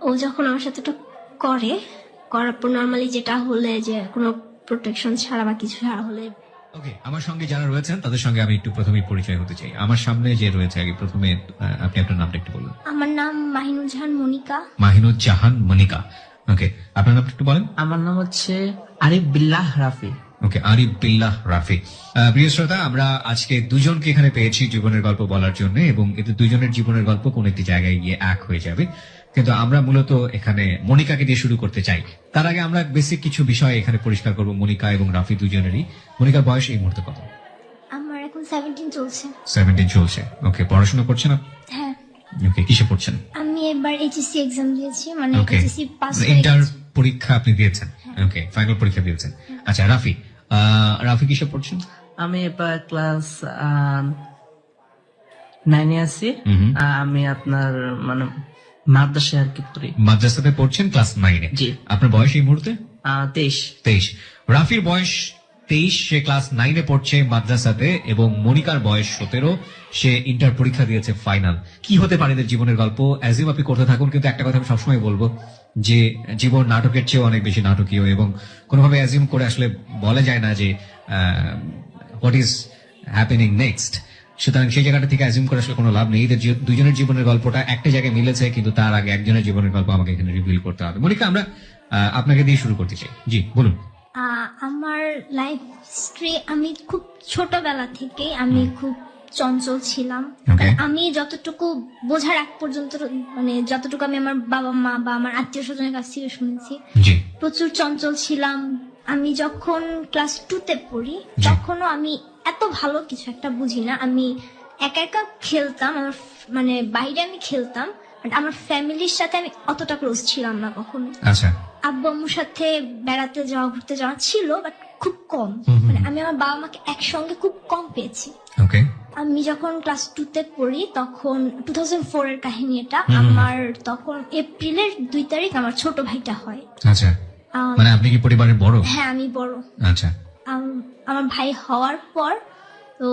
ও যখন আমার সাথে এটা করার পর নর্মালি যেটা হলে যে কোনো প্রোটেকশন ছাড়া বা কিছু ছাড়া হলে। ওকে, আমার সঙ্গে যারা রয়েছেন তাদের সঙ্গে আমি একটু প্রথমেই পরিচয় হতে চাই। আমার সামনে যে রয়েছে আগে প্রথমে আপনি আপনার নামটা একটু বলুন। আমার নাম মাহিনুজ্জাহান মনিকা। মাহিনুজ্জাহান মনিকা। ওকে, আপনার নামটা একটু বলেন। আমার নাম হচ্ছে আরিফ বিল্লাহ রাফি। ওকে, আরিফ বিল্লাহ রাফি। প্রিয় শ্রোতা, আমরা আজকে দুজনকে এখানে পেয়েছি জীবনের গল্প বলার জন্য, এবং এতে দুজনের জীবনের গল্প কোন একটি জায়গায় গিয়ে এক হয়ে যাবে, কিন্তু আমরা মূলত এখানে মনিকাকে দিয়ে শুরু করতে চাই। তার আগে আমরা বেসিক কিছু বিষয় এখানে পরিষ্কার করব মনিকা এবং রাফি দুজনেরই। মনিকার বয়স এই মুহূর্তে কত? আমার এখন 17 চলছে। 17 চলছে। ওকে, পড়াশোনা করছেন আপনি? হ্যাঁ। ওকে, কিসে পড়ছেন? আমি এবার এইচএসসি এক্সাম দিয়েছি, মানে ওকে, এইচএসসি পাস ইন্টার পরীক্ষা আপনি দিয়েছেন? ওকে, ফাইনাল পরীক্ষা দিয়েছেন। আচ্ছা, রাফি রাফি কিসে পড়ছেন? আমি এবার ক্লাস 9-এ আছি। আমি আপনার মানে মাদ্রাসায় আর কি পড়ি। মাদ্রাসাতে পড়ছেন ক্লাস 9-এ? জি। আপনার বয়স এই মুহূর্তে? 23। রাফির বয়স 23, সে ক্লাস 9-এ পড়ছে মাদ্রাসাতে, এবং মনিকার বয়স 17, সে ইন্টার পরীক্ষা দিয়েছে ফাইনাল। কি হতে পারে এদের জীবনের গল্প? অ্যাজিম আপনি করতে থাকুন, কিন্তু একটা কথা আমি সবসময় বলবো যে জীবন নাটকের চেয়েও অনেক বেশি নাটকীয়, এবং কোনোভাবে অ্যাজিম করে আসলে বলা যায় না যে হোয়াট ইজ হ্যাপেনিং নেক্সট। সুতরাং সেই জায়গাটা থেকে অ্যাজিম করে আসলে কোনো লাভ নেই। এদের দুজনের জীবনের গল্পটা একটা জায়গায় মিলেছে, কিন্তু তার আগে একজনের জীবনের গল্প আমাকে এখানে রিভিল করতে হবে। মনিকা, আমরা আপনাকে দিয়ে শুরু করতে চাই। জি, বলুন। আমার লাইফ হিস্ট্রি, আমি খুব ছোটবেলা থেকে আমি খুব চঞ্চল ছিলাম। আমি যতটুকু বোঝার আগ পর্যন্ত, মানে যতটুকু আমি আমার বাবা মা বা আমার আত্মীয় স্বজনের কাছ থেকে শুনেছি, প্রচুর চঞ্চল ছিলাম। আমি যখন ক্লাস 2-তে পড়ি তখনও আমি এত ভালো কিছু একটা বুঝি না। আমি একা একা খেলতাম, আমার মানে বাইরে আমি খেলতাম, আমার ফ্যামিলির সাথে আমি অতটা ক্লোজ ছিলাম না কখনো। আচ্ছা। আব্বু আম্মুর সাথে বেড়াতে যাওয়া, ঘুরতে যাওয়া ছিল, বাট খুব কম। মানে আমি আমার বাবা মাকে একসঙ্গে খুব কম পেয়েছি। আমি যখন ক্লাস 2-তে পড়ি তখন 2004 এর কাহিনী এটা। আমার তখন এপ্রিলের 2 তারিখ আমার ছোট ভাইটা হয়। আচ্ছা, মানে আপনি কি পরিবারের বড়? হ্যাঁ, আমি বড়। আচ্ছা। আমার ভাই হওয়ার পর তো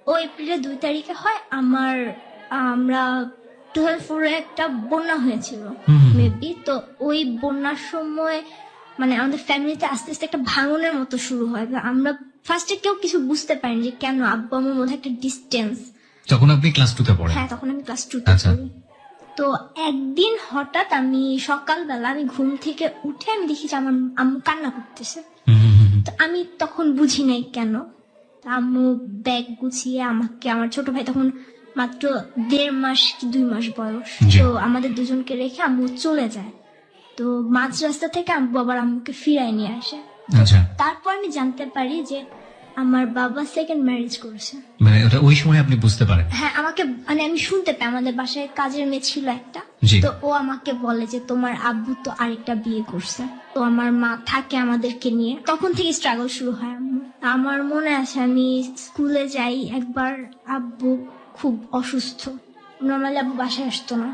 ও এপ্রিলের 2 তারিখে হয়। আমরা 2004-এ একটা বন্যা হয়েছিল মেবি। তো ওই বন্যার সময় মানে আমাদের ফ্যামিলিতে আস্তে আস্তে একটা ভাঙনের মতো শুরু হয়। আমরা ফার্স্টে কেউ কিছু বুঝতে পারিনি যে কেন আব্বু আম্মুর মধ্যে একটা ডিস্টেন্স। তখন আপনি ক্লাস 2-তে পড়েন? হ্যাঁ, তখন আমি ক্লাস 2-তে পড়ি। তো একদিন হঠাৎ আমি সকালবেলা আমি ঘুম থেকে উঠে আমি দেখি যে আমার আম্মু কান্না করতেছে। তো আমি তখন বুঝি নাই কেন। আম্মু ব্যাগ গুছিয়ে আমাকে, আমার ছোট ভাই তখন মাত্র 1.5 মাস কি 2 মাস বয়স, তো আমাদের দুজনকে রেখে আম্মু চলে যায়। তো মাঝ রাস্তা থেকে আব্বু আবার আম্মুকে ফিরায় নিয়ে আসে। তারপর আমি জানতে পারি যে আমার বাবা সেকেন্ড ম্যারেজ করেছে। মানে ওই সময় আপনি বুঝতে পারেন? হ্যাঁ, আমাকে মানে আমি শুনতে পাই, আমাদের বাসায় কাজের মেয়ে ছিল একটা, তো ও আমাকে বলে যে তোমার আব্বু তো আরেকটা বিয়ে করছে। তো আমার মা থাকে আমাদেরকে নিয়ে, তখন থেকে স্ট্রাগল শুরু হয়। আমার মনে আছে আমি স্কুলে যাই একবার, আব্বু খুব অসুস্থ, নর্মালি আব্বু বাসায় আসতো না,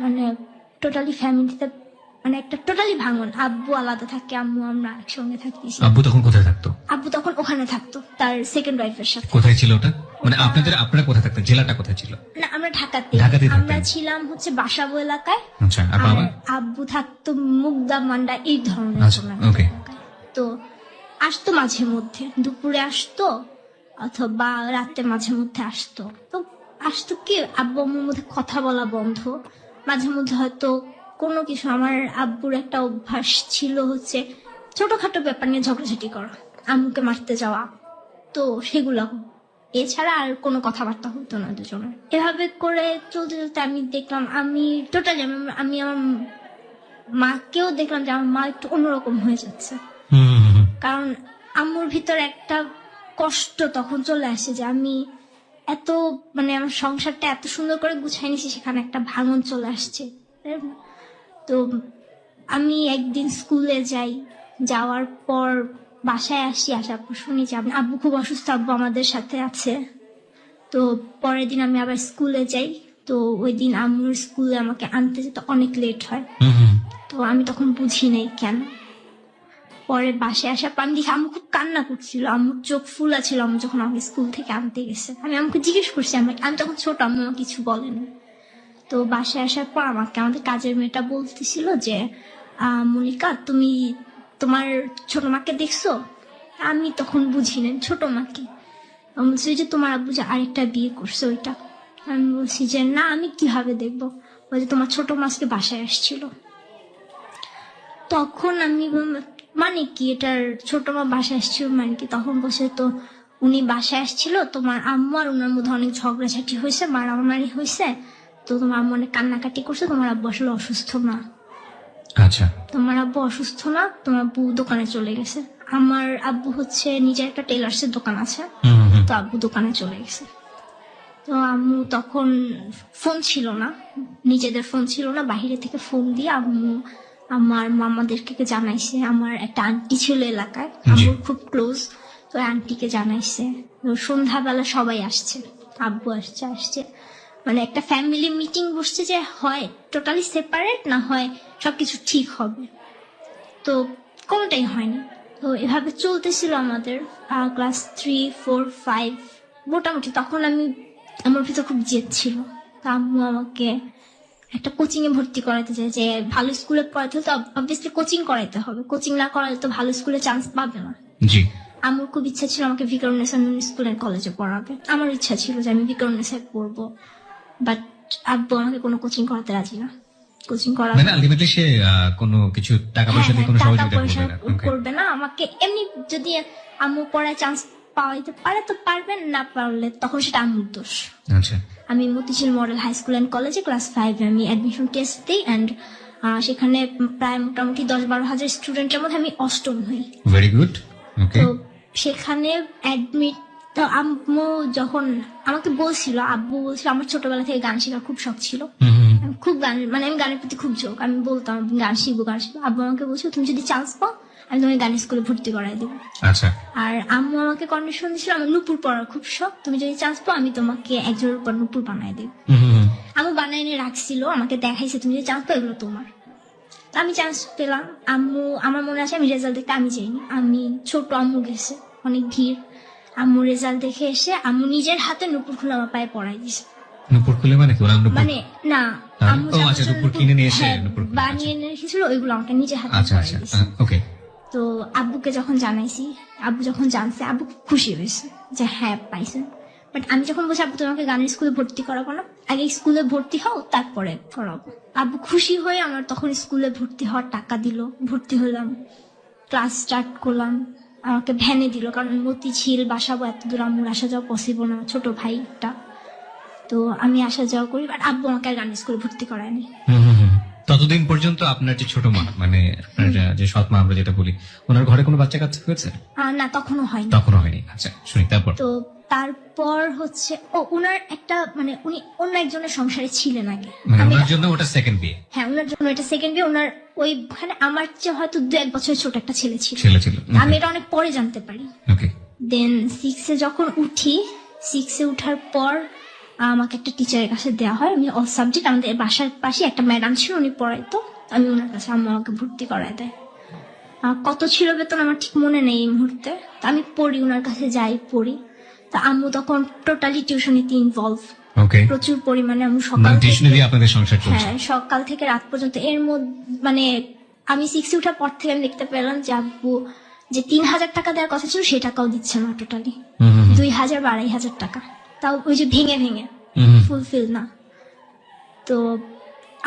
মানে টোটালি ফ্যামিলিতে মানে একটা টোটালি ভাঙন। আব্বু আলাদা থাকে, আম্মু আমরা একসঙ্গে থাকতেছি। আব্বু তখন কোথায় থাকতো? আব্বু তখন ওখানে থাকতো তার সেকেন্ড ওয়াইফের সাথে। কোথায় ছিল ওটা? মানে আপনারা কোথায় থাকতেন? জেলাটা কোথায় ছিল? না, আমরা ঢাকাতে। আমরা ছিলাম হচ্ছে বাসাবো এলাকায়। আচ্ছা। আর আব্বু থাকতো মুগদা মান্ডা এই ধরনের। তো আসতো মাঝে মধ্যে, দুপুরে আসতো অথবা রাতে মাঝে মধ্যে আসতো। তো আসতো কি, আব্বু আম্মুর মধ্যে কথা বলা বন্ধ, মাঝে মধ্যে হয়তো কোনো কিছু। আমার আব্বুর একটা অভ্যাস ছিল হচ্ছে ছোটখাটো ব্যাপার নিয়ে ঝগড়াঝাটি করা, আম্মুকে মারতে যাওয়া, তো সেগুলো। এছাড়া আর কোনো কথাবার্তা হতো না দুজনের। এভাবে করে চলতে চলতে আমি দেখলাম আমি টোটালি আমি আমার মাকেও দেখলাম যে আমার মা একটু অন্যরকম হয়ে যাচ্ছে। কারণ আম্মুর ভিতর একটা কষ্ট তখন চলে আসে যে আমি এত মানে আমার সংসারটা এত সুন্দর করে গুছাই নিছি, সেখানে একটা ভাঙন চলে আসছে। তো আমি একদিন স্কুলে যাই, যাওয়ার পর বাসায় আসি, আসার পর শুনি যে আব্বু খুব অসুস্থ, আব্বু আমাদের সাথে আছে। তো পরের দিন আমি আবার স্কুলে যাই। তো ওই দিন আম্মুর স্কুলে আমাকে আনতে যেতে অনেক লেট হয়। তো আমি তখন বুঝি নাই কেন। পরে বাসায় আসার পর আমি দেখি আম্মু খুব কান্না করছিল, আম্মুর চোখ ফুলা ছিল। আম্মু যখন আমাকে স্কুল থেকে আনতে গেছে, আমি আমাকে জিজ্ঞেস করছি, আমি তখন ছোট, আম্মু কিছু বলেনি। তো বাসায় আসার পর আমাদের কাজের মেয়েটা বলতেছিল যে মনিকা, তুমি তোমার ছোট মাকে দেখছো? আমি তখন বুঝি না ছোট মাকে। আমি বলছি যে তোমার আব্বু যে আরেকটা বিয়ে করছে ওইটা। আমি বলছি যে না, আমি কিভাবে দেখবো? বলছে তোমার ছোট মাসকে বাসায় আসছিল। তখন আমি মানে কি এটার ছোট মা বাসায় আসছিল মানে কি? তখন বসে তো উনি বাসায় আসছিল, তোমার আম্মু আর ওনার মধ্যে অনেক ঝগড়াঝাটি হয়েছে, মারামারি হয়েছে, তো তোমার আম্মু অনেক কান্নাকাটি করছে, তোমার আব্বু আসলে অসুস্থ না। আচ্ছা, তোমার আব্বু অসুস্থ না, তোমার আব্বু দোকানে চলে গেছে। আমার আব্বু হচ্ছে নিজের একটা টেলার্সের দোকান আছে, তো আব্বু দোকানে চলে গেছে। তো আম্মু তখন ফোন ছিল না, নিজেদের ফোন ছিল না, বাহিরে থেকে ফোন দিয়ে আম্মু আমার মামাদেরকে জানাইছে। আমার একটা আন্টি ছিল এলাকায়, আম্মুর খুব ক্লোজ, তো আন্টিকে জানাইছে। তো সন্ধ্যাবেলা সবাই আসছে, আব্বু আসছে, মানে একটা ফ্যামিলি মিটিং বসছে যে হয় টোটালি সেপারেট না হয় সবকিছু ঠিক হবে। তো কোনটাই হয়নি। তো এভাবে চলতেছিল আমাদের ক্লাস 3, 4, 5 মোটামুটি। তখন আমার ভিতর খুব জেদ ছিল। তা আম্মু আমাকে একটা কোচিং এ ভর্তি করাতে চাই, যে ভালো স্কুলে পড়াতে হলে তো অবভিয়াসলি কোচিং করাইতে হবে, কোচিং না করালে তো ভালো স্কুলে চান্স পাবে না। জি। আমার খুব ইচ্ছা ছিল আমাকে ভিকারুন্নেসা স্কুল এন্ড কলেজে পড়াবে, আমার ইচ্ছা ছিল যে আমি ভিকারুন্নেসায় পড়বো, বাট আব্বু আমাকে কোনো কোচিং করাতে রাজি না। কোচিং করা মানে আলটিমেটলি সে কোনো কিছু টাকা পয়সা দিয়ে কোনো সহযোগিতা করবে না। Okay. করবে না আমাকে। এমনি যদি আম্মু পড়ায় চান্স পাওয়াইতে পারে তো পারবেন, না পারলে তখন সেটা আম্মুর দোষ। আচ্ছা, আমি Motijheel model high school and কলেজে ক্লাস 5 আমি অ্যাডমিশন টেস্ট দিই, অ্যান্ড সেখানে প্রায় মোটামুটি 10-12 হাজার স্টুডেন্টের মধ্যে আমি অষ্টম হই। Very good. ওকে। তো সেখানে অ্যাডমিট, তো আম্মু যখন আমাকে বলছিল, আব্বু বলছিল, আমার ছোটবেলা থেকে গান শেখার খুব শখ ছিল, আমি খুব গান, মানে আমি গানের প্রতি খুব ঝোঁক, আমি বলতাম গান শিখবো। আব্বু আমাকে বলছিল তুমি যদি চান্স পাও আমি তোমাকে গানের স্কুলে ভর্তি করাই দেবো। আচ্ছা। আর আম্মু আমাকে কন্ডিশন দিয়েছিল, আমার নুপুর পড়ার খুব শখ, তুমি যদি চান্স পাও আমি তোমাকে একজনের উপর নুপুর বানাই দেবো। আম্মু বানাই এনে রাখছিল, আমাকে দেখাইছে তুমি যদি চান্স পাও এগুলো তোমার। আমি চান্স পেলাম। আম্মু, আমার মনে আছে আমি রেজাল্ট দেখতে আমি যাইনি, আমি ছোট, আম্মু গেছে, অনেক ভিড়। আম্মু রেজাল্ট দেখে এসে আম্মু নিজের হাতে নুপুর খুলে আমার পায়ে পড়াই দিছে। নুপুর খুলে মানে কি? মানে না, আম্মু আচ্ছা, নুপুর কিনে নিয়ে এসে নুপুর বানিয়ে এনে রেখেছিল, ওইগুলো আমাকে নিজের হাতে আচ্ছা পড়াই আচ্ছা দিছে। ওকে। তো আব্বুকে যখন জানাইছি, আব্বু যখন জানছে, আব্বু খুব খুশি হয়েছে যে হ্যাঁ পাইছেন। বাট আমি যখন বলছি আব্বু তোমাকে গানের স্কুলে ভর্তি করাবো না, আগে স্কুলে ভর্তি হও তারপরে করাবো। আব্বু খুশি হয়ে আমার তখন স্কুলে ভর্তি হওয়ার টাকা দিল, ভর্তি হলাম, ক্লাস স্টার্ট করলাম। আমাকে ভ্যানে দিল, কারণ মতিঝিল বাসাবো এত দূর আম্মুর আসা যাওয়া পসিবল না, ছোট ভাইটা, তো আমি আসা যাওয়া করি। বাট আব্বু আমাকে আর গানের স্কুলে ভর্তি করায়নি। ততদিন পর্যন্ত আপনার যে ছোট মা, মানে আপনার যে সৎ মা আমরা যেটা বলি, ওনার ঘরে কোনো বাচ্চা কাচ্চা হয়েছে? না, তখনও হয়নি। তখনও হয়নি। আচ্ছা, শুনি তারপর। তো তারপর হচ্ছে উনার একটা, মানে উনি অন্য একজনের সংসারে ছিলেন আগে, মানে ওনার জন্য ওটা সেকেন্ড বিয়ে? হ্যাঁ, ওনার জন্য এটা সেকেন্ড বিয়ে। ওনার ওইখানে আমার চেয়ে হয়তো 2-1 বছরের ছোট একটা ছেলে ছিল। আমি এটা অনেক পরে জানতে পারি। ওকে। দেন 6 যখন উঠি, 6 উঠার পর আমাকে একটা টিচারের কাছে দেওয়া হয়। আমি অল সাবজেক্ট, আমাদের বাসার পাশে একটা ম্যাডাম ছিল, উনি পড়াইতো, আমি ওনার কাছে, আম্মু আমাকে ভর্তি করায় দেয়। কত ছিল বেতন আমার ঠিক মনে নেই এই মুহূর্তে। তো আমি পড়ি, ওনার কাছে যাই, পড়ি। তা আম্মু তখন টোটালি টিউশনিতে ইনভলভ, প্রচুর পরিমাণে। আম্মু সকাল থেকে, আপনাদের সংসার চলছে? হ্যাঁ, সকাল থেকে রাত পর্যন্ত। এর মধ্যে মানে আমি 6 উঠার পর থেকে আমি দেখতে পেলাম যে আব্বু যে 3,000 টাকা দেওয়ার কথা ছিল সে টাকাও দিচ্ছে না, টোটালি 2,000 বা 2,500 টাকা, তাও ওই যে ভেঙে ভেঙে, ফুলফিল না। তো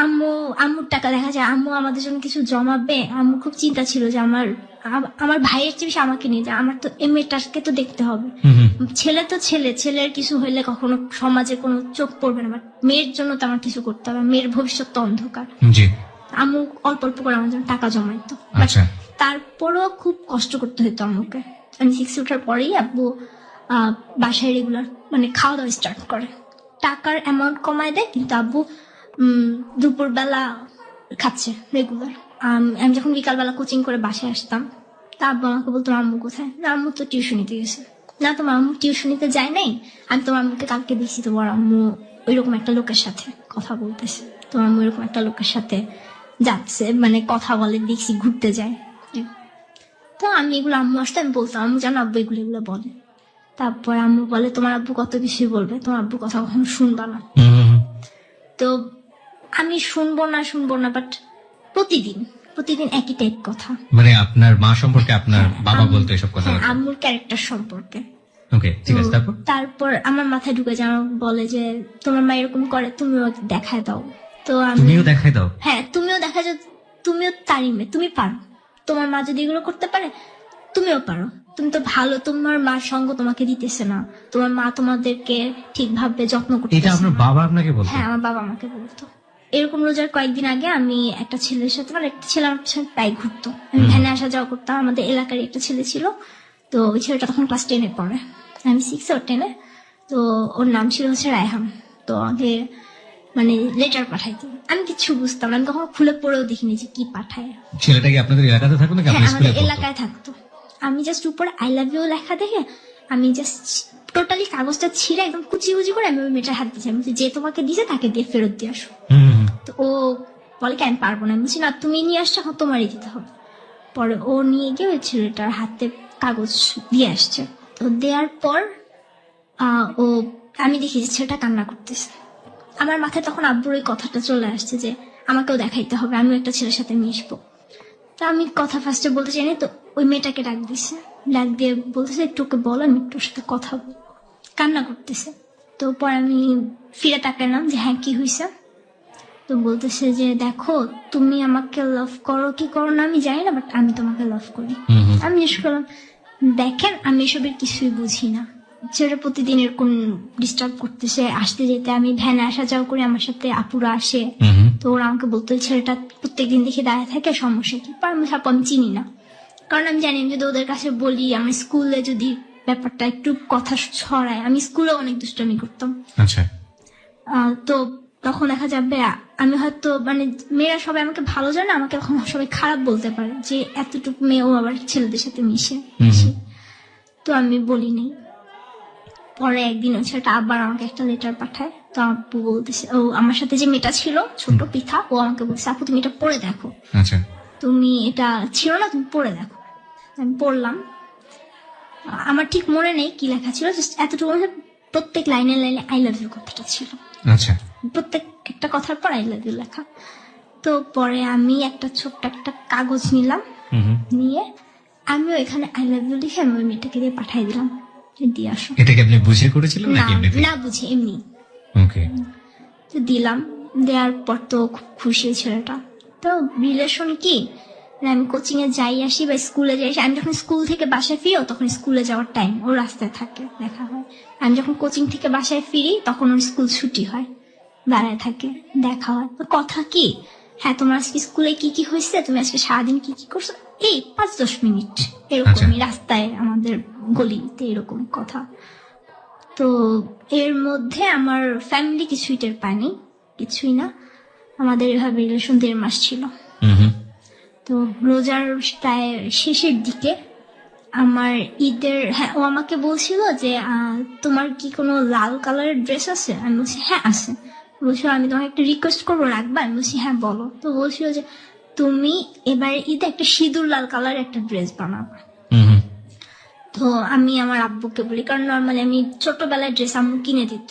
আম্মুর টাকা দেখা যায় আম্মু আমাদের জন্য কিছু জমাবে। আম্মু খুব চিন্তা ছিল যে আমার ভাইয়ের চেয়ে বেশি আমাকে নিয়ে যায়, আমার তো মেয়েটাকে তো দেখতে হবে। ছেলে তো ছেলের কিছু হইলে কখনো সমাজে কোনো চোখ পড়বে না, বাট মেয়ের জন্য তো আমার কিছু করতে হবে, মেয়ের ভবিষ্যৎ তো অন্ধকার। আম্মু অল্প অল্প করে আমার জন্য টাকা জমাইতো। তারপরও খুব কষ্ট করতে হতো আম্মুকে। আমি 6 উঠার পরেই আব্বু বাসায় রেগুলার মানে খাওয়া দাওয়া স্টার্ট করে, টাকার অ্যামাউন্ট কমায় দেয়, কিন্তু আব্বু দুপুরবেলা খাচ্ছে রেগুলার। আমি যখন বিকালবেলা কোচিং করে বাসায় আসতাম, তা আব্বু আমাকে বলতো আম্মু কোথায়? না, আম্মু তো টিউশনিতে গেছে। না, তোমার আম্মু টিউশনিতে যায় নাই, আমি তোমার আম্মুকে কালকে দেখছি, তোমার আম্মু ওইরকম একটা লোকের সাথে কথা বলতেছে, তোমার আম্মু ওইরকম একটা লোকের সাথে যাচ্ছে, মানে কথা বলে দেখছি, ঘুরতে যায়। তো আমি এগুলো আম্মু আসতে আমি বলতাম, আম্মু জানো আব্বু এগুলো বলে। তারপর আম্মু বলে তোমার আব্বু কত কিছুই বলবে, তোমার আব্বু কথা কখনো শুনবা না। তো আমি শুনবো না বাট প্রতিদিন একই টাইপ কথা। মানে আপনার মা সম্পর্কে আপনার বাবা বলতো এসব কথা? হ্যাঁ, আম্মুর ক্যারেক্টার সম্পর্কে। ওকে, ঠিক আছে। তারপর আমার মাথায় ঢুকে যায়, আমার বলে যে তোমার মা এরকম করে, তুমিও দেখায় দাও। তো তুমিও দেখাই দাও? হ্যাঁ, তুমিও দেখা যাও, তুমিও তারই মেয়ে, তুমি পারো। তোমার মা যদি এগুলো করতে পারে তুমিও পারো, তুমি তো ভালো, তোমার মার সঙ্গ তোমাকে দিতেছে না, তোমার মা তোমাদেরকে ঠিকভাবে যত্ন করতেছে। এটা আপনার বাবা আপনাকে বলতো? হ্যাঁ, আমার বাবা আমাকে বলতো এরকম। রোজার কয়েকদিন আগে আমি একটা ছেলের সাথে, মানে একটা ছেলে আমার সাথে প্রায় ঘুরতো, আমি ভ্যানে আসা যাওয়া করতাম। আমাদের এলাকার একটা ছেলে ছিল, তো ওই ছেলেটা তখন ক্লাস 10-এ পড়ে, আমি 6 or 10-এ। তো ওর নাম ছিল হচ্ছে রায়হান। তো আমাকে মানে লেটার পাঠাইতো, আমি কিছু বুঝতাম না, আমি কখনো খুলে পড়েও দেখিনি যে কি পাঠায়। ছেলেটা কি আপনাদের এলাকাতে থাকতো নাকি? হ্যাঁ, আমাদের এলাকায় থাকতো। আমি জাস্ট উপরে আই লাভ ইউ লেখা দেখে আমি জাস্ট টোটালি কাগজটা ছিঁড়ে একদম কুচি কুচি করে আমি ওই মেয়েটার হাত দিয়েছি। আমি বলছি, যে তোমাকে দিছে তাকে দিয়ে ফেরত দিয়ে আসো। তো ও বলে কি আমি পারবো না। আমি বলছি, না তুমি নিয়ে আসছো, এখন তোমারই দিতে হবে। পরে ও নিয়ে গিয়ে ওই ছেলেটার হাতে কাগজ দিয়ে আসছে। তো দেওয়ার পর ও আমি দেখি যে ছেলেটা কান্না করতেছে। আমার মাথায় তখন আব্বুর ওই কথাটা চলে আসছে যে আমাকেও দেখাইতে হবে, আমিও একটা ছেলের সাথে মিশবো। তো আমি কথা ফার্স্টে বলতে চাইনি, তো ওই মেয়েটাকে ডাক দিছে, ডাক দিয়ে বলতেছে একটু ওকে বলো, আমি একটু ওর সাথে কথা বলবো। কান্না করতেছে। তো পরে আমি ফিরে তাকালাম যে হ্যাঁ কি হয়েছে। তো বলতেছে যে দেখো, তুমি আমাকে লাভ করো কি করো না আমি জানি না, বাট আমি তোমাকে লাভ করি। আমি জিজ্ঞেস করলাম, দেখেন আমি এসবের কিছুই বুঝি না, ছেলেটা প্রতিদিন এরকম ডিস্টার্ব করতেছে, আসতে যেতে, আমি ভ্যানে আসা যাওয়া করি, আমার সাথে আপুরা আসে। তো ওরা আমাকে বলতো এই ছেলেটা প্রত্যেকদিন দেখে দাঁড়িয়ে থাকে, সমস্যা কি? আমি চিনি না, কারণ আমি জানি আমি যদি ওদের কাছে বলি, আমি স্কুলে যদি ব্যাপারটা একটু কথা ছড়ায়, আমি স্কুলে অনেক দুষ্টামি করতাম। আচ্ছা। তো তখন দেখা যাবে আমি হয়তো মানে মেয়েরা সবাই আমাকে ভালো জানে, আমাকে এখন সবাই খারাপ বলতে পারে যে এতটুকু মেয়েও আবার ছেলেদের সাথে মিশে। তো আমি বলিনি। পরে একদিন ওই ছেলেটা আবার আমাকে একটা লেটার পাঠায়। তো আপু বলতেছে, ও আমার সাথে যে মেয়েটা ছিল ছোট পিঠা, ও আমাকে বলছে আপু তুমি এটা পড়ে দেখো। আচ্ছা। তুমি এটা ছিল না, তুমি পড়ে দেখো। আমি পড়লাম, আমার ঠিক মনে নেই কি লেখা ছিল, জাস্ট এতটুকু প্রত্যেক লাইনে লাইনে আই লাভ ইউ কথাটা ছিল। আচ্ছা। প্রত্যেক একটা কথার পর আই লাভ ইউ লেখা। তো পরে আমি একটা ছোট্ট একটা কাগজ নিলাম, নিয়ে আমিও এখানে আই লাভ ইউ লিখে আমি ওই মেয়েটাকে দিয়ে পাঠিয়ে দিলাম, দিয়ে আসো। এটা কি আপনি বুঝে করেছিলেন নাকি এমনিতে? না বুঝে, এমনি। ওকে। তো দিলাম, দেওয়ার পর তো খুব খুশি ছেলেটা। তো রিলেশন কি, আমি কোচিং এ যাই আসি বা স্কুলে যাই আসি, আমি যখন স্কুল থেকে বাসায় ফিরিও তখন স্কুলে যাওয়ার টাইম ওর রাস্তায় থাকে, দেখা হয়। আমি যখন কোচিং থেকে বাসায় ফিরি তখন ওর স্কুল ছুটি হয়, দাঁড়ায় থাকে, দেখা হয়। তো কথা কি, হ্যাঁ তোমার আজকে স্কুলে কি কি হয়েছে, তুমি আজকে সারাদিন কি কি করছো, এই 5-10 মিনিট এরকমই রাস্তায় আমাদের গলিতে এরকম কথা। তো এর মধ্যে আমার ফ্যামিলি কিছুই টের পায়নি, কিছুই না। আমাদের এভাবে রিলেশন 1.5 মাস ছিল। তো রোজার প্রায় শেষের দিকে আমার ঈদের, হ্যাঁ ও আমাকে বলছিল যে তোমার কি কোনো লাল কালারের ড্রেস আছে? আমি বলছি হ্যাঁ আছে। বলছিল আমি তোমাকে একটা রিকোয়েস্ট করবো, রাখবা? আমি বলছি হ্যাঁ বলো। তো বলছিল যে তুমি এবার ঈদে একটা সিঁদুর লাল কালারের একটা ড্রেস বানাবা। তো আমি আমার আব্বুকে বলি, কারণ নর্মালি আমি ছোটবেলায় ড্রেস আম্মু কিনে দিত,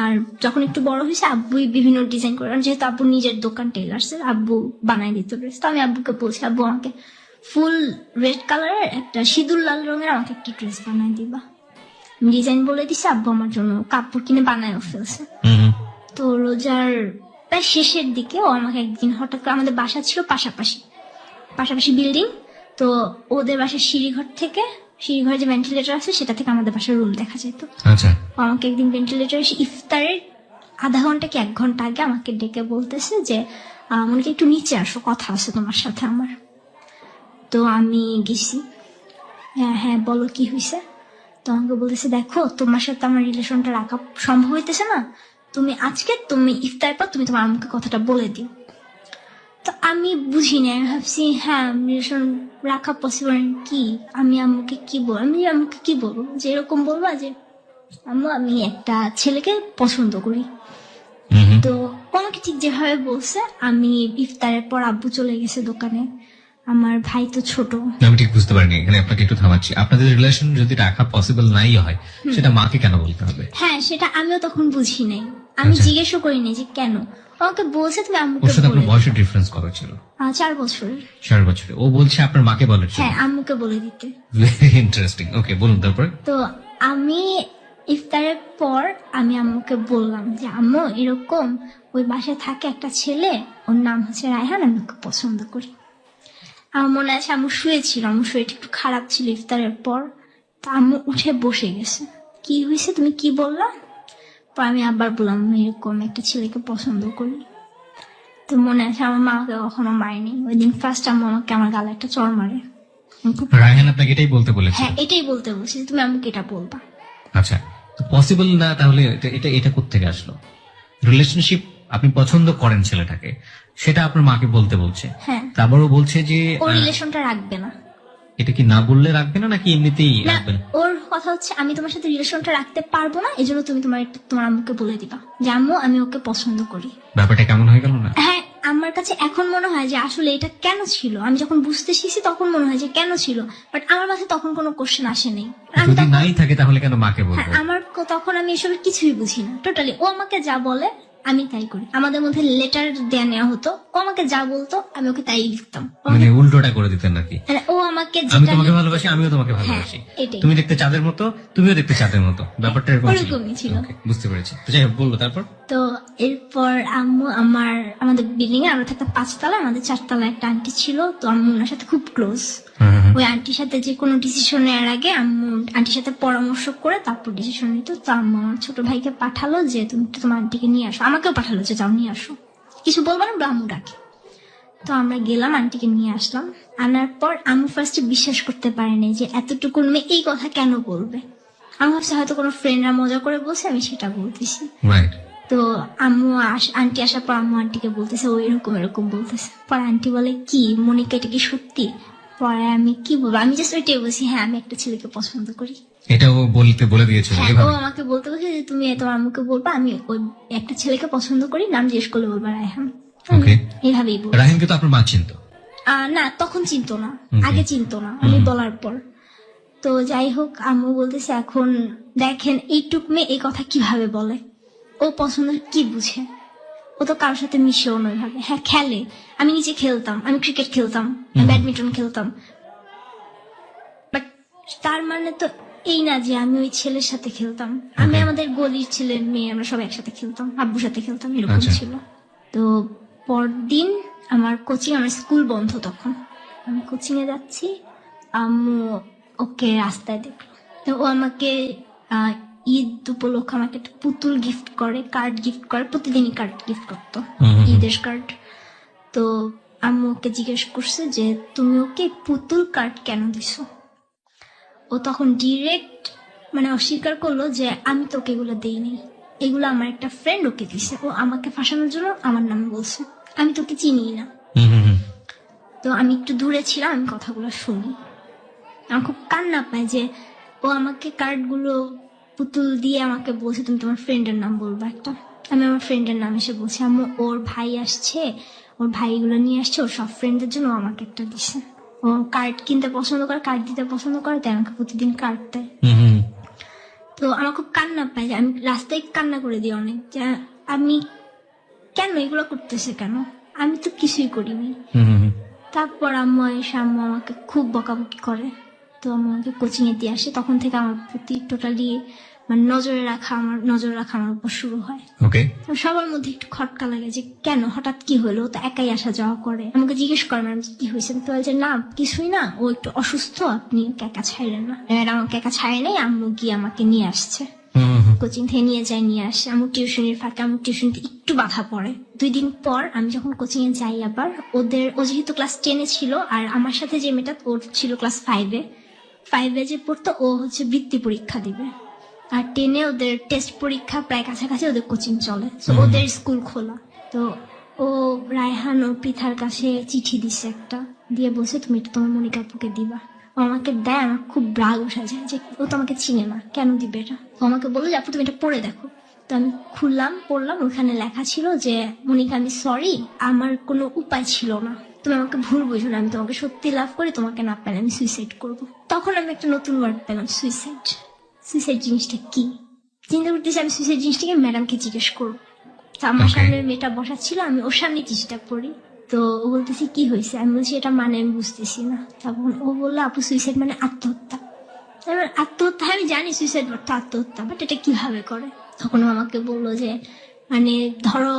আর যখন একটু বড় হয়েছে আব্বুই বিভিন্ন ডিজাইন করে, যেহেতু আব্বু নিজের দোকান টেলার্সের, আব্বু বানাই দিত ড্রেস। তো আমি আব্বুকে বলছি আব্বু আমাকে ফুল রেড কালারের একটা সিঁদুর লাল রঙের আমাকে একটা ড্রেস বানাই দিবা। ডিজাইন বলে দিছে, আব্বু আমার জন্য কাপড় কিনে বানায়ও ফেলছে। তো রোজার প্রায় শেষের দিকে ও আমাকে একদিন হঠাৎ করে, আমাদের বাসা ছিল পাশাপাশি বিল্ডিং, তো ওদের বাসার সিঁড়িঘরে যে ভেন্টিলেটর আছে সেটা থেকে আমাদের বাসার রুম দেখা যেত। আচ্ছা। আমাকে একদিন ভেন্টিলেটর এসে ইফতারের আধা ঘন্টা কি 1 ঘন্টা আগে আমাকে ডেকে বলতেছে যে মনিকা একটু নিচে আসো, কথা আছে তোমার সাথে আমার। তো আমি গেছি, হ্যাঁ বলো কি হয়েছে। তো আমাকে বলতেছে দেখো তোমার সাথে আমার রিলেশনটা রাখা সম্ভব হইতেছে না, তুমি ইফতার পর তুমি তোমার আম্মুকে কথাটা বলে দিও। তো আমি বুঝিনি, আমি ভাবছি হ্যাঁ রিলেশন রাখা পসিবল কি, আমি আম্মুকে কি বলবো, যে এরকম বলবা যে আম্মু আমি একটা ছেলেকে পছন্দ করি। তো আমাকে ঠিক যেভাবে বলছে, আমি ইফতারের পর আব্বু চলে গেছে দোকানে, আমার ভাই তো ছোট। আমি ঠিক বুঝতে পারিনি, এখানে আপনাকে একটু থামাচ্ছি। আপনাদের রিলেশন যদি রাখা পসিবল নাই হয়, সেটা মাকে কেন বলতে হবে? হ্যাঁ সেটা আমিও তখন বুঝি নাই, আমি জিজ্ঞেসও করিনি যে কেন। আমাকে বলছে তুমি ওর আম্মুকে সাথে আপনার বলে বয়সের ডিফারেন্স কত ছিল? 4 বছরের। 4 বছরে। ও বলছে আপনার মাকে বলার জন্য। হ্যাঁ, আম্মুকে বলে দিতে। Very interesting. ওকে, বলুন তারপরে। তো আমি ইফতারের পর আমি আম্মুকে বললাম যে আম্মু এরকম ওই বাসায় থাকে একটা ছেলে, ওর নাম হচ্ছে রায়হান, আমি ওকে পছন্দ করি। আমার মনে আছে আম্মু শুয়েছিল, আম্মু শরীরটা একটু খারাপ ছিল ইফতারের পর। তা আম্মু উঠে বসে গেছে, কি হয়েছে তুমি কি বললা? পর আমি আবার বললাম আমি এরকম একটা ছেলেকে পছন্দ করি। তো মনে আছে আমার মা আমাকে কখনো মারেনি, ওই দিন ফার্স্ট আম্মু আমাকে আমার গালে একটা চড় মারে। আমি খুব- রায়হান আপনাকে এটাই বলতে বলেছে? হ্যাঁ, এটাই বলতে বলছি যে তুমি আমাকে এটা বলবা। আচ্ছা, তো পসিবল না তাহলে এটা কোত্থেকে আসলো? রিলেশনশিপ আপনি পছন্দ করেন ছেলেটাকে, সেটা আপনার মাকে বলতে বলছে, হ্যাঁ, তারপরও বলছে যে ও রিলেশনটা রাখবে না। এটা কি না বললে রাখবে না নাকি এমনিতেই না, রাখবে না? ওর কথা হচ্ছে আমি তোমার সাথে রিলেশনটা রাখতে পারবো না, এজন্য তুমি তোমার আম্মুকে বলে দিবা যে আম্মু আমি ওকে পছন্দ করি। ব্যাপারটা কেমন হয়ে গেল না? হ্যাঁ, আমার কাছে এখন মনে হয় যে আসলে এটা কেন ছিল, আমি যখন বুঝতে শিখছি তখন মনে হয় যে কেন ছিল, বাট আমার মাথায় তখন কোনো কোশ্চেন আসেনি। আমি যদি তখন- নাই থাকে তাহলে কেন মাকে হ্যাঁ, বলবো? তখন আমি এসবের কিছুই বুঝি না টোটালি। ও আমাকে যা বলে আমি তাই করি। আমাদের মধ্যে লেটার দেয়া নেওয়া হতো, ও আমাকে যা বলতো আমি ওকে তাই লিখতাম। মানে উল্টোটা করে দিতেন নাকি? মানে ও আমাকে আমি যেটা তোমাকে ভালোবাসি, আমিও তোমাকে ভালোবাসি, এটাই। তুমি দেখতে চাঁদের মতো, তুমিও দেখতে চাঁদের মতো, ব্যাপারটা এরকম ছিল। ওরকমই ছিল। Okay, বুঝতে পেরেছি। তো যাই হোক, বললো তারপর। তো এরপর আম্মু আমাদের বিল্ডিং এ আমরা থাকতাম 5 তলা, আমাদের 4 তলা একটা আন্টি ছিল, তো আম্মু ওনার সাথে খুব ক্লোজ। ওই আন্টির সাথে যে কোনো ডিসিশন নেওয়ার আগে আম্মু আন্টির সাথে পরামর্শ করে তারপর ডিসিশন নিত। তো আম্মু আমার ছোট ভাইকে পাঠালো যে তুমি একটু তোমার আন্টিকে নিয়ে আসো, আমাকেও পাঠালো যে যাও নিয়ে আসো, কিছু বলবো না, আম্মু ডাকে। তো আমরা গেলাম, আন্টিকে নিয়ে আসলাম। আনার পর আম্মু ফার্স্টে বিশ্বাস করতে পারেনি যে এতটুকুন মেয়ে এই কথা কেন বলবে। আমি ভাবছি হয়তো কোনো ফ্রেন্ডরা মজা করে বলছে, আমি সেটা বলতেছি। রাইট। তো আন্টি আসার পর আম্মু আন্টিকে বলতেছে ও এরকম এরকম বলতেছে। পরে আন্টি বলে কি মনিকা এটা কি সত্যি? পরে আমি কি বলবো, আমি জাস্ট ওইটাই বলছি হ্যাঁ আমি একটা ছেলেকে পছন্দ করি। এটা ও বলে দিয়েছিল হ্যাঁ, ও এভাবে? আমাকে বলতে বলছে যে তুমি তোমার আম্মুকে বলবা আমি ওই একটা ছেলেকে পছন্দ করি, নাম জিজ্ঞেস করলে বলবা রায়হান। ওকে। এইভাবেই বল। রাহিমকে তো আপনার মা চিনতো? না, তখন চিনতো না, Okay. আগে চিনতো না, আমি বলার পর। তো যাই হোক, আম্মু বলতেছে এখন দেখেন এইটুক মেয়ে এই কথা কিভাবে বলে, ও পছন্দ কি বুঝে, ও তো কারোর সাথে মিশেও না ওইভাবে। হ্যাঁ খেলে, আমি নিজে খেলতাম, আমি ক্রিকেট খেলতাম, ব্যাডমিন্টন খেলতাম, বাট তার মানে তো এই না যে আমি ওই ছেলের সাথে খেলতাম। আমি Okay. আমাদের গলির ছেলে মেয়ে আমরা সব একসাথে খেলতাম, আব্বুর সাথে খেলতাম, এরকম আচ্ছা। ছিল। তো পরদিন আমার কোচিং, আমার স্কুল বন্ধ তখন, আমি কোচিং এ যাচ্ছি, আম্মু ওকে রাস্তায় দেখলো। তো ও আমাকে ঈদ উপলক্ষে আমাকে একটা পুতুল গিফট করে, কার্ড গিফট করে, প্রতিদিনই কার্ড গিফট করতো, ঈদের কার্ড। তো আম্মু ওকে জিজ্ঞেস করছে যে তুমি ওকে পুতুল কার্ড কেন দিছো? ও তখন ডিরেক্ট মানে অস্বীকার করলো যে আমি তোকে এগুলো দেইনি, এগুলো আমার একটা ফ্রেন্ড ওকে দিছে, ও আমাকে ফাঁসানোর জন্য আমার নাম বলছে, আমি তোকে চিনি না। তো আমি একটু দূরে ছিলাম, আমি কথাগুলো শুনি, আমার খুব কান্না পায় যে ও আমাকে কার্ডগুলো পুতুল দিয়ে আমাকে বলছে তুমি তোমার ফ্রেন্ডের নাম বলবা একটা। আমি আমার ফ্রেন্ডের নাম এসে বলছি, আম্মু ওর ভাই আসছে, ওর ভাইগুলো নিয়ে আসছে, ওর সব ফ্রেন্ডদের জন্য ও আমাকে একটা দিছে। ও কার্ড কিনতে পছন্দ করে, কার্ড দিতে পছন্দ করে, তাই আমাকে প্রতিদিন কার্ড দেয়। তো আমার খুব কান্না পায়, যে আমি রাস্তায় কান্না করে দিই অনেক, যে আমি কেন এগুলো করতেছে কেন, আমি তো কিছুই করিনি। তারপর আম্মু এসে আম্মু আমাকে খুব বকাবকি করে। তো আমাকে কোচিং এ দিয়ে আসে, তখন থেকে আমার প্রতি টোটালি মানে নজর রাখা আমার উপর শুরু হয়। ওকে। তো সবার মধ্যে একটু খটকা লাগে যে কেন হঠাৎ কি হলো, তো একাই আসা যাওয়া করে। আমাকে জিজ্ঞেস করে ম্যাডাম কি হয়েছে, তো বলছে না কিছুই না, ও একটু অসুস্থ, আপনি ওকে একা ছাড়লেন না। ম্যাডাম আমাকে একা ছাড়ে নাই, আম্মু গিয়ে আমাকে নিয়ে আসছে, কোচিং থেকে নিয়ে আসে। আমার টিউশনের ফাঁকে আমার টিউশনিতে একটু বাধা পড়ে। 2 দিন পর আমি যখন কোচিং এ যাই আবার, ও যেহেতু ক্লাস 10-এ ছিল, আর আমার সাথে যে মেয়েটা ওর ছিল ক্লাস 5-এ যে পড়তো, ও হচ্ছে বৃত্তি পরীক্ষা দিবে, আর 10-এ ওদের টেস্ট পরীক্ষা প্রায় কাছাকাছি, ওদের কোচিং চলে, তো ওদের স্কুল খোলা। তো ও রায়হান ও পৃথার কাছে চিঠি দিছে একটা, দিয়ে বলছে তুমি এটা তোমার মনিকা আপুকে দিবা। ও আমাকে দেয়, আমার খুব রাগ উঠে যায় যে ও তো আমাকে চিনে না, কেন দিবে এটা। ও আমাকে বললো যে আপু তুমি এটা পড়ে দেখো। তো আমি খুললাম, পড়লাম, ওখানে লেখা ছিল যে মনিকা আমি সরি, আমার কোনো উপায় ছিল না, তুমি আমাকে ভুল বুঝো না, আমি তোমাকে সত্যি লাভ করি, তোমাকে না পেলে আমি সুইসাইড করবো। তখন আমি একটা নতুন ওয়ার্ড পেলাম, সুইসাইড জিনিসটা কি। চিন্তা করতেছি আমি সুইসাইড জিনিসটাকে ম্যাডামকে জিজ্ঞেস করবো, তো আমার Okay. সামনে মেয়েটা বসা ছিল, আমি ওর সামনে চিঠিটা পড়ি। তো ও বলতেছি কি হয়েছে, আমি বলছি এটা মানে আমি বুঝতেছি না। তখন ও বললো আপু সুইসাইড মানে আত্মহত্যা। এবার আত্মহত্যা, আমি জানি সুইসাইড অর্থ আত্মহত্যা, বাট এটা কিভাবে করে। তখন ও আমাকে বললো যে মানে ধরো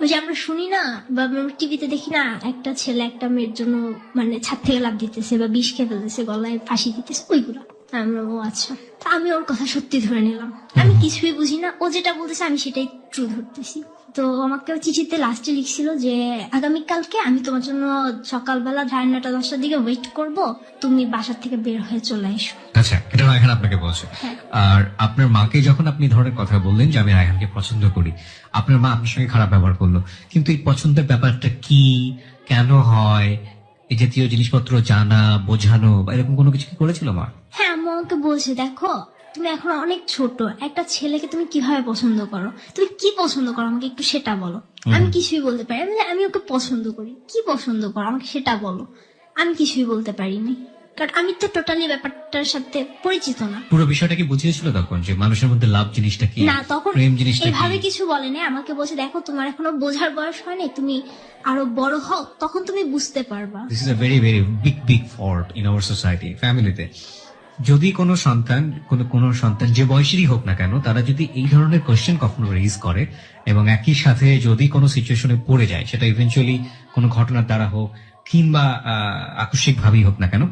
ওই যে আমরা শুনি না বা টিভিতে দেখি না, একটা ছেলে একটা মেয়ের জন্য মানে ছাদ থেকে লাফ দিতেছে বা বিষ খেয়ে ফেলতেছে, গলায় ফাঁসি দিতেছে, ওইগুলো। আমরা ও আচ্ছা, তা আমি ওর কথা সত্যি ধরে নিলাম। আমি কিছুই বুঝি না, ও যেটা বলতেছে আমি সেটাই ট্রু ধরতেছি। তো আমাকে চিঠিতে লাস্টে লিখছিল যে আগামীকালকে আমি তোমার জন্য সকালবেলা 9:30 10টার দিকে ওয়েট করব, তুমি বাসার থেকে বের হয়ে চলে এসো। আচ্ছা, এটা রায়হান আপনাকে বলছে। হ্যাঁ। আর আপনার মাকে যখন আপনি ধরনের কথা বললেন যে আমি রায়হানকে পছন্দ করি, আপনার মা আপনার সঙ্গে খারাপ ব্যবহার করলো, কিন্তু এই পছন্দের ব্যাপারটা কি, কেন হয়, এই জাতীয় জিনিসপত্র জানা বোঝানো বা এরকম কোনো কিছু কি করেছিল মা? হ্যাঁ, আম্মু আমাকে বলছে দেখো তুমি এখন অনেক ছোট, একটা ছেলেকে তুমি কিভাবে পছন্দ করো, তুমি কি পছন্দ করো আমাকে একটু সেটা বলো। আমি কিছুই বলতে পারি না, আমি ওকে পছন্দ করি, কি পছন্দ করো আমাকে সেটা বলো। আমি কিছুই বলতে পারিনি, কারণ আমি তো টোটালি ব্যাপারটার সাথে পরিচিত না। পুরো বিষয়টা কি বুঝিয়েছিল তখন যে মানুষের মধ্যে লাভ জিনিসটা কি, না, তখন প্রেম জিনিসটা এভাবে কি? কিছু বলেনি, আমাকে বলছে দেখো তোমার এখনো বোঝার বয়স হয়নি, তুমি আরো বড় হও তখন তুমি বুঝতে পারবা। This is a very very big fault in our society, ফ্যামিলিতে। যদি কোনো সন্তান কোনো সন্তান যে বয়সেরই হোক না কেন, তারা যদি এই ধরনের কোয়েশ্চেন কখনো রেজ করে এবং একই সাথে যদি কোনো সিচুয়েশনে পড়ে যায়, সেটা ইভেনচুয়ালি কোনো ঘটনার দ্বারা হোক কিংবা আকস্মিক ভাবেই হোক না কেন,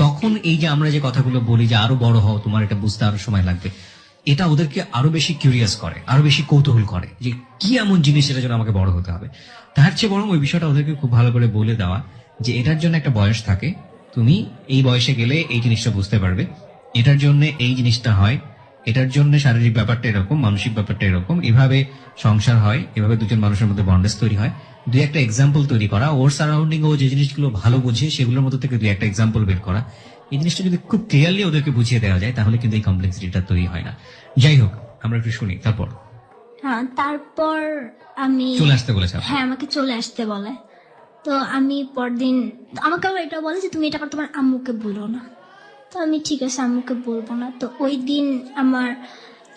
তখন এই যে আমরা যে কথাগুলো বলি যে আরো বড় হও, তোমার এটা বুঝতে আরো সময় লাগবে, এটা ওদেরকে আরো বেশি কিউরিয়াস করে, আরো বেশি কৌতূহল করে যে কি এমন জিনিস এটার জন্য আমাকে বড় হতে হবে। তার চেয়ে বরং ওই বিষয়টা ওদেরকে খুব ভালো করে বলে দেওয়া যে এটার জন্য একটা বয়স থাকে, তুমি এই বয়সে গেলে এই জিনিসটা বুঝতে পারবে, এটার জন্য এই জিনিসটা হয়, এটার জন্য শারীরিক ব্যাপারটা এরকম, মানসিক ব্যাপারটা এরকম, এভাবে সংসার হয়, এভাবে দুজন মানুষের মধ্যে বন্ডেজ তৈরি হয়। দুই একটা এক্সাম্পল তৈরি করা, ওর সারাউন্ডিং ও যে জিনিসগুলো ভালো বুঝে সেগুলোর মধ্যে থেকে দুই একটা এক্সাম্পল বের করা, এই জিনিসটা যদি খুব ক্লিয়ারলি ওদেরকে বুঝিয়ে দেওয়া যায় তাহলে কিন্তু এই কমপ্লেক্সিটিটা তৈরি হয় না। যাই হোক, আমরা একটু শুনি তারপর। হ্যাঁ, তারপর আমি চলে আসতে বলেছে আপনাকে? হ্যাঁ, আমাকে চলে আসতে বলে। তো আমি পরদিন আমাকে আবার এটা বলে যে তুমি এটা তোমার আম্মুকে বলো না। তো আমি ঠিক আছে আম্মুকে বলবো না। তো ওই দিন আমার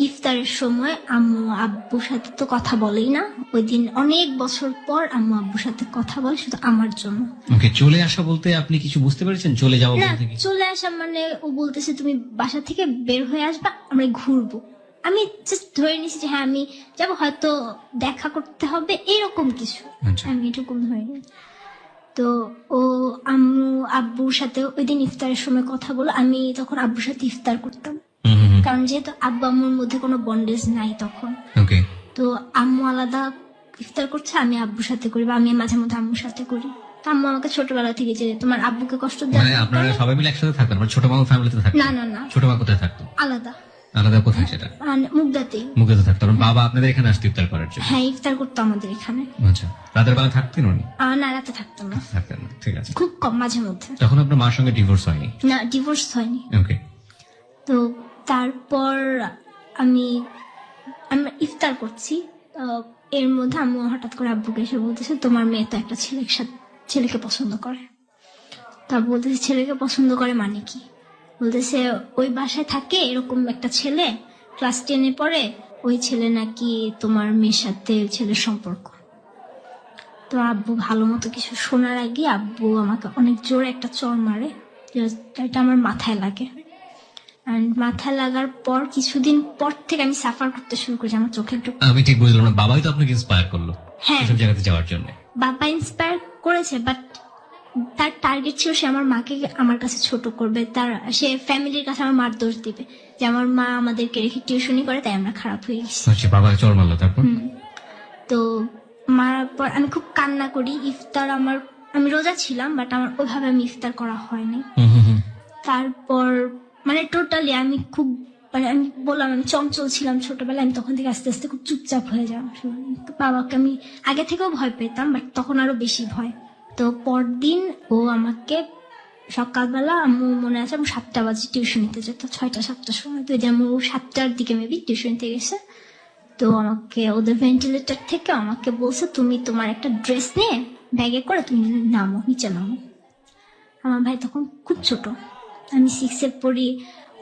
ইফতারের সময় আম্মু আব্বুর সাথে তো কথা বলেই না, ওই দিন অনেক বছর পর আম্মু আব্বুর সাথে কথা বলে শুধু আমার জন্য। ওকে, চলে আসা বলতে আপনি কিছু বুঝতে পেরেছেন? চলে যাওয়া না, বলতে কি? চলে আসা মানে ও বলতেছে তুমি বাসা থেকে বের হয়ে আসবা, আমরা ঘুরবো। আমি জাস্ট ধরে নিছি যে হ্যাঁ আমি যাবো, হয়তো দেখা করতে হবে এরকম কিছু, আচ্ছা। আমি এরকম ধরে নিই। তো ও আম্মু আব্বুর সাথে ওই দিন ইফতারের সময় কথা বলো, আমি তখন আব্বুর সাথে ইফতার করতাম, কারণ যেহেতু আব্বু আম্মুর মধ্যে কোনো বন্ডেজ নাই তখন। ওকে, তো আম্মু আলাদা ইফতার করছে, আমি আব্বুর সাথে করি বা আমি মাঝে মধ্যে আম্মুর সাথে করি। তো আম্মু আমাকে ছোটবেলা থেকে যে তোমার আব্বুকে কষ্ট দেয় মানে আপনারা সবাই মিলে একসাথে থাকতেন? মানে ছোট মা ফ্যামিলিতে থাকতেন? না না না, ছোট মা কোথায় থাকতো? আলাদা আলাদা কোথায় সেটা? মুগদাতেই। মুখে থাকতো, কারণ বাবা আপনাদের এখানে আসতে ইফতার করার জন্য? হ্যাঁ, ইফতার করতো আমাদের এখানে। আচ্ছা, রাতের বেলা থাকতেন উনি? না, রাতে থাকতাম না, থাকতেন না, ঠিক আছে। খুব কম, মাঝে মধ্যে। তখন আপনার মার সঙ্গে ডিভোর্স হয়নি? না, ডিভোর্স হয়নি। ওকে, তো তারপর আমি ইফতার করছি, এর মধ্যে আম্মু হঠাৎ করে আব্বুকে এসে বলতেছে তোমার মেয়ে তো একটা ছেলেকে পছন্দ করে। তা বলতেছে ছেলেকে পছন্দ করে মানে কি? বলতেছে ওই বাসায় থাকে এরকম একটা ছেলে, ক্লাস 10-এ পড়ে, ওই ছেলে নাকি তোমার মেয়ের সাথে ছেলের সম্পর্ক। তো আব্বু ভালো মতো কিছু শোনার আগে আব্বু আমাকে অনেক জোরে একটা চড় মারে, এটা আমার মাথায় লাগে। And মাথায় লাগার পর কিছুদিন পর থেকে আমি সাফার করতে শুরু করেছি, আমার চোখে একটু। আমি ঠিক বুঝলাম না, বাবাই তো আপনাকে ইন্সপায়ার করলো হ্যাঁ, এসব জায়গাতে যাওয়ার জন্য? বাবা ইন্সপায়ার করেছে, বাট তার টার্গেট ছিল সে আমার মাকে আমার কাছে ছোট করবে, সে ফ্যামিলির কাছে আমার মার দোষ দিবে যে আমার মা আমাদেরকে রেখে টিউশনি করে তাই আমরা খারাপ হয়ে গেছি। আচ্ছা, বাবা চল মারলো, তারপর? তো মারার পর আমি খুব কান্না করি। ইফতার আমি রোজা ছিলাম, বাট আমার ওইভাবে আমি ইফতার করা হয়নি। তারপর মানে টোটালি আমি খুব আমি বললাম আমি চঞ্চল ছিলাম ছোটবেলায়, আমি তখন থেকে আস্তে আস্তে খুব চুপচাপ হয়ে যাওয়া। বাবাকে আমি আগে থেকেও ভয় পেতাম, বাট তখন আরো বেশি ভয়। তো পরদিন ও আমাকে সকালবেলা আম্মু মনে আছে আমি 7টা বাজে টিউশনিতে যেত, 6টা-7টার সময়। তো আম্মু 7টার দিকে মেবি টিউশনিতে গেছে। তো আমাকে ওদের ভেন্টিলেটর থেকে আমাকে বলছে তুমি তোমার একটা ড্রেস নিয়ে ব্যাগে করে তুমি নিচে নামো। আমার ভাই তখন খুব ছোট, আমি 6-এ পড়ি,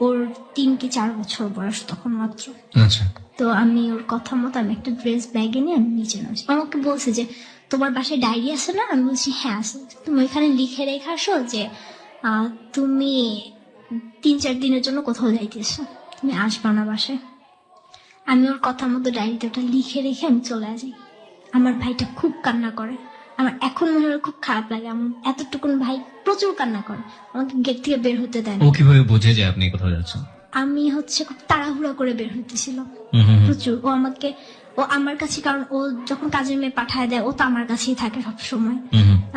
ও ওর 3 কি 4 বছর বয়স তখন মাত্র। আচ্ছা তো আমি ওর কথা মতো আমি একটা ড্রেস ব্যাগে নিয়ে আমি নিচে নামছি। আমাকে বলছে যে তোমার বাসায় ডায়েরি আছে না? আমি বলছি হ্যাঁ আছে। তুমি ওইখানে লিখে রেখে আসো যে তুমি 3-4 দিনের জন্য কোথাও যাইতেছো, তুমি আসবা না বাসায়। আমি ওর কথা মতো ডায়েরিতে ওটা লিখে রেখে আমি চলে যাই। আমার ভাইটা খুব কান্না করে, আমার এখন মনে হয় খুব খারাপ লাগে। আমার এতটুকুন ভাই প্রচুর কান্না করে, আমাকে গেট থেকে বের হতে দেয় না। ও কিভাবে বোঝে যে আপনি কোথাও যাচ্ছেন? আমি খুব তাড়াহুড়া করে বের হইতেছিল প্রচুর। ও আমার কাছে, কারণ ও যখন কাজের মেয়ে পাঠায় দেয় ও তো আমার কাছেই থাকে সবসময়।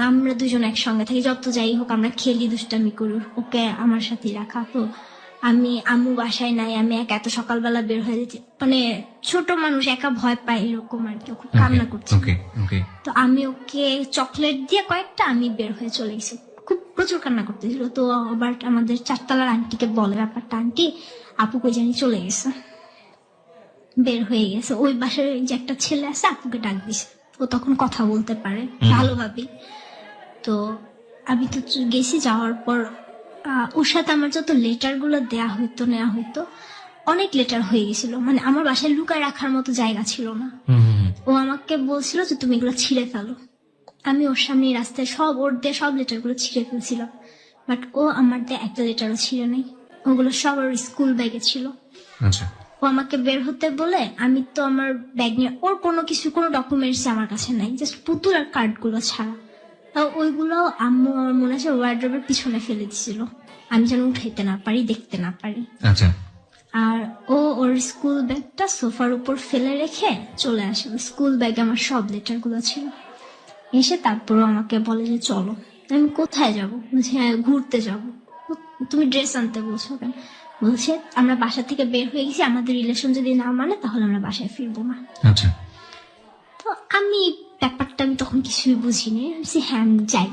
আমরা দুজন একসঙ্গে থাকি, যত যাই হোক আমরা খেলি দুষ্টামি করি, ওকে আমার সাথে রাখা। তো আমি আম্মু বাসায় নাই, আমি এত সকালবেলা বের হয়ে যেতে, মানে ছোট মানুষ একা ভয় পায় এরকম আর কি। ও খুব কান্না করছে, তো আমি ওকে চকলেট দিয়ে কয়েকটা আমি বের হয়ে চলে গেছি। খুব প্রচুর কান্না করতেছিল। তো আবার আমাদের 4তলার আন্টিকে বলে ব্যাপারটা, আন্টি আপু কই জানি চলে গেছে, বের হয়ে গেছে। ওই বাসার যে একটা ছেলে আছে আপুকে ডাক দিছে, ও তখন কথা বলতে পারে ভালোভাবেই। তো আমি তো গেছি, যাওয়ার পর ওর সাথে আমার যত লেটার গুলো নেওয়া হইতো অনেক লেটার হয়ে গেছিল, মানে আমার বাসায় লুকায় রাখার মতো জায়গা ছিল না। ও আমাকে বলছিল যে তুমি এগুলো ছিঁড়ে ফেলো। আমি ওর সামনে রাস্তায় ওর দিয়ে সব লেটার গুলো ছিঁড়ে ফেলছিলাম, বাট ও আমার দিয়ে একটা লেটারও ছিঁড়ে নেই। ওগুলো সব ওর স্কুল ব্যাগে ছিল। ও আমাকে বের হতে বলে, আমি তো আমার ব্যাগ নিয়ে, ওর কোনো ডকুমেন্টস আমার কাছে নাই, জাস্ট পুতুল আর কার্ড গুলো ছাড়া। ওইগুলো আম্মু আমার মনে আছে ওয়ার্ড্রোবের পিছনে ফেলে দিছিল, আমি যেন উঠাইতে না পারি, দেখতে না পারি। আর ওর স্কুল ব্যাগটা সোফার উপর ফেলে রেখে চলে আসে। স্কুল ব্যাগে আমার সব লেটার গুলো ছিল। এসে তারপর আমাকে বলে যে চলো। আমি কোথায় যাবো? বলছি হ্যাঁ ঘুরতে যাবো। তুমি ড্রেস আনতে বলছো কেন? বলছে আমরা বাসা থেকে বের হয়ে গেছি, আমাদের রিলেশন যদি না মানে তাহলে আমরা বাসায় ফিরবো না। তো আমি ব্যাপারটা আমি তখন কিছুই বুঝিনি। হ্যাঁ আমি যাই,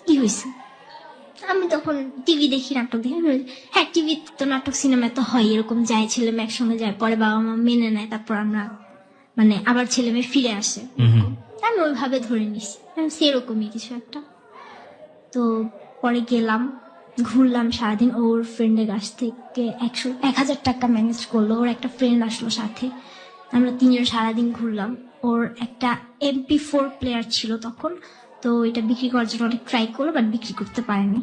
কি হয়েছে? আমি তখন টিভি দেখি, নাটক দেখি। হ্যাঁ টিভি তো নাটক সিনেমা তো হয়, এরকম যায় ছেলে মেয়ে একসঙ্গে যায়, পরে বাবা মা মেনে নেয়, তারপর আমরা মানে আবার ছেলে মেয়ে ফিরে আসে। আমি ওইভাবে ধরে নিছি সেরকমই কিছু একটা। তো পরে গেলাম, ঘুরলাম সারাদিন। ওর ফ্রেন্ডের কাছ থেকে 1,000 টাকা ম্যানেজ করলো, ওর একটা ফ্রেন্ড আসলো সাথে, আমরা 3 জন সারাদিন ঘুরলাম। ওর একটা MP4 প্লেয়ার ছিল তখন, তো এটা বিক্রি করার জন্য অনেক ট্রাই করলো, বাট বিক্রি করতে পারেনি।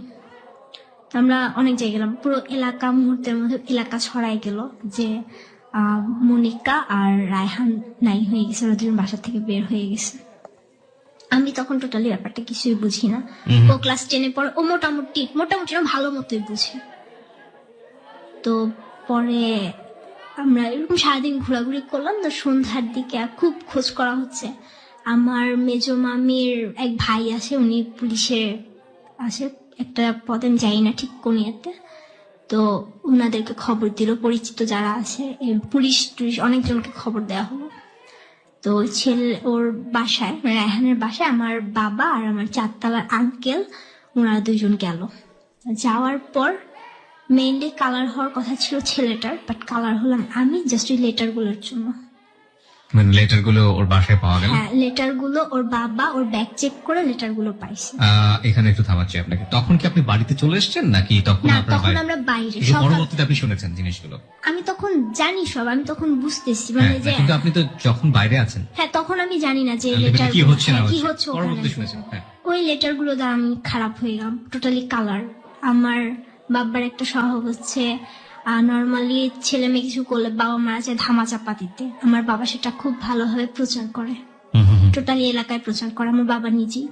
আমরা অনেক জায়গায় গেলাম, পুরো এলাকা মুহূর্তের মধ্যে এলাকা ছড়াই গেল যে মনিকা আর রায়হান নাই হয়ে গেছে, ওরা দুজন বাসা থেকে বের হয়ে গেছে। আমি তখন টোটালি ব্যাপারটা কিছুই বুঝি না। ও ক্লাস 10-এ পড়ে, ও মোটামুটি ভালো মতোই বুঝে। তো পরে আমরা এরকম সারাদিন ঘোরাঘুরি করলাম। তো সন্ধ্যার দিকে খুব খোঁজ করা হচ্ছে। আমার মেজো মামির এক ভাই আছে, উনি পুলিশে আছে একটা পদে, আমি যাই না ঠিক কোন ইয়েতে। তো ওনাদেরকে খবর দিল, পরিচিত যারা আছে পুলিশ অনেকজনকে খবর দেওয়া হলো। তো ওর বাসায়, রায়হানের বাসায় আমার বাবা আর আমার 4তলার আঙ্কেল, ওনারা 2 জন গেল। যাওয়ার পর মেইনলি কালার হওয়ার কথা ছিল ছেলেটার, বাট কালার হলাম আমি, জাস্ট ওই লেটার গুলোর জন্য। মানে লেটার গুলো ওর বাসায় পাওয়া গেল? হ্যাঁ লেটার গুলো ওর বাবা ওর ব্যাগ চেক করে লেটার গুলো পাইছে। এখানে একটু থামাচ্ছি আপনাকে। তখন কি আপনি বাড়িতে চলে এসেছেন নাকি তখন? না তখন আমরা বাইরে, পরবর্তীতে আপনি শুনেছেন জিনিসগুলো? আমি তখন জানি সব, আমি তখন বুঝতেছি মানে যে, কিন্তু আপনি তো যখন বাইরে আছেন। হ্যাঁ তখন আমি জানি না যে লেটার কি হচ্ছে না কি হচ্ছে। পরবর্তীতে শুনেছেন? ওই লেটার গুলো দ্বারা আমি খারাপ হয়ে গেলাম টোটালি। কালার, আমার বাবার একটা স্বভাব হচ্ছে নর্মালি ছেলে মেয়ে কিছু করলে বাবা মারা যায় ধামা চাপা দিতে। আমার বাবা সেটা খুব ভালোভাবে প্রচার করে, টোটালি এলাকায় প্রচার করে আমার বাবা নিজেই।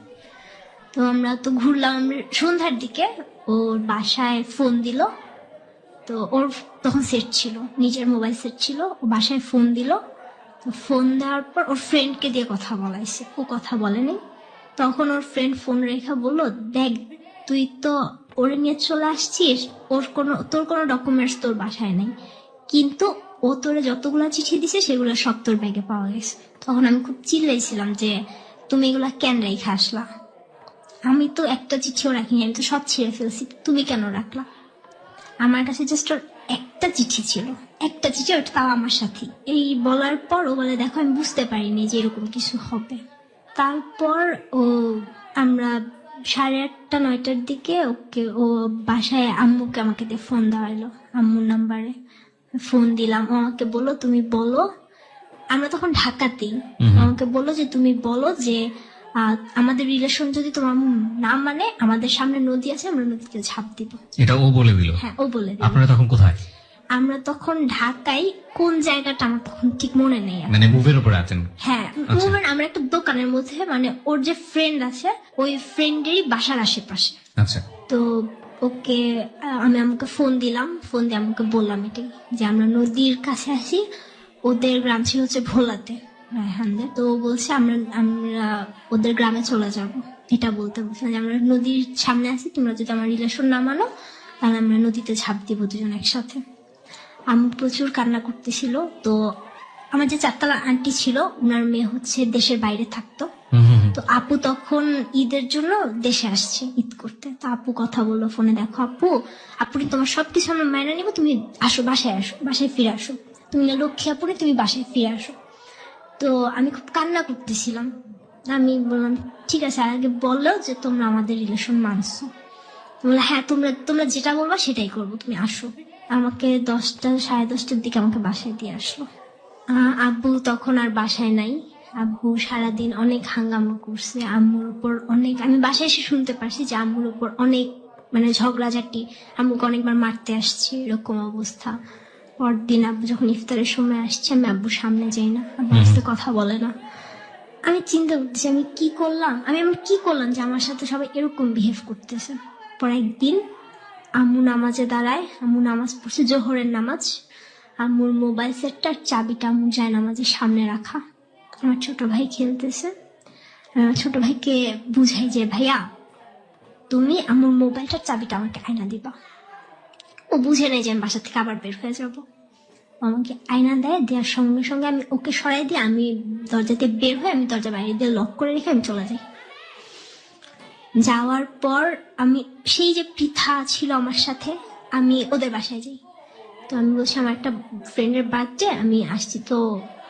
তো আমরা তো ঘুরলাম, সন্ধ্যার দিকে ওর বাসায় ফোন দিল। তো ওর তখন সেট ছিল, নিজের মোবাইল সেট ছিল, ও বাসায় ফোন দিল। তো ফোন দেওয়ার পর ওর ফ্রেন্ডকে দিয়ে কথা বলাইছে, ও কথা বলেনি। তখন ওর ফ্রেন্ড ফোন রেখে বললো, দেখ তুই তো ওরে নিয়ে চলে আসছিস, তোর কোনো ডকুমেন্টস তোর বাসায় নেই, কিন্তু ও তোরে যতগুলো চিঠি দিছে সেগুলো সব তোর ব্যাগে পাওয়া গেছে। তখন আমি খুব চিল্লাইছিলাম যে তুমি এগুলা কেন রেখে আসলা? আমি তো একটা চিঠিও রাখিনি, আমি তো সব ছিঁড়ে ফেলছি, তুমি কেন রাখলা? আমার কাছে জাস্ট ওর একটা চিঠি ছিল, একটা চিঠি, ওটা তাও আমার সাথে। এই বলার পর ও বলে দেখো আমি বুঝতে পারিনি যে এরকম কিছু হবে। তারপর আমরা 8:30 9টার দিকে ওকে ও বাসায় আম্মুকে আমাকে দিয়ে ফোন দেওয়া হলো, আম্মুর নাম্বারে ফোন দিলাম। ও আমাকে বললো তুমি বলো, আমরা তখন ঢাকাতেই, আমাকে বললো যে তুমি বলো যে আমাদের রিলেশন যদি তোমার না মানে, আমাদের সামনে নদী আছে, আমরা নদীতে ঝাঁপ দিব। এটা ও বলে দিল? হ্যাঁ, ও বলে দিল। আপনারা তখন কোথায়? আমরা তখন ঢাকায়, কোন জায়গাটা আমার তখন ঠিক মনে নেই। মানে মুভের উপরে আছেন? হ্যাঁ, আমরা একটা দোকানের মধ্যে, মানে ওর যে ফ্রেন্ড আছে ওই ফ্রেন্ডেরই বাসার আশেপাশে। আচ্ছা। তো ওকে আমি আমাকে ফোন দিলাম, ফোন দিয়ে আমাকে বললাম এটাই যে আমরা নদীর কাছে আসি। ওদের গ্রাম ছিল হচ্ছে ভোলাতে, রায়হানদের। তো ও বলছে আমরা ওদের গ্রামে চলে যাব, এটা বলতে বলছে যে আমরা নদীর সামনে আছি, তোমরা যদি আমার রিলেশন না মানো তাহলে আমরা নদীতে ঝাঁপ দিব দুজন একসাথে। আমি প্রচুর কান্না করতেছিল। তো আমার যে 4তলা আন্টি ছিল, ওনার মেয়ে হচ্ছে দেশের বাইরে থাকতো। তো আপু তখন ঈদের জন্য দেশে আসছে ঈদ করতে। তো আপু কথা বললো ফোনে, দেখো আপু, আপু তোমার সবকিছু আমরা মাইনা নিবো, তুমি আসো, বাসায় আসো, বাসায় ফিরে আসো, তুমি লক্ষ্মী আপুরে তুমি বাসায় ফিরে আসো। তো আমি খুব কান্না করতেছিলাম। আমি বললাম ঠিক আছে, আগে বললো যে তোমরা আমাদের রিলেশন মানছো। বললো হ্যাঁ, তোমরা যেটা বলবা সেটাই করবো, তুমি আসো। আমাকে 10টা 10:30টার দিকে আমাকে বাসায় দিয়ে আসলো। আব্বু তখন আর বাসায় নাই। আব্বু সারাদিন অনেক হাঙ্গামা করছে আম্মুর উপর, অনেক, আমি বাসায় এসে শুনতে পারছি যে আম্মুর উপর অনেক মানে ঝগড়াঝাটি, আম্মুকে অনেকবার মারতে আসছে, এরকম অবস্থা। পরদিন আব্বু যখন ইফতারের সময় আসছে, আমি আব্বুর সামনে যাই না, আব্বুর সাথে কথা বলে না। আমি চিন্তা করতেছি আমি কি করলাম যে আমার সাথে সবাই এরকম বিহেভ করতেছে। পর একদিন আম্মু নামাজে দাঁড়ায়, আম্মু নামাজ পড়ছে, জোহরের নামাজ। আম্মুর মোবাইল সেটটার চাবিটা আম্মু যায় নামাজের সামনে রাখা। আমার ছোট ভাই খেলতেছে, ছোট ভাইকে বুঝাই যে ভাইয়া তুমি আমার মোবাইলটার চাবিটা আমাকে আয়না দিবা। ও বুঝে নেই যে আমি বাসা থেকে আবার বের হয়ে যাবো। আমাকে আয়না দেয়, দেওয়ার সঙ্গে সঙ্গে আমি ওকে সরাই দিয়ে আমি দরজাতে বের হয়ে, আমি দরজা বাইরে দিয়ে লক করে রেখে আমি চলে যাই। যাওয়ার পর আমি সেই যে পৃথা ছিল আমার সাথে, আমি ওদের বাসায় যাই। তো আমি বলছি আমার একটা ফ্রেন্ডের বার্থডে, আমি আসছি, তো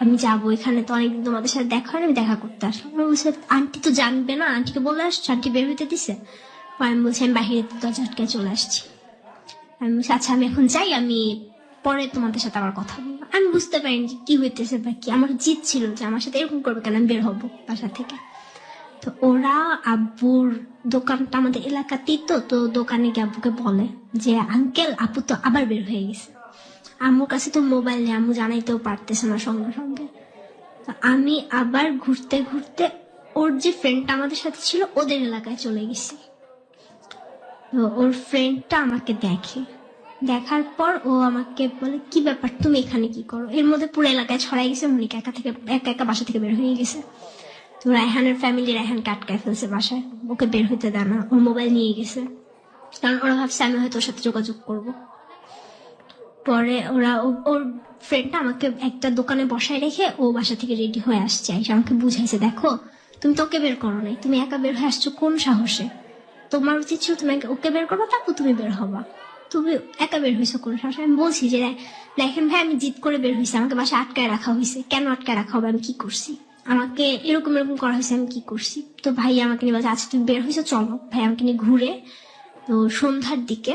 আমি যাবো এখানে, তো অনেকদিন তোমাদের সাথে দেখা হয়, আমি দেখা করতে আসলাম। আমি বলছি আন্টি তো জানবে না, আন্টিকে বলে আসছো, আন্টি বের হইতে দিছে। আমি বলছি আমি বাহিরে দরজা আটকে চলে আসছি। আমি বলছি আচ্ছা আমি এখন যাই, আমি পরে তোমাদের সাথে আবার কথা বলবো। আমি বুঝতে পারিনি যে কি হইতেছে বা কি, আমার জিদ ছিল যে আমার সাথে এরকম করবে কেন, আমি বের হবো বাসা থেকে। তো ওরা আব্বুর দোকানটা আমাদের এলাকাতেই, তো দোকানে গিয়ে আব্বুকে বলে যে আঙ্কেল আপু তো আবার বের হয়ে গেছে। আম্মুর কাছে তো মোবাইল নেই, আম্মু জানাইতেও পারতেছে না সঙ্গে সঙ্গে। তো আমি আবার ঘুরতে ঘুরতে ওর যে ফ্রেন্ডটা আমাদের সাথে ছিল ওদের এলাকায় চলে গেছি। তো ওর ফ্রেন্ডটা আমাকে দেখে, দেখার পর ও আমাকে বলে কি ব্যাপার, তুমি এখানে কি করো? এর মধ্যে পুরো এলাকায় ছড়াই গেছে মনিকা একা একা বাসা থেকে বের হয়ে গেছে। তো রায়হানের ফ্যামিলি রায়হানকে আটকায় ফেলছে বাসায়, ওকে বের হইতে দেয় না, ওর মোবাইল নিয়ে গেছে, কারণ ওরা ভাবছে আমি হয়তো ওর সাথে যোগাযোগ করবো। পরে ওর ফ্রেন্ডটা আমাকে একটা দোকানে বসায় রেখে ও বাসা থেকে রেডি হয়ে আসছে, এসে আমাকে বুঝাইছে দেখো তুমি তো ওকে বের করো নাই, তুমি একা বের হয়ে আসছো কোন সাহসে? তোমার উচিত ছিল তুমি ওকে বের করবো, তারপর তুমি বের হবা, তুমি একা বের হয়েছো কোন সাহসে? আমি বলছি যে দেখেন ভাই আমি জিদ করে বের হয়েছি, আমাকে বাসায় আটকায় রাখা হয়েছে, কেন আটকায় রাখা হবে, আমি কি করছি? আমাকে এরকম করা হয়েছে, আমি কি করছি? তো ভাই আমাকে নিয়ে বলছে আচ্ছা তুমি বের হয়েছো চলো। ভাই আমাকে নিয়ে ঘুরে, তো সন্ধ্যার দিকে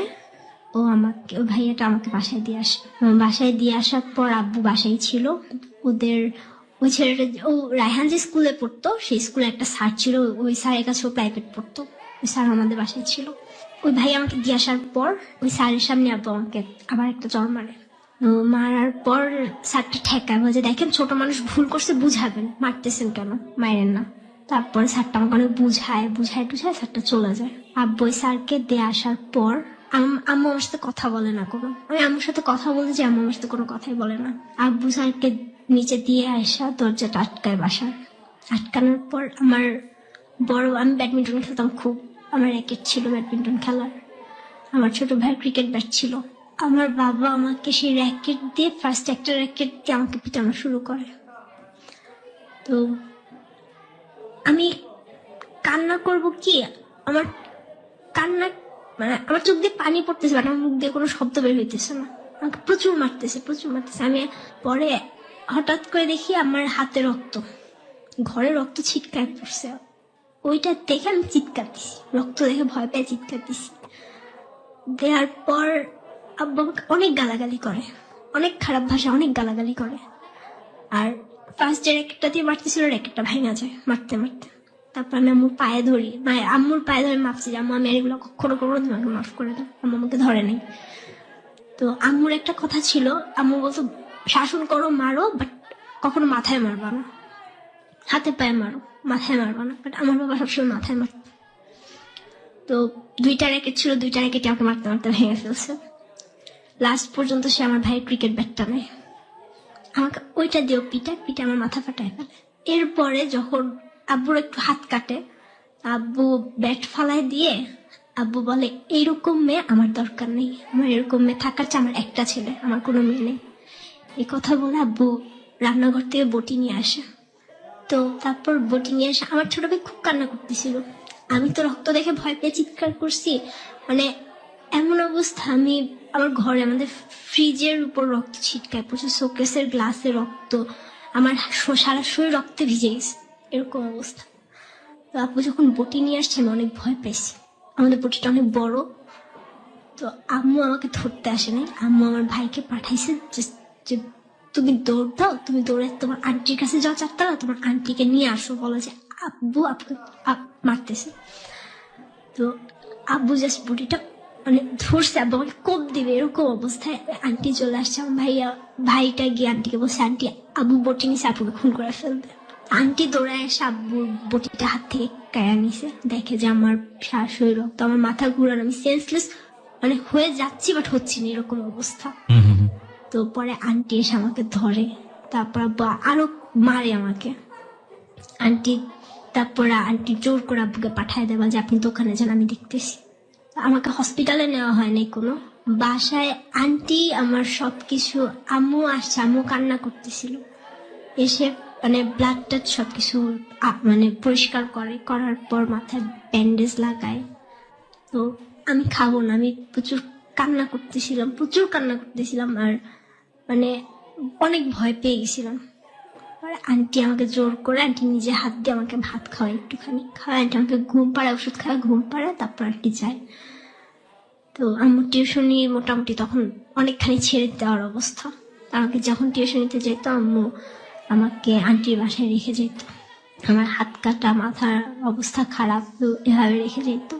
ওই ভাইয়াটা আমাকে বাসায় দিয়ে আসে। বাসায় দিয়ে আসার পর আব্বু বাসায় ছিল। ওদের ওই ছেলেটা, ও রায়হান যে স্কুলে পড়তো সেই স্কুলে একটা স্যার ছিল, ওই স্যারের কাছে ও প্রাইভেট পড়তো, ওই স্যার আমাদের বাসায় ছিল। ওই ভাই আমাকে দিয়ে আসার পর ওই স্যারের সামনে আব্বু আমাকে আবার একটা চড় মারে। মারার পর স্যারটা ঠেকায়, বলছে দেখেন ছোট মানুষ ভুল করছে, বুঝাবেন, মারতেছেন কেন, মারেন না। তারপর স্যারটা আমাকে অনেক বুঝায় স্যারটা চলে যায়। আব্বু ওই স্যারকে দিয়ে আসার পর আম্মু আমার সাথে কথা বলে না কোনো, আমি আম্মুর সাথে কথা বলতে যে আম্মু আমার সাথে কোনো কথাই বলে না। আব্বু স্যারকে নিচে দিয়ে আসা দরজাটা আটকায় বাসার। আটকানোর পর আমার আমি ব্যাডমিন্টন খেলতাম খুব, আমার র্যাকেট ছিল ব্যাডমিন্টন খেলার, আমার ছোট ভাই ক্রিকেট ব্যাট ছিল। আমার বাবা আমাকে সেই র্যাকেট দিয়ে ফার্স্ট একটা র্যাকেট দিয়ে আমাকে পিটানো শুরু করে। তো আমি কান্না করব কি, আমার কান্না মানে আমার চোখ দিয়ে পানি পড়তেছে, আমার মুখ দিয়ে কোনো শব্দ বের হইতেছে না, আমাকে প্রচুর মারতেছে। আমি পরে হঠাৎ করে দেখি আমার হাতে রক্ত, ঘরে রক্ত ছিটকায় পড়ছে। ওইটা দেখে আমি চিৎকার দিছি, রক্ত দেখে ভয় পেয়ে চিৎকার দিছি। দেওয়ার পর আব্বু আমাকে অনেক গালাগালি করে, অনেক খারাপ ভাষা, অনেক গালাগালি করে। আর ফার্স্ট যে র্যাকেটটা দিয়ে মারতেছিল, র্যাকেটটা ভেঙে যায় মারতে মারতে। তারপর আমি আম্মুর পায়ে ধরি, আম্মুর পায়ে ধরে মাপছি যে আম্মু আমি আর এগুলো কখনো করবো না, তোমাকে মাফ করে দাও। আম্মু আমাকে ধরে নাই। তো আম্মুর একটা কথা ছিল, আম্মু বলতো শাসন করো, মারো, বাট কখনো মাথায় মারবা না, হাতে পায়ে মারো, মাথায় মারবা না। বাট আমার বাবা সবসময় মাথায় মারত। তো 2টা র্যাকেট ছিল, 2টা র্যাকেটই আমাকে মারতে মারতে ভেঙে ফেলছে। লাস্ট পর্যন্ত সে আমার ভাইয়ের ক্রিকেট ব্যাটটা নেয়, আমাকে ওইটা দিয়েও পিঠে আমার মাথা ফাটায় ফেলে। এরপরে যখন আব্বুর একটু হাত কাটে, আব্বু ব্যাট ফালায় দিয়ে আব্বু বলে এইরকম মেয়ে আমার দরকার নেই, আমার এরকম মেয়ে থাকার চেয়ে আমার একটা ছেলে, আমার কোনো মেয়ে নেই। এই কথা বলে আব্বু রান্নাঘর থেকে বটি নিয়ে আসে। তো তারপর বটি নিয়ে আসে, আমার ছোট ভাই খুব কান্না করতেছিল। আমি তো রক্ত দেখে ভয় পেয়ে চিৎকার করছি, মানে এমন অবস্থা, আমি আমার ঘরে আমাদের ফ্রিজের উপর রক্ত ছিটকায় পড়ছে, শোকেসের গ্লাসে রক্ত, আমার সারা শরীর রক্তে ভিজে গেছে, এরকম অবস্থা। তো আপু যখন বটি নিয়ে আসছে আমি অনেক ভয় পেয়েছি, আমাদের বটিটা অনেক বড়। তো আম্মু আমাকে ধরতে আসে নাই, আম্মু আমার ভাইকে পাঠাইছে যে তুমি দৌড় দাও, তুমি দৌড়ে তোমার আন্টির কাছে যাও চারতলা, তোমার আন্টিকে নিয়ে আসো, বলো যে আব্বু আপনাকে মারতেছে। তো আব্বু জাস্ট বটিটা মানে ধরছে, আব্বু আমাকে কোপ দিবে এরকম অবস্থায় আন্টি চলে আসছে। আমার ভাইটা গিয়ে আন্টিকে বলছে আন্টি আব্বু বটি নিছে, আপুকে খুন করে ফেলবে। আন্টি দৌড়ে এসে আব্বুর বটিটা হাত থেকে কেড়ে নিছে, দেখে যে আমার শাশুড়ি রক্ত, আমার মাথা ঘুরানো, আমি সেন্সলেস মানে হয়ে যাচ্ছি বাট হচ্ছি না, এরকম অবস্থা। তো পরে আন্টি এসে আমাকে ধরে, তারপর আরো মারে আমাকে আন্টি। তারপরে আন্টি জোর করে আব্বুকে পাঠায় দেয়, যে আপনি দোকানে যান, আমি দেখতেছি। আমাকে হসপিটালে নেওয়া হয়নি কোনো, বাসায় আন্টি আমার সবকিছু, আম্মু আসছে, আম্মু কান্না করতেছিল, এসে মানে ব্লাড টাচ সবকিছু মানে পরিষ্কার করে, করার পর মাথায় ব্যান্ডেজ লাগায়। তো আমি খাবো না, আমি প্রচুর কান্না করতেছিলাম, আর মানে অনেক ভয় পেয়ে গেছিলাম। আর আন্টি আমাকে জোর করে, আন্টি নিজে হাত দিয়ে আমাকে ভাত খাওয়ায়, একটুখানি খাওয়ায়, আন্টি আমাকে ঘুম পাড়ায়, ওষুধ খাওয়ায়, ঘুম পাড়ায়, তারপর আন্টি যায়। তো আমার টিউশনি মোটামুটি তখন অনেকখানি ছেড়ে দেওয়ার অবস্থা। আমাকে যখন টিউশনিতে যেত আম্মু আমাকে আন্টির বাসায় রেখে যেত, আমার হাত কাটা, মাথার অবস্থা খারাপ, তো এভাবে রেখে যেত।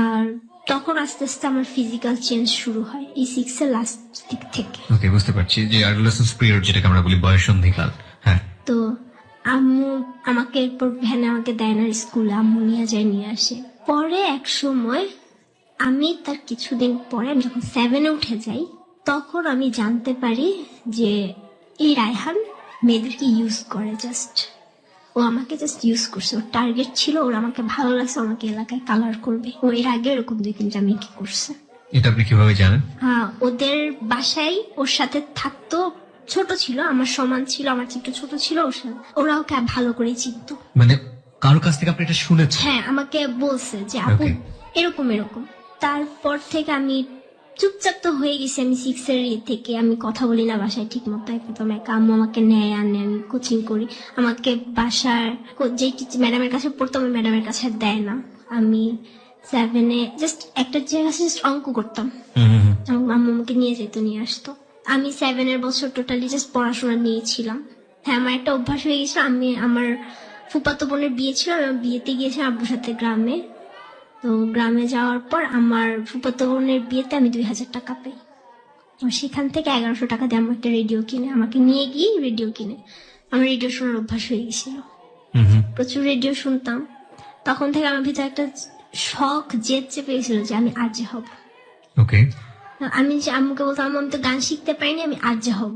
আর তখন আস্তে আস্তে আমার ফিজিক্যাল চেঞ্জ শুরু হয় এই 6 এর লাস্ট দিক থেকে। ওকে, বুঝতে পারছি যে অ্যাডোলেসেন্স পিরিয়ড যেটাকে আমরা বলি বয়ঃসন্ধিকাল। হ্যাঁ। তো আম্মু আমাকে এরপর ভ্যানে আমাকে দেয় না স্কুলে, আম্মু নিয়ে আসে। পরে এক সময় আমি তার কিছুদিন পরে আমি যখন 7-এ উঠে যাই, তখন আমি জানতে পারি যে এই রায়হান মেয়েদেরকে ইউজ করে, ও আমাকে জাস্ট ইউজ করছে। ওর টার্গেট ছিল, ওর আমাকে ভালো লাগছে, আমাকে এলাকায় কালার করবে। ও এর আগে এরকম 2-3টা মেয়েকে করছে। এটা আপনি কিভাবে জানেন? ওদের বাসায় ওর সাথে থাকতো, ছোট ছিল, আমার সমান ছিল, আমার একটু ছোট ছিল, ওরা ওকে ভালো করে চিনত। মানে কারোর কাছ থেকে আপনি এটা শুনেছেন? হ্যাঁ, আমাকে বলছে যে আপু এরকম। তারপর থেকে আমি চুপচাপ তো হয়ে গেছি। আমি 6 এর থেকে আমি কথা বলি না বাসায় ঠিক মতো, একদম আম্মু আমাকে নেয় আনে, আমি কোচিং করি, আমাকে বাসার যে ম্যাডামের কাছে পড়তো আমি ম্যাডামের কাছে দেয় না। আমি 7-এ জাস্ট একটা জায়গায় জাস্ট অঙ্ক করতাম, আম্মু আমাকে নিয়ে যেত, নিয়ে আসতো। আমি 7-এর বছর টোটালি জাস্ট পড়াশোনা নিয়েছিলাম। হ্যাঁ, আমার একটা অভ্যাস হয়ে গেছিল, আমি আমার ফুফাতো বোনের বিয়ে ছিল, আমি বিয়েতে গিয়েছিলাম আব্বুর সাথে গ্রামে। তো গ্রামে যাওয়ার পর আমার ফুফাতো বোনের বিয়েতে আমি 2000 টাকা পাই। সেখান থেকে 1100 টাকা দিয়ে আমার একটা রেডিও কিনে, আমাকে নিয়ে গিয়ে রেডিও কিনে, আমার রেডিও শোনার অভ্যাস হয়ে গেছিল, প্রচুর রেডিও শুনতাম। তখন থেকে আমার ভিতরে একটা শখ জেদ চেপে গেছিল যে আমি আরজে হব। আমি যে আম্মুকে বলতাম আম্মু আমি তো গান শিখতে পারিনি, আমি আরজে হব।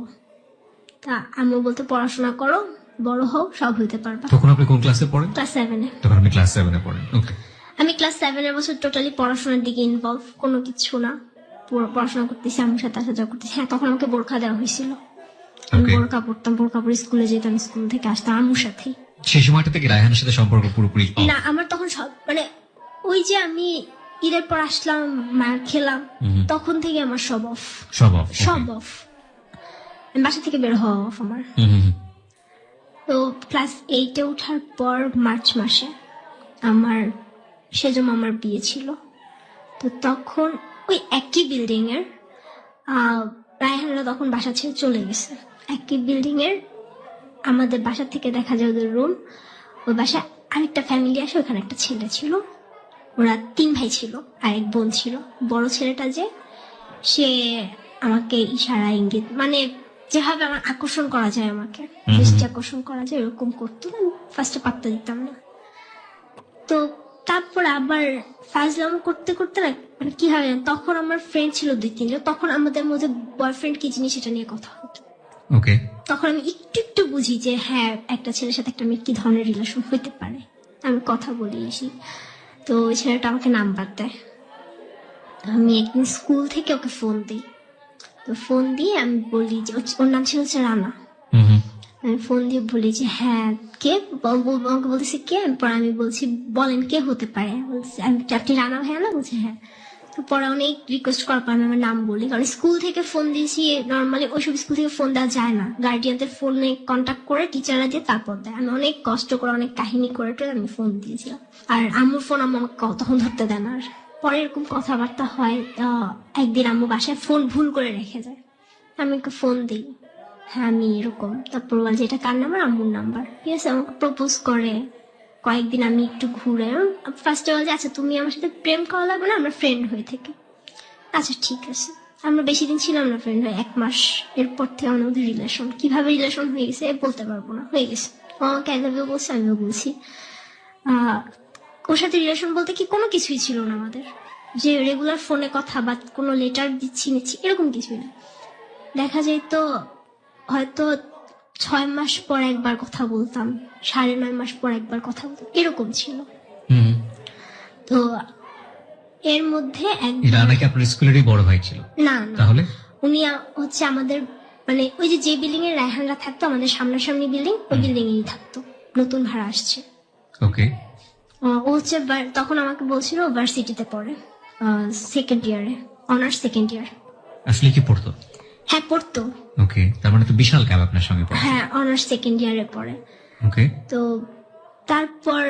তা আম্মু বলতো পড়াশোনা করো, বড় হও, সব হইতে পারবা। তখন আপনি কোন ক্লাসে পড়েন? ক্লাস 7-এ। তখন আপনি ক্লাস 7-এ পড়েন। ওকে। আমি ক্লাস 7-এর বছর টোটালি পড়াশোনার দিকে ইনভলভ, কোনো কিছু না, পড়াশোনা করতেছি, আম্মুর সাথে আসা যাওয়া করতেছি। হ্যাঁ, তখন আমাকে বোরখা দেওয়া হয়েছিল, আমি বোরখা পড়তাম, বোরখা পরে স্কুলে যেতাম, স্কুল থেকে আসতাম আম্মুর সাথেই। সেই সময়টা থেকে রায়হানের সাথে সম্পর্ক পুরোপুরি না, আমার তখন সব মানে ওই যে আমি ঈদের পর আসলাম, মার খেলাম, তখন থেকে আমার সব অফ। আমি বাসা থেকে বের হওয়া অফ আমার। তো ক্লাস 8-এ ওঠার পর মার্চ মাসে আমার সেজো মামার বিয়ে ছিল। তো তখন ওই একই বিল্ডিং এর রায়হানরা তখন বাসা ছেড়ে চলে গেছে। একই বিল্ডিং এর আমাদের বাসা থেকে দেখা যায় ওদের রুম, ওই বাসায় আরেকটা ফ্যামিলি আসে, ওখানে একটা ছেলে ছিল, ওরা 3 ভাই ছিল আর এক বোন ছিল। বড় ছেলেটা যে সে আমাকে ইশারা ইঙ্গিত মানে যেভাবে আমার আকর্ষণ করা যায়, আমাকে দৃষ্টি আকর্ষণ করা যায় এরকম করতো। আমি ফার্স্টে পাত্তা দিতাম না। তো তারপর আবার ফাজলাম করতে করতে না মানে কি হয়, তখন আমার ফ্রেন্ড ছিল 2-3 জন, তখন আমাদের মধ্যে বয়ফ্রেন্ড কি জিনিস সেটা নিয়ে কথা হতো। ওকে, তখন আমি একটু একটু বুঝি যে হ্যাঁ একটা ছেলের সাথে একটা মেয়ের কি ধরনের রিলেশন হইতে পারে। আমি কথা বলি এসি, তো ওই ছেলেটা আমাকে নাম্বার দেয়। আমি একদিন স্কুল থেকে ওকে ফোন দিই। তো ফোন দিয়ে আমি বলি যে ওর নাম ছিল হচ্ছে রানা। আমি ফোন দিয়ে বলি যে হ্যাঁ কে, আমাকে বলতেছে কে। পরে আমি বলছি বলেন কে হতে পারে। বলছি আপনি রানা ভাইয়া না? বলছে হ্যাঁ। তো পরে অনেক রিকোয়েস্ট করার পর আমি আমার নাম বলি, কারণ স্কুল থেকে ফোন দিয়েছি, নর্মালি ওইসব স্কুল থেকে ফোন দেওয়া যায় না, গার্ডিয়ানদের ফোনে কন্ট্যাক্ট করে টিচাররা দিয়ে তারপর দেয়। আমি অনেক কষ্ট করে অনেক কাহিনী করে আমি ফোন দিয়েছিলাম। আর আম্মুর ফোন আম্মু আমাকে তখন ধরতে দেয় না। আর পরে এরকম কথাবার্তা হয়। একদিন আম্মু বাসায় ফোন ভুল করে রেখে যায়, আমি ওকে ফোন দিই, হ্যাঁ আমি এরকম। তারপর বল যে এটা কার নাম্বার? আম্মুর নাম্বার। ঠিক আছে, আমাকে প্রপোজ করে। কয়েকদিন আমি একটু ঘুরে ফার্স্টে বল যে আচ্ছা তুমি আমার সাথে প্রেম করা লাগবে না, আমরা ফ্রেন্ড হয়ে থাকি। আচ্ছা ঠিক আছে। আমরা বেশি দিন ছিলাম না ফ্রেন্ড হয়ে, 1 মাস। এরপর থেকে আমাদের রিলেশন, কিভাবে রিলেশন হয়ে গেছে বলতে পারবো না, হয়ে গেছে। ও আমাকে আই লাভ ইউ বলছে, আমিও বলছি। ওর সাথে রিলেশন বলতে কি কোনো কিছুই ছিল না আমাদের, যে রেগুলার ফোনে কথা বা কোনো লেটার দিচ্ছি নিচ্ছি এরকম কিছুই না। দেখা যায় তো হয়তো 6 মাস পর একবার কথা বলতাম, 9.5 মাস পর একবার কথা বলতাম, এরকম ছিল। তো এর মধ্যে নাকি আপনার স্কুলেরই বড় ভাই ছিল? না, তাহলে উনি হচ্ছে আমাদের মানে ওই যে বিল্ডিং এর রায়হানরা থাকতো, আমাদের সামনাসামনি বিল্ডিং, ওই বিল্ডিং এরই থাকতো, নতুন ভাড়া আসছে। ওকে। ও হচ্ছে তখন আমাকে বলছিল ভার্সিটিতে পড়ে, 2nd ইয়ারে, অনার্স 2nd ইয়ার। আসলে কি পড়তো? হ্যাঁ পড়তো। ওকে, তার মানে তো বিশাল গ্যাপ আপনার সঙ্গে পড়ে। হ্যাঁ অনার্স 2nd ইয়ারে পড়ে। ওকে। তো তারপর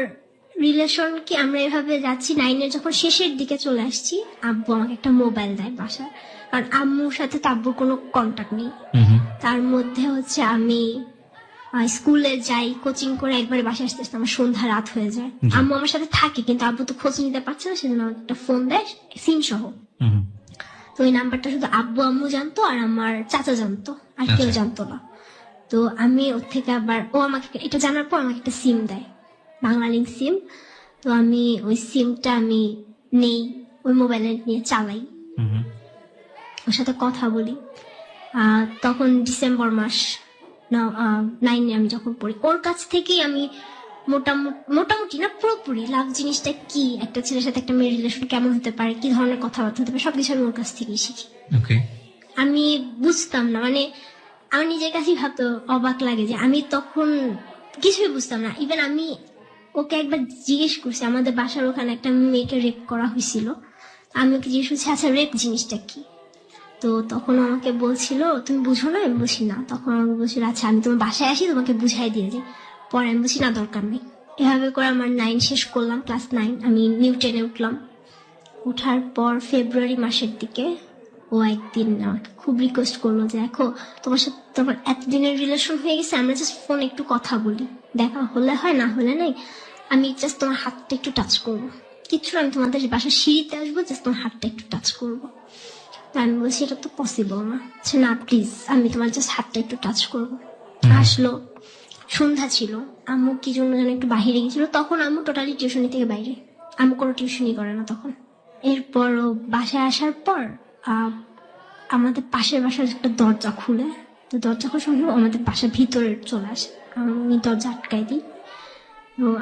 রিলেশন কি আমরা এভাবে যাচ্ছি, 9 যখন শেষের দিকে চলে আসছি, আব্বু আমাকে একটা মোবাইল দেয় বাসায়, কারণ আম্মুর সাথে তো আব্বুর কোনো কন্টাক্ট নেই। তার মধ্যে হচ্ছে আমি স্কুলে যাই, কোচিং করে একবারে বাসায় আসতে আসতে আমার সন্ধ্যা রাত হয়ে যায়। আম্মু আমার সাথে থাকে কিন্তু আব্বু তো খোঁজ নিতে পারছে না, সেজন্য আমাকে একটা ফোন দেয় সিম সহ। তো ওই নাম্বারটা শুধু আব্বু আম্মু জানতো আর আমার চাচা জানতো, আর কেউ জানতো না। তো আমি ওর থেকে আবার ও আমাকে এটা জানার পর আমাকে একটা সিম দেয়, বাংলালিংক সিম। তো আমি ওই সিমটা আমি নেই, ওই মোবাইলে নিয়ে চালাই, ওর সাথে কথা বলি। তখন ডিসেম্বর মাস 9 আমি যখন পড়ি, ওর কাছ থেকেই আমি মোটামুটি না পুরোপুরি লাভ জিনিসটা কি, একটা ছেলের সাথে একটা মেয়ের রিলেশন কেমন হতে পারে, কি ধরনের কথাবার্তা হতে পারে, সবকিছু আমি ওর কাছ থেকেই শিখি। আমি বুঝতাম না, মানে আমার নিজের কাছেই ভাবতে অবাক লাগে যে আমি তখন কিছুই বুঝতাম না। ইভেন আমি ওকে একবার জিজ্ঞেস করছি, আমাদের বাসার ওখানে একটা মেয়েকে রেপ করা হয়েছিল, আমি ওকে জিজ্ঞেস করছি আচ্ছা রেপ জিনিসটা কি। তো তখন আমাকে বলছিল তুমি বুঝো না? আমি বলছি না। তখন আমাকে বলছিল আচ্ছা আমি তোমার বাসায় আসি তোমাকে বুঝাই দিয়ে যাই। পরে আমি বলছি না দরকার নেই। এভাবে করে আমার 9 শেষ করলাম, ক্লাস 9 আমি নিউ 10-এ উঠলাম। উঠার পর ফেব্রুয়ারি মাসের দিকে ও একদিন আমাকে খুব রিকোয়েস্ট করলো যে দেখো তোমার সাথে তোমার এতদিনের রিলেশন হয়ে গেছে, আমরা জাস্ট ফোনে একটু কথা বলি, দেখা হলে হয় না হলে নাই, আমি জাস্ট তোমার হাতটা একটু টাচ করবো, কিছু আমি তোমাদের বাসার সিঁড়িতে আসবো, জাস্ট তোমার হাতটা একটু টাচ করবো। আমি বলছি এটা তো পসিবল না। না প্লিজ, আমি তোমার জাস্ট হাতটা একটু টাচ করবো। আসলো, সন্ধ্যা ছিল, আম্মু কি জন্য যেন একটু বাহিরে গেছিল, তখন আম্মু টোটালি টিউশনি থেকে বাইরে, আম্মু কোনো টিউশনই করে না তখন। এরপর বাসায় আসার পর আমাদের পাশের বাসার একটা দরজা খুলে, তো দরজা খোলার সঙ্গে আমাদের বাসার ভিতরে চলে আসে, আমি দরজা আটকাই দিই।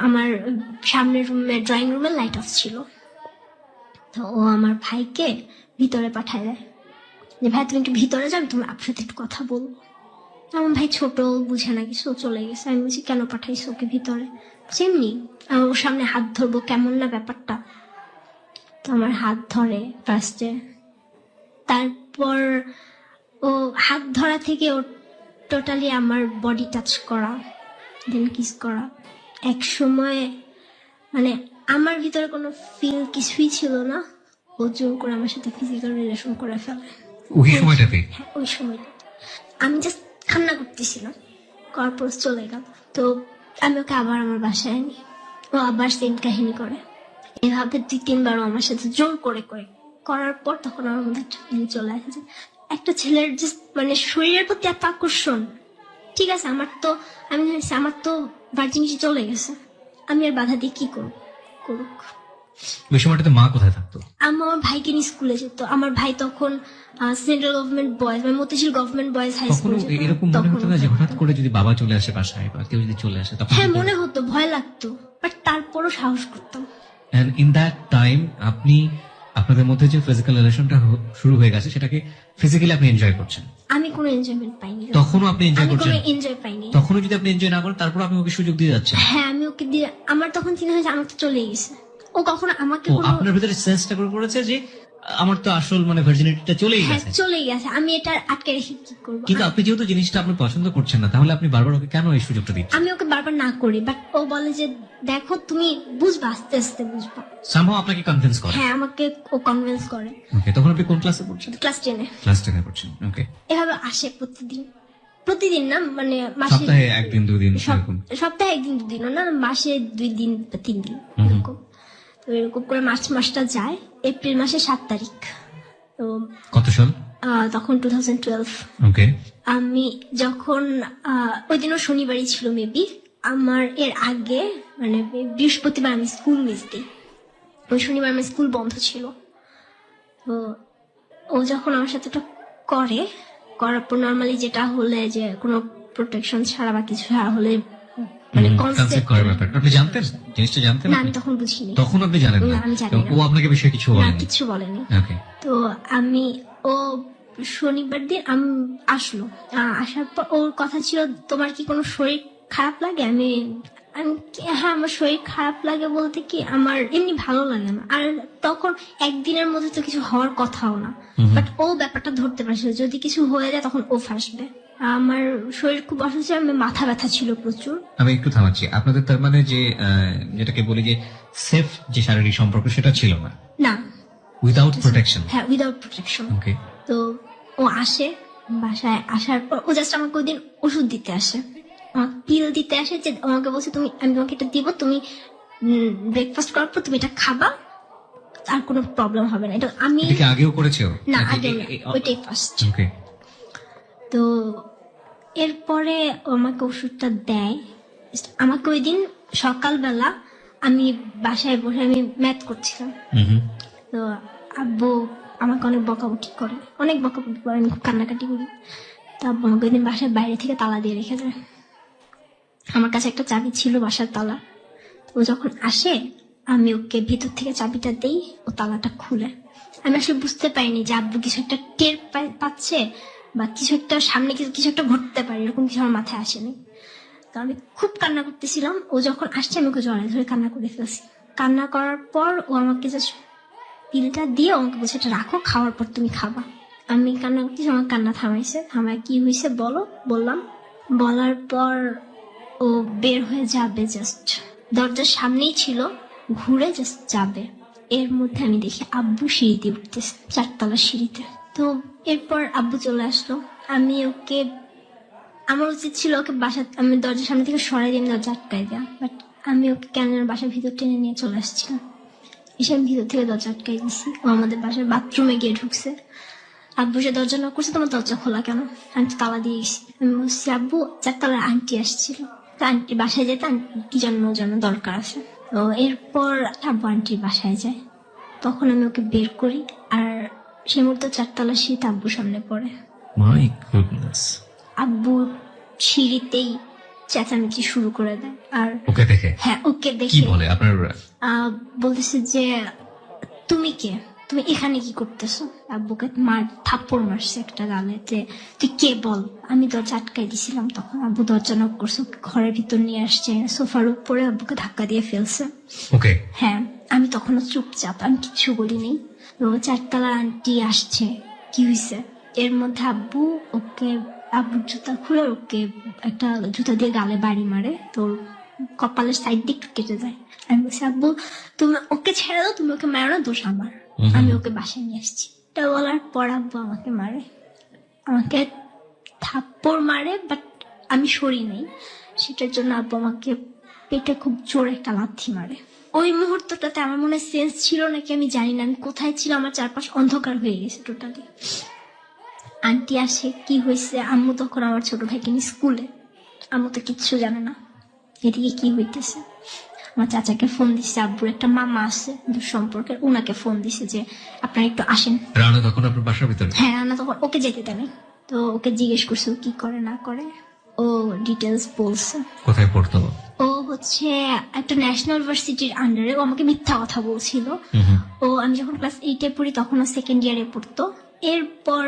আমার সামনের রুমে ড্রয়িং রুমে লাইট অফ ছিল, তো ও আমার ভাইকে ভিতরে পাঠায় দেয় যে ভাই তুমি একটু ভিতরে যাও, তুমি আপনার সাথে একটু কথা বলবো। আমার ভাই ছোট, বুঝে না কিছু, চলে গেছে। আমি বলছি কেন পাঠাইছো ওকে ভিতরে? সেমনি আমার ওর সামনে হাত ধরবো, কেমন না ব্যাপারটা। তো আমার হাত ধরে ফার্স্টে, তারপর ও হাত ধরা থেকে ও টোটালি আমার বডি টাচ করা, দেন কিস করা। এক সময় মানে আমার ভিতরে কোনো ফিল কিছুই ছিল না, ও জোর করে আমার সাথে ফিজিক্যাল রিলেশন করে ফেলে। ওই সময়টাতে হ্যাঁ, ওই সময়টা আমি জাস্ট কান্না করতেছিলাম, করার পর চলে গেল। তো আমি ওকে আবার আমার বাসায় আনি, ও আবার সেম কাহিনী করে। এভাবে 2-3 বার আমার সাথে জোর করে করে করার পর তখন আমার মধ্যে একটা ফিলিং চলে আসে যে একটা ছেলের জাস্ট মানে শরীরের প্রতি এত আকর্ষণ। ঠিক আছে, আমি ভেবেছি আমার তো ভার্জিনিটি চলে গেছে, আমি আর বাধা দিয়ে কি করুক। ওই সময়টাতে মা কোথায় থাকতো? আমার ভাইকে নিয়ে স্কুলে যেত। আমার ভাই তখন সেন্ট্রাল গভর্নমেন্ট বয়েজ মানে মতিঝিল গভর্নমেন্ট বয়েজ হাই কখনো স্কুল। এরকম মনে হতো না যে হঠাৎ করে যদি বাবা চলে আসে বাসায় বা কেউ যদি চলে আসে তখন? হ্যাঁ, মনে হতো, ভয় লাগতো, বাট তারপরও সাহস করতাম। এন্ড ইন দ্যাট টাইম আপনি আপনাদের মধ্যে যে ফিজিক্যাল রিলেশনটা শুরু হয়ে গেছে সেটাকে ফিজিক্যালি আপনি এনজয় করছেন? আমি কোনো এনজয়মেন্ট পাইনি, তখনও আপনি এনজয় আমি করছেন? কোনো এনজয় পাইনি। তখনও যদি আপনি এনজয় না করেন তারপর আপনি ওকে সুযোগ দিয়ে যাচ্ছেন? হ্যাঁ, আমি ওকে দিয়ে আমার তখন চিন্তা হয়েছে আমার তো চলেই গেছে, ও কখনো আমাকে ও কোনো আপনার ভিতরে সেন্সটা করেছে যে আমার তো আসল মানে ভার্জিনিটিটা চলেই হ্যাঁ গেছে। চলেই গেছে, আমি এটা আটকে রেখে কি করবো। কিন্তু আপনি যেহেতু জিনিসটা আপনি পছন্দ করছেন না তাহলে আপনি বারবার ওকে কেন এই সুযোগটা দিচ্ছেন? আমি ওকে বারবার না করি, বাট ও বলে যে দেখো তুমি বুঝবা, আস্তে আস্তে বুঝবা। সামহাও আপনাকে কনভিন্স করে? হ্যাঁ, আমাকে ও কনভিন্স করে। ওকে, তখন আপনি কোন ক্লাসে পড়ছেন? ক্লাস 10-এ। ক্লাস 10 এ পড়ছেন। ওকে, এভাবে আসে প্রতিদিন না, মানে মাসে সপ্তাহে 1-2 দিন এরকম? সপ্তাহে 1-2 দিনও না, মাসে 2 দিন বা 3 দিন হুম। এরকম। তো এরকম করে মাসটা যায়। এপ্রিল মাসে 7 তারিখ, তো কত সাল? তখন 2012। ওকে, আমি যখন ওই দিনও শনিবারই ছিল মেবি, আমার এর আগে মানে বৃহস্পতিবার আমি স্কুল মিস দিই, ওই শনিবার আমার স্কুল বন্ধ ছিল। তো ও যখন আমার সাথে ওটা করার পর নর্মালি যেটা হলে যে কোনো প্রোটেকশন ছাড়া বা কিছু ছাড়া হলে মানে কনসেপ্ট কনসেপ্ট করার ব্যাপারটা আপনি জানতেন? জিনিসটা জানতেন না, আপনি? আমি তখন বুঝিনি। তখন আপনি জানেন না? না, আমি জানি এবং না। ও আপনাকে বিষয়ে কিছু না, বলেনি? কিছু বলেনি। ওকে, তো ও শনিবার দিন আসলো, আসার পর ওর কথা ছিল তোমার কি কোনো শরীর খারাপ লাগে? আমি হ্যাঁ, আমার শরীর খারাপ লাগে বলতে কি আমার এমনি ভালো লাগে না। আর তখন একদিনের মধ্যে তো কিছু হওয়ার কথাও না, বাট ও ব্যাপারটা ধরতে পারছিল যদি কিছু হয়ে যায় তখন ও ফাঁসবে। আমার শরীর খুব অসুস্থ, আমার মাথা ব্যথা ছিল প্রচুর। আমি একটু থামাচ্ছি। আপনাদের তার মানে যে যেটাকে বলি যে সেফ যে শারীরিক সম্পর্ক সেটা ছিল না? না, উইদাউট প্রোটেকশন? হ্যাঁ, উইদাউট প্রোটেকশন। ওকে, তো ও আসে, বাসায় আসার পর ও জাস্ট আমাকে ওই দিন ওষুধ দিতে আসে, আমাকে পিল দিতে আসে, যে আমাকে বলছে আমি তোমাকে এটা দিব, তুমি ব্রেকফাস্ট করার পর তুমি এটা খাবা, আর কোনো প্রবলেম হবে না। এটা আমি এটা কি আগেও করেছে ও? না, নাকি আগে না, ওইটাই ফার্স্ট। ওকে, তো এরপরে ও আমাকে ওষুধটা দেয়। আমাকে ওই দিন সকালবেলা আমি বাসায় বসে আমি ম্যাথ করছিলাম, তো আব্বু আমাকে অনেক বকাবকি করে, আমি খুব কান্নাকাটি করি। তো আব্বু আমাকে ওই দিন বাসার বাইরে থেকে তালা দিয়ে রেখে যায়। আমার কাছে একটা চাবি ছিল বাসার তালা। ও যখন আসে আমি ওকে ভিতর থেকে চাবিটা দেই, ও তালাটা খুলে। আমি আসলে বুঝতে পারিনি যে আব্বু কিছু একটা টের পাচ্ছে বা কিছু একটা সামনে কিছু একটা ঘটতে পারে, এরকম কিছু আমার মাথায় আসেনি। তো আমি খুব কান্না করতেছিলাম, ও যখন আসছে আমি ওকে জড়ায় ধরে কান্না করে ফেলছি। কান্না করার পর ও আমাকে জাস্ট পিলটা দিয়ে আমাকে বলছে এটা রাখো, খাওয়ার পর তুমি খাবা। আমি কান্না করতেছি, আমার কান্না থামায় কি হয়েছে বললাম। বলার পর ও বের হয়ে যাবে, জাস্ট দরজার সামনেই ছিল, ঘুরে জাস্ট যাবে। এর মধ্যে আমি দেখি আব্বু সিঁড়িতে উঠতেছে, 4তলা সিঁড়িতে। তো এরপর আব্বু চলে আসলো। আমার উচিত ছিল ওকে আমি দরজার সামনে থেকে সরাই দিয়ে দরজা আটকাই দেওয়া, বাট আমি ওকে কেন বাসার ভিতর টেনে নিয়ে চলে আসছিলাম। এসে আমি ভিতর থেকে দরজা আটকাই দিছি। ও আমাদের বাসার বাথরুমে গিয়ে ঢুকছে। আব্বু সে দরজা নক করছে, তোমার দরজা খোলা কেন? আমি তো তালা দিয়ে গেছি। আমি বলছি আব্বু 4তলার আন্টি আসছিল, তো আন্টি বাসায় যেতে কি জন্য দরকার আছে। তো এরপর আব্বু আন্টির বাসায় যায়, তখন আমি ওকে বের করি, আর সে মুহূর্তে 4তলা শীত আব্বুর সামনে পড়ে। My goodness. আব্বু সিঁড়িতেই চেঁচামেচি শুরু করে দেয়। আর ওকে দেখে? হ্যাঁ, ওকে কি দেখে বলে? আপনার বলতেছে যে তুমি কে, তুমি এখানে কি করতেছো? আব্বুকে থাপ্পড় মারছে একটা গালে, যে তুই কে বল। আমি দরজা আটকাই দিছিলাম, তখন আব্বু দরজা নক করছে, ঘরের ভিতর নিয়ে আসছে, সোফার উপরে আব্বুকে ধাক্কা দিয়ে ফেলছে। ওকে, হ্যাঁ, আমি তখনও চুপচাপ, আমি কিচ্ছু বলিনি। 4তলা আন্টি আসছে, কি হয়েছে? এর মধ্যে আব্বুর জুতা খুলে ওকে একটা জুতা দিয়ে গালে বাড়ি মারে। তো কপালের সাইড দিয়ে একটু কেটে যায়। আমি বলছি আব্বু তুমি ওকে ছেড়ে দাও, তুমি ওকে মারো না, দোষ আমার, আমি ওকে বাসায় নিয়ে আসছি। এটা বলার পর আব্বু আমাকে মারে, আমাকে থাপ্পড় মারে, বাট আমি সরি নেই। সেটার জন্য আব্বু আমাকে পেটে খুব জোরে একটা লাথি মারে। ওই মুহূর্তটাতে আমার মনে সেন্স ছিল নাকি আমি জানি না, আমি কোথায় ছিল, আমার চারপাশ অন্ধকার হয়ে গেছে টোটালি। আন্টি আসে, কি হয়েছে, আম্মু তখন আমার ছোট ভাইকে নিয়ে স্কুলে, আম্মু তো কিচ্ছু জানে না এদিকে কি হইতেছে। আমার চাচাকে ফোন দিচ্ছে, আব্বুর একটা মামা আছে দূর সম্পর্কের, ওনাকে ফোন দিছে যে আপনারা একটু আসেন। রানা তখন আপনার বাসার ভিতরে? হ্যাঁ, রান্না তখন ওকে যেতে দেয়নি, তো ওকে জিজ্ঞেস করছে ও কি করে না করে, ও ডিটেলস বলছে। কোথায় পড়তো? ও হচ্ছে একটা ন্যাশনাল ইউনিভার্সিটির আন্ডারে, ও আমাকে মিথ্যা কথা বলছিল। ও আমি যখন ক্লাস 8-এ পড়ি তখন ও সেকেন্ড ইয়ারে পড়তো। এরপর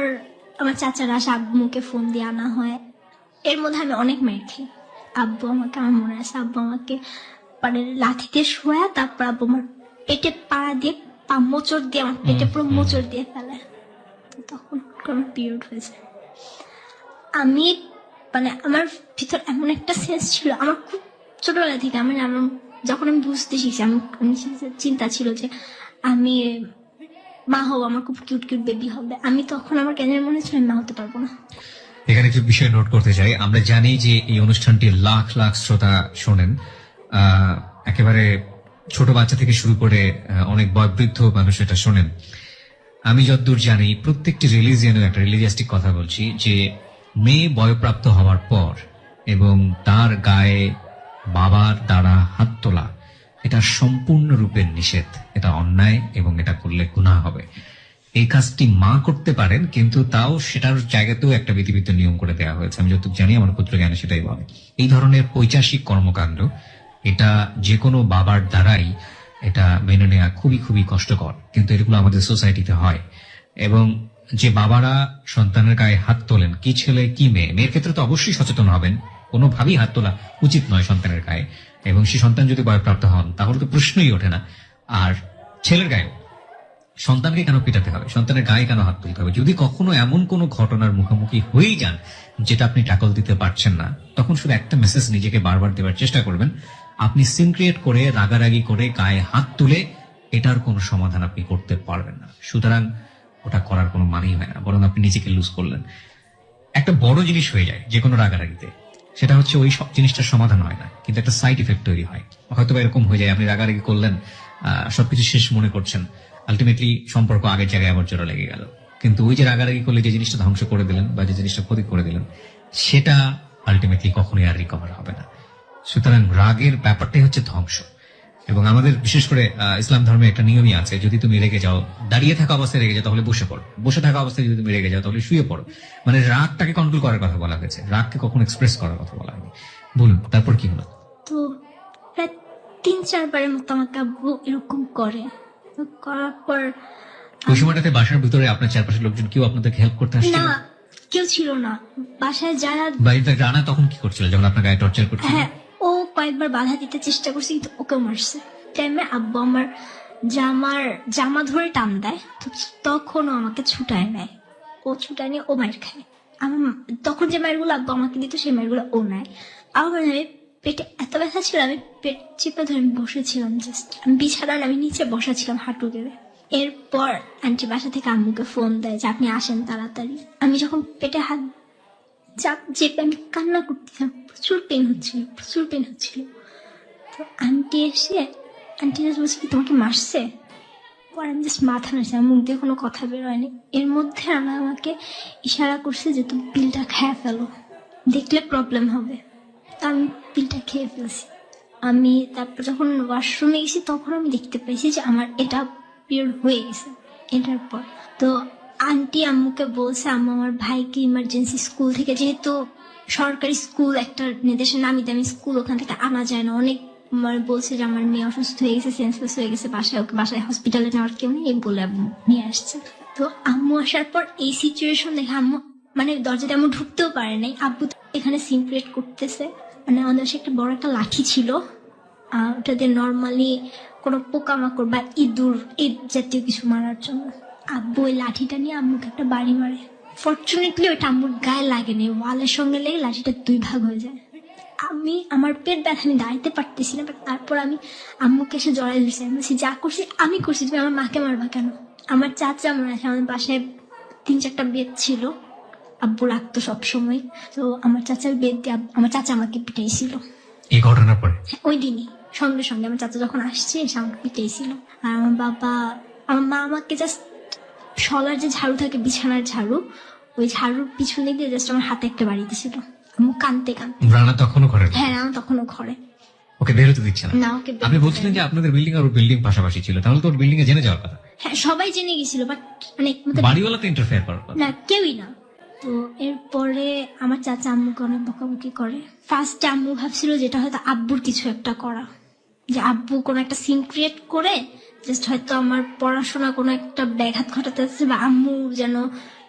আমার চাচারা আসে, আব্বুকে ফোন দিয়ে আনা হয়। এর মধ্যে আমি অনেক মেরে খাই। আব্বু আমাকে, আমার মনে আছে আব্বু আমাকে মানে লাথি দিয়ে শোয়া, তারপর আব্বু আমার পেটে পাড়া দিয়ে মোচড় দিয়ে আমার পেটে পুরো মোচড় দিয়ে ফেলে। তো তখন আমার পিরিয়ড হয়েছে। আমি মানে আমার ভিতর এমন একটা সেন্স ছিল, আমার খুব ছোটবেলা থেকে আমি যখন আমি বুঝতে শিখছি, আমি চিন্তা ছিল যে আমি মা হবো, আমার খুব কিউট কিউট বেবি হবে। আমি তখন আমার কেন মনে ছিল আমি মা হতে পারবো না। এখানে কিছু বিষয় নোট করতে চাই। আমরা জানি যে এই অনুষ্ঠানটি লাখ লাখ শ্রোতা শোনেন, একেবারে ছোট বাচ্চা থেকে শুরু করে অনেক বয়োবৃদ্ধ মানুষ এটা শোনেন। আমি যতদূর জানি প্রত্যেকটি রিলিজিয়নের একটা রিলিজিয়াস্টিক কথা বলছি যে মেয়ে বয়প্রাপ্ত হওয়ার পর এবং তার গায়ে বাবার দ্বারা হাত তোলা এটা সম্পূর্ণরূপে নিষেধ, এটা অন্যায় এবং এটা করলে গুনাহ হবে। এই কাজটি মা করতে পারেন, কিন্তু তাও সেটার জায়গাতেও একটা বিধিবিধ নিয়ম করে দেওয়া হয়েছে। আমি যতটুকু জানি, আমার পুত্র জ্ঞানে সেটাই বলে। এই ধরনের পৈশাসিক কর্মকাণ্ড এটা যে কোনো বাবার দ্বারাই এটা মেনে নেওয়া খুবই খুবই কষ্টকর, কিন্তু এগুলো আমাদের সোসাইটিতে হয়। এবং যে বাবারা সন্তানের গায়ে হাত তোলেন, কি ছেলে কি মেয়ে, মেয়ের ক্ষেত্রে তো অবশ্যই সচেতন হবেন, কোনোভাবেই হাত তোলা উচিত নয় সন্তানের গায়ে। এবং সেই সন্তান যদি বয়প্রাপ্ত হন তাহলে তো প্রশ্নই ওঠে না। আর ছেলের গায়েও সন্তানকে কেন পিটাতে হবে, সন্তানের গায়ে কেন হাত তুলতে হবে? যদি কখনো এমন কোনো ঘটনার মুখোমুখি হয়েই যান যেটা আপনি ট্যাকল দিতে পারছেন না, তখন শুধু একটা মেসেজ নিজেকে বারবার দেওয়ার চেষ্টা করবেন, আপনি সিন ক্রিয়েট করে রাগারাগি করে গায়ে হাত তুলে এটার কোনো সমাধান আপনি করতে পারবেন না। সুতরাং ওটা করার কোনো মানেই হয় না, বরং আপনি নিজেকে লুজ করলেন। একটা বড় জিনিস হয়ে যায় যে কোনো রাগারাগিতে, সেটা হচ্ছে ওই সব জিনিসটার সমাধান হয় না, কিন্তু একটা সাইড ইফেক্ট তৈরি হয়। হয়তো এরকম হয়ে যায়, আপনি রাগারাগি করলেন, সবকিছু শেষ মনে করছেন, আলটিমেটলি সম্পর্ক আগের জায়গায় আবার জোড়া লেগে গেল। কিন্তু ওই যে রাগারাগি করলে যে জিনিসটা ধ্বংস করে দিলেন বা যে জিনিসটা ক্ষতি করে দিলেন, সেটা আলটিমেটলি কখনোই আর রিকভার হবে না। সুতরাং রাগের ব্যাপারটাই হচ্ছে ধ্বংস। এবং আমাদের বিশেষ করে ইসলাম ধর্মে একটা নিয়মই আছে, যদি তুমি রেগে যাও, দাঁড়িয়ে থাকা অবস্থায় রেগে যাও তাহলে বসে পড়ো, বসে থাকা অবস্থায় যদি তুমি রেগে যাও তাহলে শুয়ে পড়ো। মানে রাগটাকে কন্ট্রোল করার কথা বলা হয়েছে, রাগকে কখনো এক্সপ্রেস করার কথা বলা হয়নি। বলুন তারপর কি হলো? তো প্রায় 3-4 বারের মতো আমাকে আব্বু এরকম করে। তো করার পর ওই সময়টাতে বাসার ভিতরে আপনার চারপাশের লোকজন কেউ আপনাদেরকে হেল্প করতে আসছিল? না, কেউ ছিল না বাসায়। যারা বা ইনফ্যাক্ট রানা তখন কি করছিল যখন আপনার গায়ে টর্চার করছিল? হ্যাঁ, ও কয়েকবার বাধা দিতে চেষ্টা করছে, কিন্তু ওকেও মারছে। টাইমে আব্বু আমার জামা ধরে টান দেয়, তো তখনও আমাকে ছুটায় নেয়। ও ছুটায় নিয়ে ও মায়ের খায়। আমার তখন যে মায়েরগুলো আব্বু আমাকে দিত সেই মায়েরগুলো ও নেয়। আমার আমি পেটে এত ব্যথা ছিল, আমি পেট চেপে ধরে আমি বসেছিলাম, জাস্ট আমি বিছানায় আমি নিচে বসা ছিলাম হাঁটু গেড়ে। এরপর আন্টি বাসা থেকে আম্মুকে ফোন দেয় যে আপনি আসেন তাড়াতাড়ি। আমি যখন পেটে হাত চেপে আমি কান্না করতেছিলাম, প্রচুর পেন হচ্ছিল। তো আন্টি এসে বলছে কি তোমাকে মারছে? পরে আমি জাস্ট মাথা নাড়ছি, আমার মুখ দিয়ে কোনো কথা বের হয়নি। এর মধ্যে আমাকে ইশারা করছে যে তুমি পিলটা খেয়ে ফেলো, দেখলে প্রবলেম হবে। তো আমি পিলটা খেয়ে ফেলছি। আমি তারপর যখন ওয়াশরুমে গেছি তখন আমি দেখতে পেয়েছি যে আমার এটা পিরিয়ড হয়ে গেছে। এটার পর তো আন্টি আম্মুকে বলছে, আম্মু আমার ভাইকে ইমার্জেন্সি স্কুল থেকে, যেহেতু সরকারি স্কুল একটা নির্দেশের নামি দামি স্কুল, ওখান থেকে আনা যায় না, অনেক বলছে যে আমার মেয়ে অসুস্থ হয়ে গেছে, সেন্সলেস হয়ে গেছে, বাসায় হসপিটালে নেওয়ার কেউ নেই, এই বলে আম্মু নিয়ে আসছে। তো আম্মু আসার পর এই সিচুয়েশন দেখে আম্মু মানে দরজাতে আম্মু ঢুকতেও পারে নাই। আব্বু এখানে সিন ক্রিয়েট করতেছে, মানে আমাদের বাসায় একটা বড় একটা লাঠি ছিল, ওটা দিয়ে নর্মালি কোনো পোকামাকড় বা ইঁদুর এই জাতীয় কিছু মারার জন্য। আব্বু ওই লাঠিটা নিয়ে আম্মুকে একটা বাড়ি মারে। ফরচুনেটলি ওইটা আম্মুর গায়ে লাগেনি, ওয়ালের সঙ্গে লেগে লাঠিটা 2 ভাগ হয়ে যায়। আমার পেট ব্যথা, আমি দাঁড়াইতে পারতেছি না। But তারপর আমি আম্মুকে এসে জড়াই ধরছি, আমি বলছি যা করছি আমি করছি, তুমি আমার মাকে মারবা কেন? আমার চাচা মনে আছে, আমাদের বাসায় 3-4টা বেদ ছিল, আব্বু রাখতো সবসময়। তো আমার চাচার বেদ দিয়ে আমার চাচা আমাকে পিটাইছিল। এই ঘটনার পরে হ্যাঁ, ওই দিনই সঙ্গে সঙ্গে আমার চাচা যখন আসছে এসে আমাকে পিটাইছিল। আর আমার মা আমাকে জাস্ট শলার যে ঝাড়ু থাকে, বিছানার ঝাড়ু, ওই ঝাড়ুর পিছনে দিয়ে জাস্ট আমার হাতে একটা বাড়ি দিয়েছিল। আমি কানতে রানা তখনও ঘরে? হ্যাঁ, আমি তখনও ঘরে। ওকে বেরোতে দিচ্ছে না? না, ওকে আপনি বলছিলেন যে আপনাদের বিল্ডিং আর বিল্ডিং পাশাপাশি ছিল, তাহলে তো ওর বিল্ডিং এ জেনে যাওয়ার কথা। হ্যাঁ, সবাই জেনে গেছিল, বাট মানে বাড়িওয়ালা তো ইন্টারফেয়ার করার কথা না, কেউই না। তো এরপরে আমার চাচা আম্মুকে অনেক বকাবকি করে। ফার্স্ট আম্মু ভাবছিল যেটা হয়তো আব্বুর কিছু একটা করা, যে আব্বু কোনো একটা সিন ক্রিয়েট করে জাস্ট হয়তো আমার পড়াশোনা কোনো একটা ব্যাঘাত ঘটাতে যাচ্ছে, বা আম্মু যেন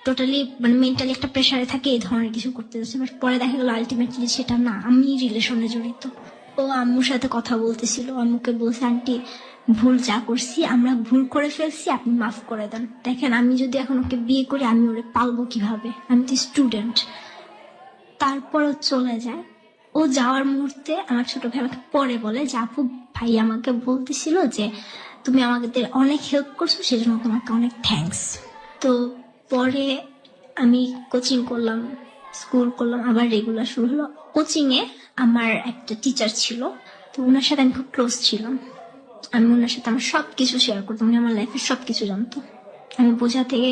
টোটালি মানে মেন্টালি একটা প্রেশারে থাকে, এই ধরনের কিছু করতে যাচ্ছে। বাট পরে দেখা গেল আলটিমেটলি সেটা না, আমি রিলেশনে জড়িত। ও আম্মুর সাথে কথা বলতেছিল, আম্মুকে বলছে আন্টি ভুল যা করছি, আমরা ভুল করে ফেলছি, আপনি মাফ করে দেন। দেখেন আমি যদি এখন ওকে বিয়ে করি আমি ওরে পালবো কিভাবে, আমি তো স্টুডেন্ট। তারপর ও চলে যায়। ও যাওয়ার মুহূর্তে আমার ছোট ভাই আমাকে পরে বলে যে আপু ভাই আমাকে বলতেছিল যে তুমি আমাদের অনেক হেল্প করছো, সেজন্য তোমাকে অনেক থ্যাঙ্কস। তো পরে আমি কোচিং করলাম, স্কুল করলাম, আবার রেগুলার শুরু হলো। কোচিং এ আমার একটা টিচার ছিল, তো ওনার সাথে আমি খুব ক্লোজ ছিলাম। আমি ওনার সাথে আমার সবকিছু শেয়ার করতাম, উনি আমার লাইফের সবকিছু জানতো। আমি বোঝা থেকে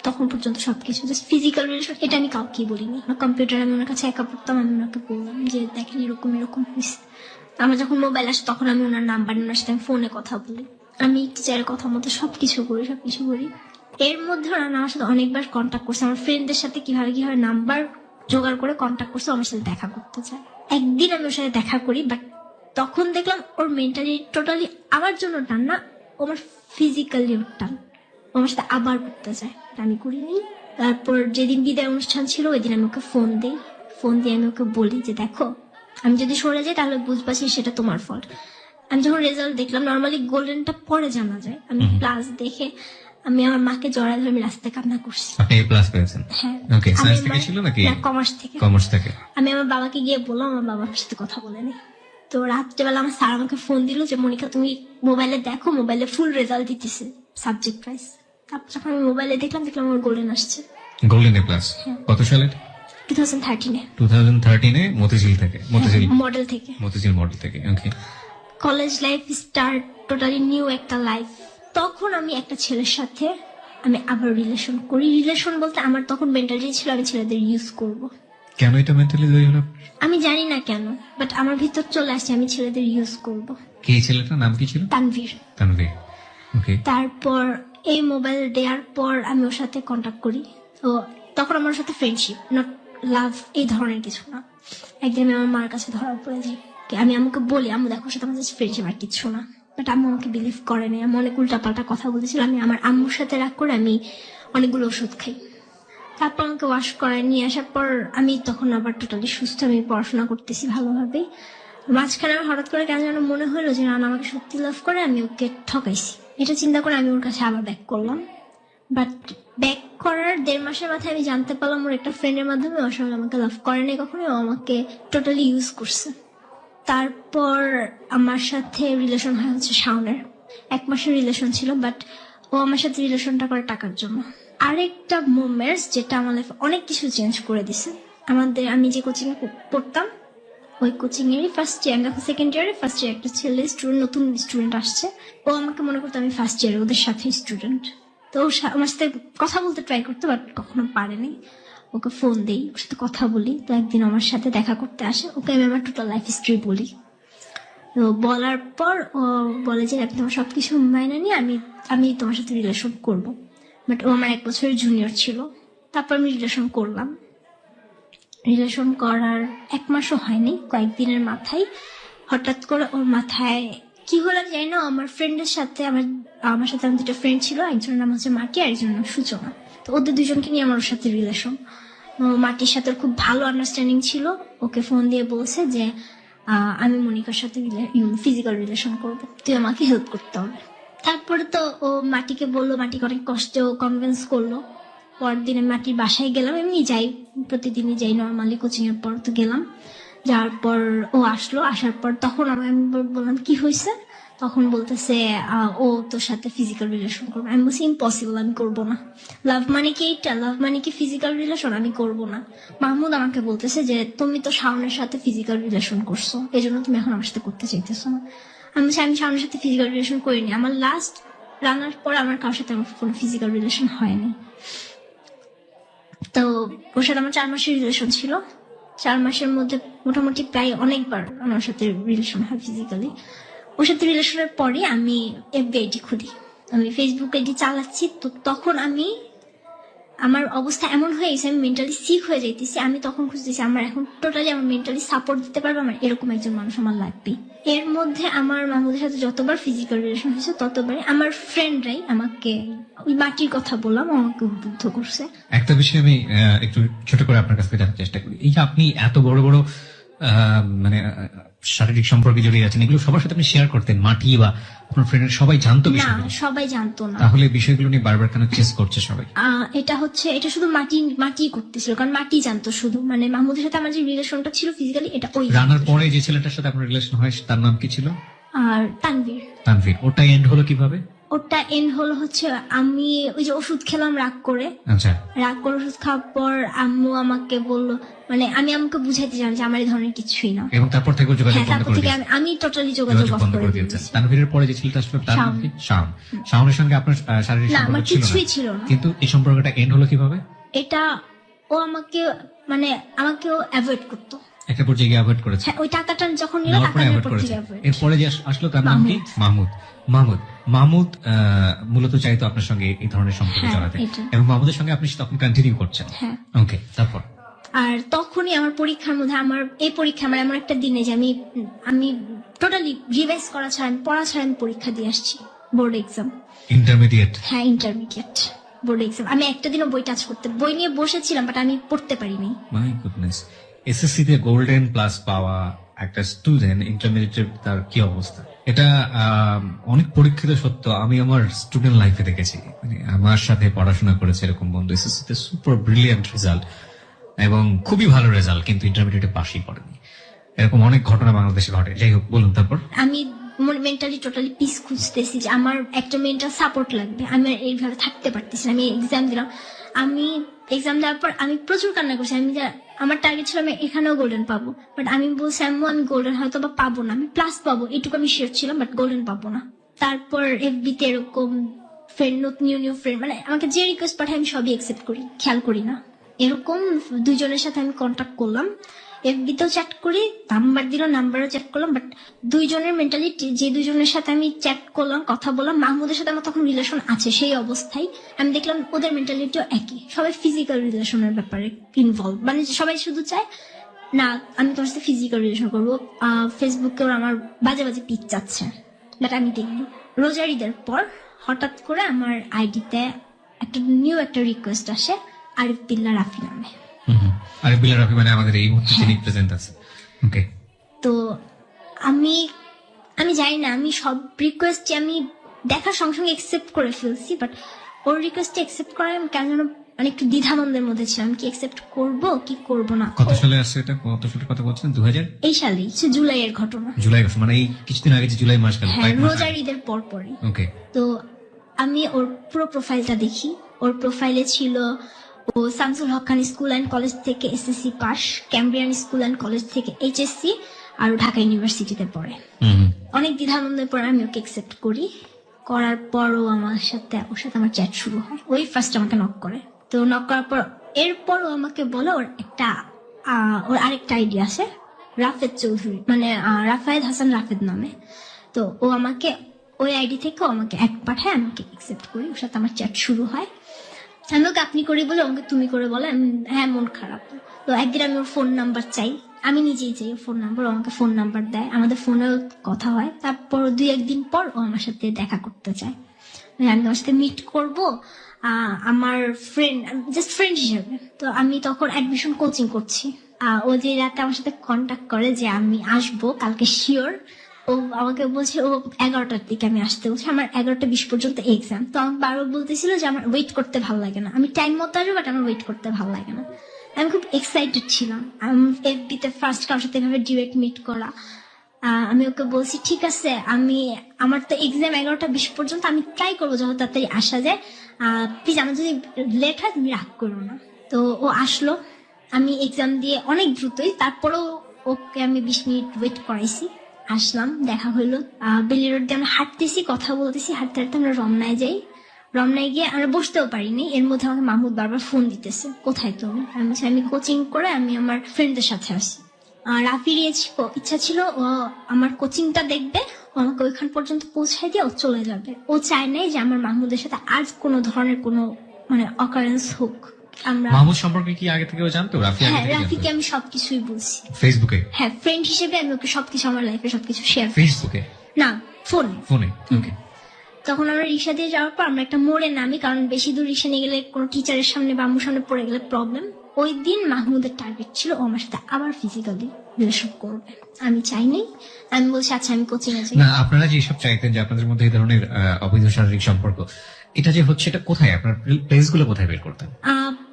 তখন পর্যন্ত সবকিছু, জাস্ট ফিজিক্যাল রিলেশন এটা আমি কাউকেই বলিনি। আমার কম্পিউটারে আমি ওনার কাছে একা পড়তাম, আমি ওনাকে বললাম যে দেখেন এরকম এরকম হয়েছে। আমার যখন মোবাইল আসে তখন আমি ওনার নাম্বার, ওনার সাথে আমি ফোনে কথা বলি, আমি টিচারের কথা মতো সবকিছু করি। এর মধ্যে ওরা আমার সাথে অনেকবার কন্ট্যাক্ট করছে, আমার ফ্রেন্ডদের সাথে কিভাবে নাম্বার জোগাড় করে কন্ট্যাক্ট করছে, আমার সাথে দেখা করতে চায়। একদিন আমি ওর সাথে দেখা করি, বাট তখন দেখলাম ওর মেন্টালি টোটালি আমার জন্য টান না, আমার ফিজিক্যালি ওর টান, ও আমার সাথে আবার করতে চায়, আমি করিনি। তারপর যেদিন বিদায় অনুষ্ঠান ছিল ওই দিন আমি ওকে ফোন দিয়ে আমি ওকে বলি যে দেখো আমি যদি সরে যাই তাহলে বুঝবাছি সেটা তোমার ফল্ট। আমি যখন রেজাল্ট দেখলাম, নর্মালি গোল্ডেনটা পরে জানা যায়, আমি প্লাস দেখে আমি আমার মাকে জড়ায় ধরে আমি রাস্তায় কান্না করছি। আপনি এ প্লাস পেয়েছেন? হ্যাঁ। ওকে, সায়েন্স থেকে ছিল নাকি? কমার্স থেকে। কমার্স থেকে। আমি আমার বাবাকে গিয়ে বললাম, আমার বাবার সাথে কথা বলেনি। তো রাত্রেবেলা আমার স্যার আমাকে ফোন দিল যে মনিকা তুমি মোবাইলে দেখো, মোবাইলে ফুল রেজাল্ট দিতেছে সাবজেক্ট ওয়াইজ। তারপর যখন আমি মোবাইলে দেখলাম আমার গোল্ডেন আসছে। Golden A plus? কত সালে? 2013-এ। 2013-এ মতিঝিল থেকে? মডেল থেকে। মতিঝিল মডেল থেকে। Okay. College life start, totally new একটা লাইফ। তখন আমি একটা ছেলের সাথে আমি আবার রিলেশন করি। রিলেশন বলতে আমার তখন মেন্টালিটি ছিল আমি ছেলেদের ইউজ করব। কেন এটা মেন্টালি তৈরি হলো? আমি জানি না কেন, বাট আমার ভিতর চলে আসছে আমি ছেলেদের ইউজ করব। কি ছেলেটার নাম কি ছিল? তানভীর। ওকে। তারপর এই মোবাইল দেওয়ার পর আমি ওর সাথে কন্ট্যাক্ট করি। তো তখন আমার সাথে ফ্রেন্ডশিপ, নট লাভ, এই ধরনের কিছু না। একদিন আমি আমার মার কাছে ধরা পড়ে যাই, আমি আমাকে বলি আম্মু দেখো সাথে আমার জাস্ট ফ্রেন্ডশিপ আর কিছু না। বাট আম্মু আমাকে বিলিভ করেনি, আমি অনেক উল্টাপাল্টা কথা বলেছিল। আমি আমার আম্মুর সাথে রাগ করে আমি অনেকগুলো ওষুধ খাই। তারপর আমাকে ওয়াশ করায় নিয়ে আসার পর আমি তখন আবার টোটালি সুস্থ, আমি পড়াশোনা করতেছি ভালোভাবে। মাঝখানে আমার হঠাৎ করে কেন যেন মনে হলো যে রানা আমাকে সত্যি লাভ করে, আমি ওকে ঠকাইছি। এটা চিন্তা করে আমি ওর কাছে আবার ব্যাক করলাম। বাট ব্যাক করার 1.5 মাসের মাথায় আমি জানতে পারলাম ওর একটা ফ্রেন্ডের মাধ্যমে ও আসলে আমাকে লাভ করেনি কখনো, ও আমাকে টোটালি ইউজ করছে। তারপর আমার সাথে রিলেশন হয় হচ্ছে শাওনের, 1 মাসের রিলেশন ছিল, বাট ও আমার সাথে রিলেশনটা করে টাকার জন্য। আরেকটা মোমেন্টস যেটা আমার লাইফে অনেক কিছু চেঞ্জ করে দিছে, আমি যে কোচিং এ পড়তাম ওই কোচিং এরই ফার্স্ট ইয়ার, দেখো সেকেন্ড ইয়ারে ফার্স্ট ইয়ার একটা ছেলে নতুন স্টুডেন্ট আসছে, ও আমাকে মনে করতো আমি ফার্স্ট ইয়ারে ওদের সাথে স্টুডেন্ট। তো আমার সাথে কথা বলতে ট্রাই করতো, বাট কখনো পারেনি। ওকে ফোন দিই, ওর সাথে কথা বলি। তো একদিন আমার সাথে দেখা করতে আসে, ওকে আমি আমার টোটাল লাইফ হিস্ট্রি বলি। তো বলার পর ও বলে যে আমি তোমার সবকিছু মাইনে নিয়ে আমি তোমার সাথে রিলেশন করব। বাট ও আমার 1 বছরের জুনিয়র ছিল। তারপর আমি রিলেশন করলাম। রিলেশন করার 1 মাসও হয়নি, কয়েকদিনের মাথায় হঠাৎ করে ওর মাথায় কি হলো জানি না, আমার ফ্রেন্ডের সাথে আমার সাথে আমার 2টা ফ্রেন্ড ছিল, একজনের নাম হচ্ছে মাটি আর একজনের নাম সূচনা। তো ওদের 2জনকে নিয়ে আমার ওর সাথে রিলেশন। মাটির সাথে খুব ভালো আন্ডারস্ট্যান্ডিং ছিল, ওকে ফোন দিয়ে বলছে যে আমি মনিকার সাথে ফিজিক্যাল রিলেশন করবো, তুই আমাকে হেল্প করতে হবে। তারপরে তো ও মাটিকে বললো, মাটিকে অনেক কষ্টে ও কনভিন্স করলো। পরের দিন আমি মাটির বাসায় গেলাম, এমনি যাই, প্রতিদিনই যাই নর্মালি, কোচিং এর পর তো গেলাম। যাওয়ার পর ও আসলো, আসার পর তখন আমি বললাম কি হয়েছে, তখন বলতেছে ও তোর সাথে ফিজিক্যাল রিলেশন করবে। আমি বলছি ইম্পসিবল, আমি করবো না। লাভ মানে কি এটা, লাভ মানে কি ফিজিক্যাল রিলেশন, আমি করবো না। মাহমুদ আমাকে বলতেছে যে তুমি তো শাওনের সাথে ফিজিক্যাল রিলেশন করছো, এই জন্য তুমি এখন আমার সাথে করতে চাইতেছো না। আমি বলছি আমি শাওনের সাথে ফিজিক্যাল রিলেশন করিনি, আমার লাস্ট রান্নার পর আমার কারোর সাথে আমার কোনো ফিজিক্যাল রিলেশন হয়নি। তো ওর সাথে আমার 4 মাসের রিলেশন ছিল, 4 মাসের মধ্যে মোটামুটি প্রায় অনেকবার আমার সাথে রিলেশন হয় ফিজিক্যালি। ওর সাথে রিলেশনের পরে আমি এফবি আইডি খুলি, আমি ফেসবুক আইডি চালাচ্ছি। তো তখন আমার অবস্থা এমন হয়ে গেছে, আমি মেন্টালি সিক হয়ে যাইতেছি। আমি তখন খুঁজতেছি আমার এখন টোটালি আমার মেন্টালি সাপোর্ট দিতে পারবে, আমার এরকম একজন মানুষ আমার লাগবে। এর মধ্যে আমার মাহমুদের সাথে যতবার ফিজিক্যাল রিলেশন হয়েছে ততবারই আমার ফ্রেন্ডরাই আমাকে ওই মাটির কথা বললাম, আমাকে উদ্বুদ্ধ করছে। একটা বিষয় আমি একটু ছোট করে আপনার কাছ থেকে জানার চেষ্টা করি। এই যে আপনি এত বড় বড় মানে শারীরিক সম্পর্কে জড়িয়ে আছেন, এগুলো সবার সাথে আপনি শেয়ার করতেন? মাটি বা আপনার ফ্রেন্ডের সবাই জানতো না, বিষয়গুলো? সবাই জানতো না। তাহলে বিষয়গুলো নিয়ে বারবার কেন চেস করছে সবাই? এটা শুধু মাটি করতেছিল, কারণ মাটি জানতো শুধু, মানে মাহমুদের সাথে আমার যে রিলেশনটা ছিল ফিজিক্যালি, এটা ওই রানার পরে যে ছেলেটার সাথে আপনার রিলেশন হয় তার নাম কি ছিল? আর তানভীর। তানভীর। ওটা এন্ড হলো কিভাবে? ওটা এন্ড হলো হচ্ছে আমি ওই যে ওষুধ খেলাম রাগ করে, আচ্ছা, ওষুধ খাওয়ার পর আম্মু আমাকে বললো, মানে আমি আমাকে বুঝাইতে চাই যে আমার এই ধরনের কিছুই না। এবং তারপর থেকে যোগাযোগ হ্যাঁ, বন্ধ তারপর করে থেকে দিয়েছেন? আমি টোটালি যোগাযোগ যোগাযোগ বন্ধ করে দিয়েছেন। দিয়েছি। তানভীরের পরে যে ছেলেটা আসলো তার নাম কি? শাওন। শাওনের সঙ্গে আপনার শারীরিক না, আমার সম্পর্ক ছিল কিছুই না, ছিল না। কিন্তু এই সম্পর্কটা এন্ড হলো কিভাবে? এটা ও আমাকেও অ্যাভয়েড করতো। একটা পর্যায়ে গিয়ে অ্যাভয়েড করেছে, হ্যাঁ, ওই টাকাটা যখন নিল নেওয়ার টাকা পরে নেওয়ার অ্যাভয়েড পর করেছে। থেকে avoid। এরপরে যে আসলো তার নাম কি? মাহমুদ। মাহমুদ মূলত চাইতো আপনার সঙ্গে এই ধরনের সম্পর্ক হ্যাঁ, চালাতে, এটা। এবং মাহমুদের সঙ্গে আপনি তখন কন্টিনিউ করছেন। হ্যাঁ। ওকে, তারপর? আর তখনই আমার পরীক্ষার মধ্যে এই পরীক্ষা আমার এমন একটা দিনে যে আমি টোটালি রিভাইজ করা ছাড়া, আমি পড়া ছাড়া আমি পরীক্ষা দিয়ে আসছি, বোর্ড এক্সাম। ইন্টারমিডিয়েট? হ্যাঁ, ইন্টারমিডিয়েট বোর্ড এক্সাম। আমি একটা দিনও বই টাচ করতে, বই নিয়ে বসেছিলাম, বাট আমি পড়তে পারিনি। My goodness. এসএসসি তে গোল্ডেন প্লাস পাওয়া একটা স্টুডেন্ট, ইন্টারমিডিয়েটের তার কি অবস্থা? এটা অনেক পরীক্ষিত সত্য। আমি আমার স্টুডেন্ট লাইফে দেখেছি, মানে আমার সাথে পড়াশোনা করেছে এরকম বন্ধু, এসএসসি তে সুপার ব্রিলিয়ান্ট রেজাল্ট এবং খুবই ভালো রেজাল্ট, কিন্তু ইন্টারমিডিয়েটে পাশই করেনি। এরকম অনেক ঘটনা বাংলাদেশে ঘটে। যাই হোক, বলুন তারপর। আমি মেন্টালি টোটালি পিস খুঁজতেছি যে আমার একটা মেন্টাল সাপোর্ট লাগবে, আমি আর এইভাবে থাকতে পারতেছি না। আমি এক্সাম দিলাম, আমি এক্সাম দেওয়ার পর আমি প্রচুর কান্না করছি। আমার টার্গেট ছিল আমি এখানেও গোল্ডেন পাবো, বাট আমি বলছি আম্মু আমি গোল্ডেন হয়তো বা পাবো না, আমি প্লাস পাবো, এটুকু আমি শিওর ছিলাম, বাট গোল্ডেন পাবো না। তারপর এফবিতে এরকম ফ্রেন্ড, নিউ ফ্রেন্ড, মানে আমাকে যে রিকোয়েস্ট পাঠায় আমি সবই অ্যাকসেপ্ট করি, খেয়াল করি না। এরকম 2 জনের সাথে আমি কন্ট্যাক্ট করলাম, এফবিতেও চ্যাট করি, নাম্বার দিল, নাম্বারও চ্যাট করলাম, বাট 2 জনের মেন্টালিটি, যে 2 জনের সাথে আমি চ্যাট করলাম, কথা বললাম, মাহমুদের সাথে আমার তখন রিলেশন আছে, সেই অবস্থায় আমি দেখলাম ওদের মেন্টালিটিও একই, সবাই ফিজিক্যাল রিলেশনের ব্যাপারে ইনভলভ, মানে সবাই শুধু চায় না আমি তোমার সাথে ফিজিক্যাল রিলেশন করবো। ফেসবুকে ওরা আমার বাজে বাজে পিক চাচ্ছে, বাট আমি দেখিনি। রোজার ঈদের পর হঠাৎ করে আমার আইডিতে একটা রিকোয়েস্ট আসে, আরিফ বিল্লাহ রাফি নামে। আরিফ বিল্লাহ রাফি মানে আমাদের এই মুহূর্তে যিনি প্রেজেন্ট আছে। ওকে। তো আমি জানি না, আমি সব রিকোয়েস্ট আমি দেখার সঙ্গে সঙ্গে একসেপ্ট করে ফেলছি, বাট ওর রিকোয়েস্ট একসেপ্ট করার আমি কেন যেন মানে একটু দ্বিধাদ্বন্দ্বের মধ্যে ছিলাম, কি একসেপ্ট করব কি করব না। কত সালে আসছে এটা? কত সালের কথা বলছেন? 2000? এই সালেই, জুলাইয়ের ঘটনা। জুলাই মাস, মানে এই কিছুদিন আগে যে জুলাই মাস গেল, হ্যাঁ, রোজার ঈদের পরই। ওকে। তো আমি ওর পুরো প্রোফাইলটা দেখি, ওর প্রোফাইলে ছিল ও শামসুল হক খান স্কুল অ্যান্ড কলেজ থেকে SSC pass, Cambrian school and college থেকে এইচএসসি, আর ঢাকা ইউনিভার্সিটিতে পড়ে। অনেক দ্বিধাদ্বন্দ্বের পর আমি ওকে একসেপ্ট করি, করার পরও ওর সাথে আমার চ্যাট শুরু হয়। ওই ফার্স্ট আমাকে নক করে, তো নক করার পর এরপরও আমাকে বলে ওর আরেকটা আইডি আছে রাফেদ চৌধুরী, মানে রাফায়েদ হাসান রাফেদ নামে। তো ও আমাকে ওই আইডি থেকে আমাকে অ্যাড পাঠায়, আমাকে একসেপ্ট করি, ওর সাথে আমার চ্যাট শুরু হয়। আমি ওকে আপনি করে বলে আমাকে তুমি করে বলে, হ্যাঁ মন খারাপ। তো একদিন আমি ওর ফোন নাম্বার চাই, আমি নিজেই চাই ফোন নাম্বার, আমাকে ফোন নাম্বার দেয়, আমাদের ফোনেও কথা হয়। তারপর 2-1 দিন পর ও আমার সাথে দেখা করতে চায়, আমি তোমার সাথে মিট করব আমার ফ্রেন্ড, জাস্ট ফ্রেন্ড হিসেবে। তো আমি তখন অ্যাডমিশন কোচিং করছি। ও যে রাতে আমার সাথে কন্ট্যাক্ট করে যে আমি আসবো কালকে শিওর, ও আমাকে বলছে ও 11টার দিকে আমি আসতে বলছে, আমার 11:20 পর্যন্ত এক্সাম। তো আমি বারবার বলতেছিল যে আমার ওয়েট করতে ভালো লাগে না, আমি টাইম মতো আসবো, বাট আমার ওয়েট করতে ভালো লাগে না। আমি খুব এক্সাইটেড ছিলাম এফবিতে ফার্স্ট কারোর সাথে এভাবে ডিরেক্ট মিট করা। আমি ওকে বলছি ঠিক আছে, আমার তো এক্সাম 11টা 20 পর্যন্ত, আমি ট্রাই করবো যত তাড়াতাড়ি আসা যায়, প্লিজ আমার যদি লেট হয় তুমি রাগ করো না। তো ও আসলো, আমি এক্সাম দিয়ে অনেক দ্রুতই, তারপরেও ওকে আমি 20 মিনিট ওয়েট করাইছি। আসলাম, দেখা হইলো, বেলি রোড দিয়ে আমরা হাঁটতেছি, কথা বলতেছি, হাঁটতে হাঁটতে আমরা রমনায় যাই। রমনায় গিয়ে আমরা বসতেও পারিনি, এর মধ্যে আমাকে মাহমুদ বারবার ফোন দিতেছে, কোথায় তুমি? আমি বলছি আমি কোচিং করে আমি আমার ফ্রেন্ডদের সাথে আসি। রাফির ইচ্ছা ছিল ও আমার কোচিংটা দেখবে, ও আমাকে ওইখান পর্যন্ত পৌঁছায় দিয়ে ও চলে যাবে। ও চায় নাই যে আমার মাহমুদের সাথে আজ কোনো ধরনের কোনো মানে অকারেন্স হোক। আমরা মাহমুদ সম্পর্কে কি আগে থেকেও জানতো? রাফি আগে হ্যাঁ, থেকে রাফিকে জানতো? আমি সবকিছুই বলছি ফেসবুকে? হ্যাঁ, ফ্রেন্ড হিসেবে আমি ওকে সবকিছু, আমার লাইফে সবকিছু শেয়ার। ফেসবুকে না, ফোনে। ফোনে? ওকে। তখন আমরা রিক্সা দিয়ে যাওয়ার পর আমরা একটা মোড়ে নামি, কারণ বেশি দূর রিক্সা নিয়ে গেলে কোনো টিচারের সামনে বা আম্মুর সামনে পড়ে গেলে প্রবলেম। ওই দিন মাহমুদের টার্গেট ছিল ও আমার সাথে আবার ফিজিক্যালি রিলেশন করবে। আমি চাইনি, আমি বলছি আচ্ছা আমি কোচিং এ যাই। না, আপনারা যে সব চাইতেন যে আপনাদের মধ্যে এই ধরনের অবৈধ শারীরিক সম্পর্ক, এটা যে হচ্ছে, এটা কোথায় আপনার প্লেস গুলো কোথায় বের করতেন?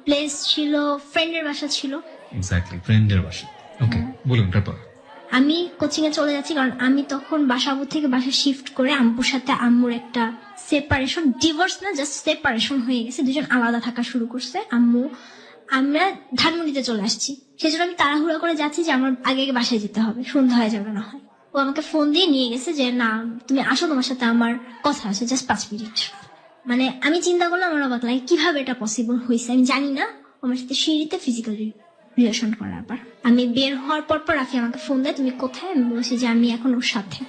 প্লেস ছিল ফ্রেন্ডের বাসা ছিল। এক্স্যাক্টলি, ফ্রেন্ডের বাসা। ওকে, বলুন তারপর। আমি কোচিং এ চলে যাচ্ছি, কারণ আমি তখন বাসাবু থেকে বাসা শিফট করে আম্মুর সাথে আম্মুর একটা সেপারেশন, ডিভোর্স না জাস্ট সেপারেশন হয়ে গেছে, দুজন আলাদা থাকা শুরু করছে। আমরা ধানমন্ডিতে চলে আসছি, সেজন্য আমি তাড়াহুড়া করে যাচ্ছি যে আমার আগে আগে বাসায় যেতে হবে, সন্ধ্যা হয়ে যাবে না হয়। ও আমাকে ফোন দিয়ে নিয়ে গেছে যে না তুমি আসো, তোমার সাথে আমার কথা আছে জাস্ট 5 মিনিট। মানে আমি চিন্তা করলাম, আমার অবাক লাগে কিভাবে এটা পসিবল হয়েছে, আমি জানি না। আমার সাথে সিঁড়িতে ফিজিক্যালি রিলেশন করার পর আমি বের হওয়ার পর রাফি আমাকে ফোন দেয়, তুমি কোথায়? আমি বলছি যে আমি এখন ওর সাথে।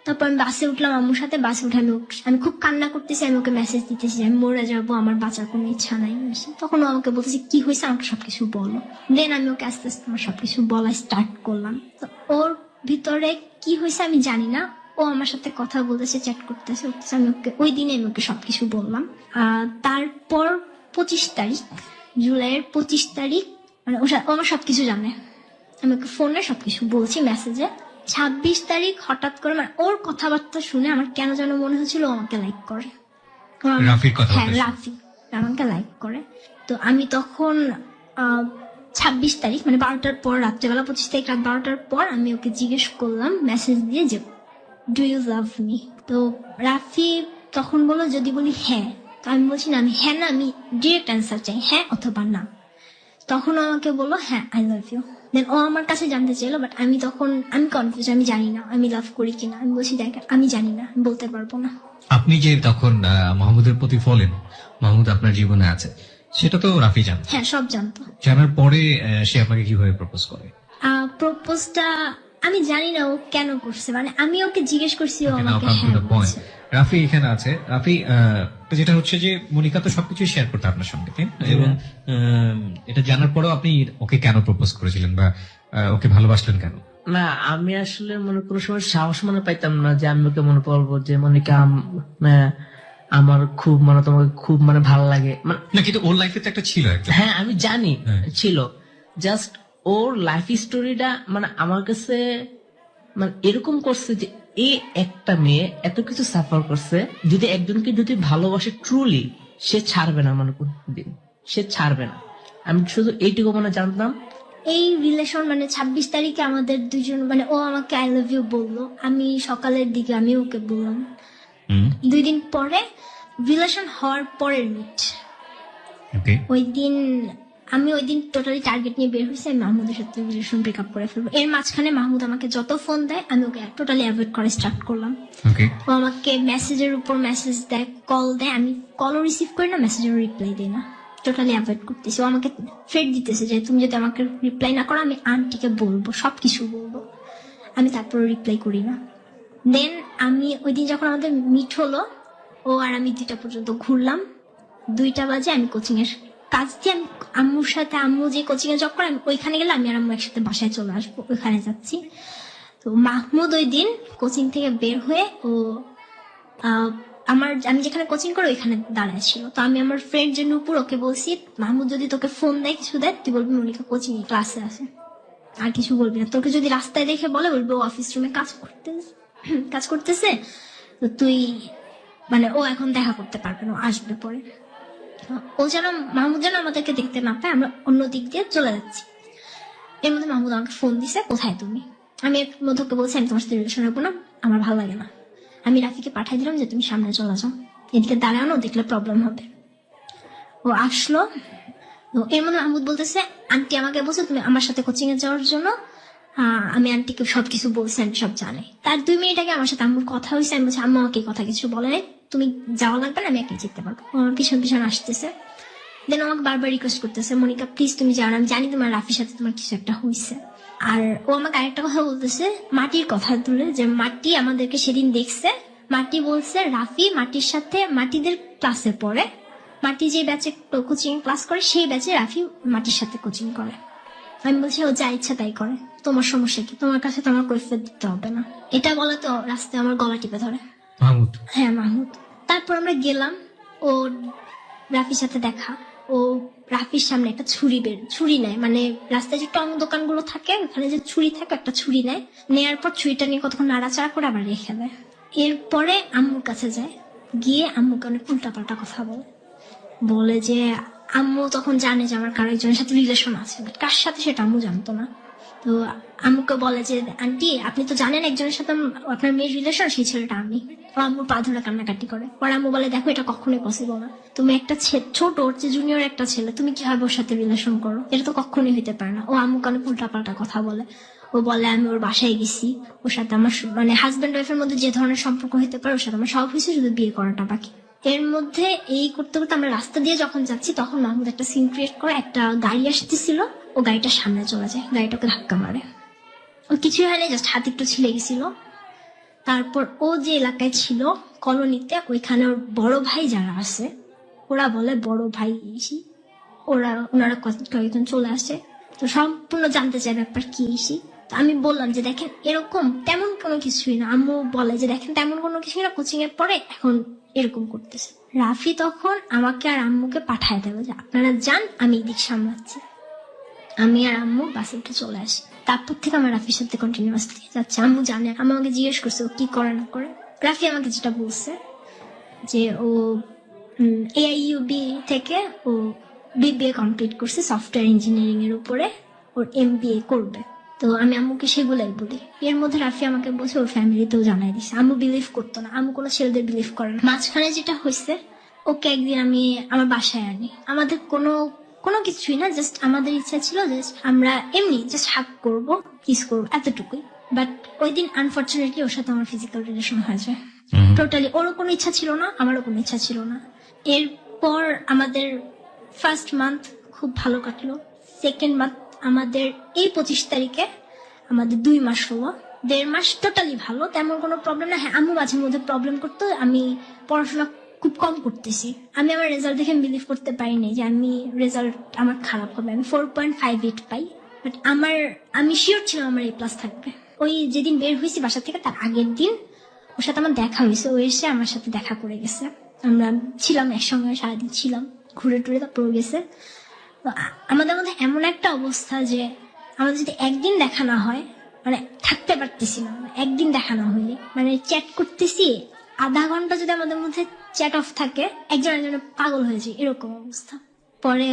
তারপর আমি বাসে উঠলাম আম্মুর সাথে, বাসে উঠে আমি খুব কান্না করতেছি, আমি ওকে মেসেজ দিতেছি আমি মরে যাবো, আমার বাঁচার কোনো ইচ্ছা নাই। তখন ও আমাকে বলতেছি কি হয়েছে আমাকে সবকিছু বলো। দেন আমি ওকে আস্তে আস্তে আমার সবকিছু বলা স্টার্ট করলাম। তো ওর ভিতরে কি হয়েছে আমি জানি না, ও আমার সাথে কথা বলতেছে, চ্যাট করতেছে, আমি ওকে ওই দিনে আমি ওকে সবকিছু বললাম। তারপর 25 তারিখ, জুলাইয়ের 25 তারিখ, মানে ও আমার সবকিছু জানে, আমি ওকে ফোনে সবকিছু বলছি মেসেজে। 26 তারিখ হঠাৎ করে মানে ওর কথাবার্তা শুনে আমার কেন যেন মনে হচ্ছিল ও আমাকে লাইক করে। রাফির কথা? হ্যাঁ, রাফি আমাকে লাইক করে। তো আমি তখন 26 তারিখ মানে 12টার পর, রাত্রেবেলা 25 তারিখ রাত 12টার পর আমি ওকে জিজ্ঞেস করলাম মেসেজ দিয়ে যে ডু ইউ লাভ মি? তো রাফি তখন বললো যদি বলি হ্যাঁ। তো আমি বলছি না, আমি হ্যাঁ না, আমি ডিরেক্ট অ্যান্সার চাই, হ্যাঁ অথবা না। তখন আমাকে বললো হ্যাঁ আই লাভ ইউ। দেন ও আমার কাছে জানতে চাইলো, বাট আমি কনফিউজ, আমি জানি না আমি লাভ করি কিনা। আমি বলছি দেখ আমি জানি না, আমি বলতে পারবো না। আপনি যে তখন মাহমুদের প্রতি ফলেন, মাহমুদ আপনার জীবনে আছে, সেটা তো রাফি জানতো? হ্যাঁ, সব জানতো। জানার পরে সে আপনাকে কিভাবে প্রপোজ করে? প্রপোজটা আমি জানি না ও কেন করছে, মানে আমি ওকে জিজ্ঞেস করছি, ও আমাকে হ্যাঁ বলছে। রাফি এখানে আছে। রাফি, যেটা হচ্ছে যে মনিকা তো সবকিছু শেয়ার করতে আপনার সঙ্গে, তাই না? এবং এটা জানার পরেও আপনি ওকে কেন প্রপোজ করেছিলেন বা ওকে ভালোবাসলেন কেন? না, আমি আসলে কোনো সময় সাহস পাইতাম না যে আমি ওকে মনে করবো যে মনিকা আমার খুব তোমাকে খুব ভালো লাগে না, কিন্তু ওর লাইফে তো একটা ছিল একটা। হ্যাঁ আমি জানি ছিল, জাস্ট ওর লাইফ স্টোরিটা আমার কাছে এরকম করছে যে এই একটা মেয়ে এত কিছু সাফার করছে, যদি একজনকে যদি ভালোবাসে ট্রুলি, সে ছাড়বে না, কোনদিন সে ছাড়বে না। আমি শুধু এইটুকু জানতাম। এই রিলেশন 26 তারিখে আমাদের দুজন ও আমাকে আই লাভ ইউ বললো, আমি সকালের দিকে আমি ওকে বললাম। 2 দিন পরে রিলেশন হওয়ার পরের মিট, ওই দিন টোটালি টার্গেট নিয়ে বের হয়েছে, আমি মাহমুদের সাথে রিলেশন ব্রেকআপ করে ফেলবো। এর মাঝখানে মাহমুদ আমাকে যত ফোন দেয় আমি ওকে টোটালি অ্যাভয়েড করা স্টার্ট করলাম। ও আমাকে মেসেজের উপর মেসেজ দেয়, কল দেয়, আমি কলও রিসিভ করি না, মেসেজের রিপ্লাই দিই না, টোটালি অ্যাভয়েড করতেছি। ও আমাকে থ্রেট দিতেছে যে তুমি যদি আমাকে রিপ্লাই না করো আমি আন্টিকে বলবো, সবকিছু বলবো। আমি তারপরে রিপ্লাই করি না। দেন আমি ওই দিন যখন আমাদের মিট হলো, ও আর আমি 2টা পর্যন্ত ঘুরলাম। 2টা বাজে আমি কোচিং এর কাজ দিয়ে আমি আম্মুর সাথে, আম্মু যে কোচিং এ জব করে আমি ওইখানে গেলে আমি আর আম্মু একসাথে বাসায় চলে আসবো, ওইখানে যাচ্ছি। তো মাহমুদ ওই দিন কোচিং থেকে বের হয়ে ও আমি যেখানে কোচিং করি ওইখানে দাঁড়ায় ছিল। তো আমি আমার ফ্রেন্ড যে নূপুর, ওকে বলছি মাহমুদ যদি তোকে ফোন দেয় কিছু দেয় তুই বলবি মনিকা কোচিং এ ক্লাসে আছে, আর কিছু বলবি না। তোকে যদি রাস্তায় দেখে বলবি ও অফিস রুমে কাজ করতেছে, তো তুই ও এখন দেখা করতে পারবে না, আসবে পরে। ও যেন মাহমুদ যেন আমাদেরকে দেখতে না পায়, আমরা অন্য দিক দিয়ে চলে যাচ্ছি। এর মধ্যে মাহমুদ আমাকে ফোন দিছে, কোথায় তুমি? আমি এর মধ্যে ওকে বলছি আমি তোমার সাথে রিলেশন রাখবো না, আমার ভালো লাগে না। আমি রাফিকে পাঠাই দিলাম যে তুমি সামনে চলে যাও, এদিকে দাঁড়ানো, দেখলে প্রবলেম হবে। ও আসলো, তো এর মধ্যে মাহমুদ বলতেছে আন্টি আমাকে বলছে তুমি আমার সাথে কোচিং এ যাওয়ার জন্য। আমি আন্টিকে সবকিছু বলছি, আন্টি সব জানে। তার 2 মিনিট আগে আমার সাথে আম্মুর কথা হয়েছে, আমি বলছি আম্মা আমাকে কথা কিছু বলে নাই, তুমি যাওয়া লাগবে না, আমি একাই যেতে পারবো। ও আমার পিছন পিছন আসতেছে, দেন আমাকে বারবার রিকোয়েস্ট করতেছে মনিকা প্লিজ তুমি যাও না, আমি জানি তোমার রাফির সাথে তোমার কিছু একটা হয়েছে। আর ও আমাকে আরেকটা কথা বলতেছে মাটির কথা তুলে, যে মাটি আমাদেরকে সেদিন দেখছে, মাটি বলছে রাফি মাটির সাথে মাটিদের ক্লাসে পড়ে, মাটি যে ব্যাচে কোচিং ক্লাস করে সেই ব্যাচে রাফি মাটির সাথে কোচিং করে। আমি বলছি ও যা ইচ্ছা তাই করে, তোমার সমস্যা কি, তোমার কাছে তোমার কৈফিয়ত দিতে হবে না। এটা বলে তো রাস্তায় আমার গলা টিপে ধরে মাহমুদ। হ্যাঁ মাহমুদ। তারপর আমরা গেলাম, ও রাফির সাথে দেখা, ও রাফির সামনে একটা ছুরি নেয়, মানে রাস্তায় যে টং দোকানগুলো থাকে ওখানে যে ছুরি থাকে, একটা ছুরি নেয়, নেয়ার পর ছুরিটা নিয়ে কতক্ষণ নাড়াচাড়া করে আবার রেখে দেয়। এরপরে আম্মুর কাছে যায়, গিয়ে আম্মুকে অনেক উল্টাপাল্টা কথা বলে যে আম্মু তখন জানে যে আমার কারো একজনের সাথে রিলেশন আছে, বাট কার সাথে সেটা আম্মু জানতো না। তো আম্মুকে বলে যে আন্টি আপনি তো জানেন একজনের সাথে আপনার মেয়ের রিলেশন, সেই ছেলেটা আমি। ও আম্মুর পা ধরে কান্নাকাটি করে। পরে আম্মু বলে দেখো এটা কখনোই পসিবল না, তুমি একটা ছোট ওর যে জুনিয়র একটা ছেলে, তুমি কিভাবে ওর সাথে রিলেশন করো, এটা তো কখনোই হইতে পারে না। ও আম্মুকে অনেক উল্টাপাল্টা কথা বলে। ও বলে আমি ওর বাসায় গেছি, ওর সাথে আমার মানে হাজব্যান্ড ওয়াইফের মধ্যে যে ধরনের সম্পর্ক হতে পারে ওর সাথে আমার সব হয়েছে, শুধু বিয়ে করাটা বাকি। এর মধ্যে এই করতে করতে আমরা রাস্তা দিয়ে যখন যাচ্ছি তখন মাহমুদ একটা সিন ক্রিয়েট করে, একটা গাড়ি আসতেছিল, ও গাড়িটার সামনে চলে যায়, গাড়িটাকে ধাক্কা মারে। ও কিছুই হয়নি, জাস্ট হাত একটু ছিলে গেছিল। তারপর ও যে এলাকায় ছিল কলোনিতে, ওইখানে ওর বড় ভাই যারা আছে, ওরা বলে বড় ভাই ইসি, ওনারা কয়েকজন চলে আসে, তো সম্পূর্ণ জানতে চায় ব্যাপার কি ইসি। তো আমি বললাম যে দেখেন এরকম তেমন কোনো কিছুই না। আম্মু বলে যে দেখেন তেমন কোনো কিছুই না, কোচিং এর পরে এখন এরকম করতেছে। রাফি তখন আমাকে আর আম্মুকে পাঠায় দেবে যে আপনারা যান, আমি এদিক সামলাচ্ছি। আমি আর আম্মু বাসে উঠে চলে আসি। তারপর থেকে আমার রাফির সাথে কন্টিনিউয়াসলি যাচ্ছে। আম্মু জানে, আমাকে জিজ্ঞেস করছে ও কি করে না করে। রাফি আমাকে যেটা বলছে যে ও AIUB থেকে ও BBA কমপ্লিট করছে সফটওয়্যার ইঞ্জিনিয়ারিং এর উপরে, ওর MBA করবে। তো আমি আম্মুকে সেগুলাই বলি। এর মধ্যে রাফি আমাকে বলছে ওর ফ্যামিলিতেও জানাই দিছে। আম্মু বিলিভ করতো না, আম্মু কোনো ছেলেদের বিলিভ করে না। মাঝখানে যেটা হয়েছে, ওকে একদিন আমি আমার বাসায় আনি, আমাদের কোনো কিছুই না, জাস্ট আমাদের ইচ্ছা ছিল জাস্ট আমরা এমনি জাস্ট হাগ করবো, কিস করবো, এতটুকুই। বাট ওই দিন আনফর্চুনেটলি ওর সাথে আমার ফিজিক্যাল রিলেশন হয়ে যায়। টোটালি ওরও কোনো ইচ্ছা ছিল না, আমারও কোনো ইচ্ছা ছিল না। এরপর আমাদের ফার্স্ট মান্থ খুব ভালো কাটলো। সেকেন্ড মান্থ আমাদের এই 25 তারিখে আমাদের 2 মাস হলো। 1.5 মাস টোটালি ভালো, তেমন কোনো প্রবলেম না। হ্যাঁ আম্মু মাঝে মধ্যে প্রবলেম করতো, আমি পড়াশোনা খুব কম করতেছি। আমি আমার রেজাল্ট দেখে বিলিভ করতে পারিনি যে আমি রেজাল্ট আমার খারাপ হবে। আমি 4.58 পাই, বাট আমি শিওর ছিলাম আমার A+ থাকবে। ওই যেদিন বের হয়েছি বাসা থেকে তার আগের দিন ওর সাথে আমার দেখা হয়েছে, ও এসে আমার সাথে দেখা করে গেছে। আমরা ছিলাম একসঙ্গে, সারাদিন ছিলাম, ঘুরে টুরে তারপর গেছে। আমাদের মধ্যে এমন একটা অবস্থা যে আমাদের যদি একদিন দেখা না হয় মানে থাকতে পারতেছি না, একদিন দেখা না হইলে মানে চ্যাট করতেছি, আধা ঘন্টা যদি আমাদের মধ্যে চ্যাট অফ থাকে একজন একজনের পাগল হয়ে যায়, এরকম অবস্থা। পরে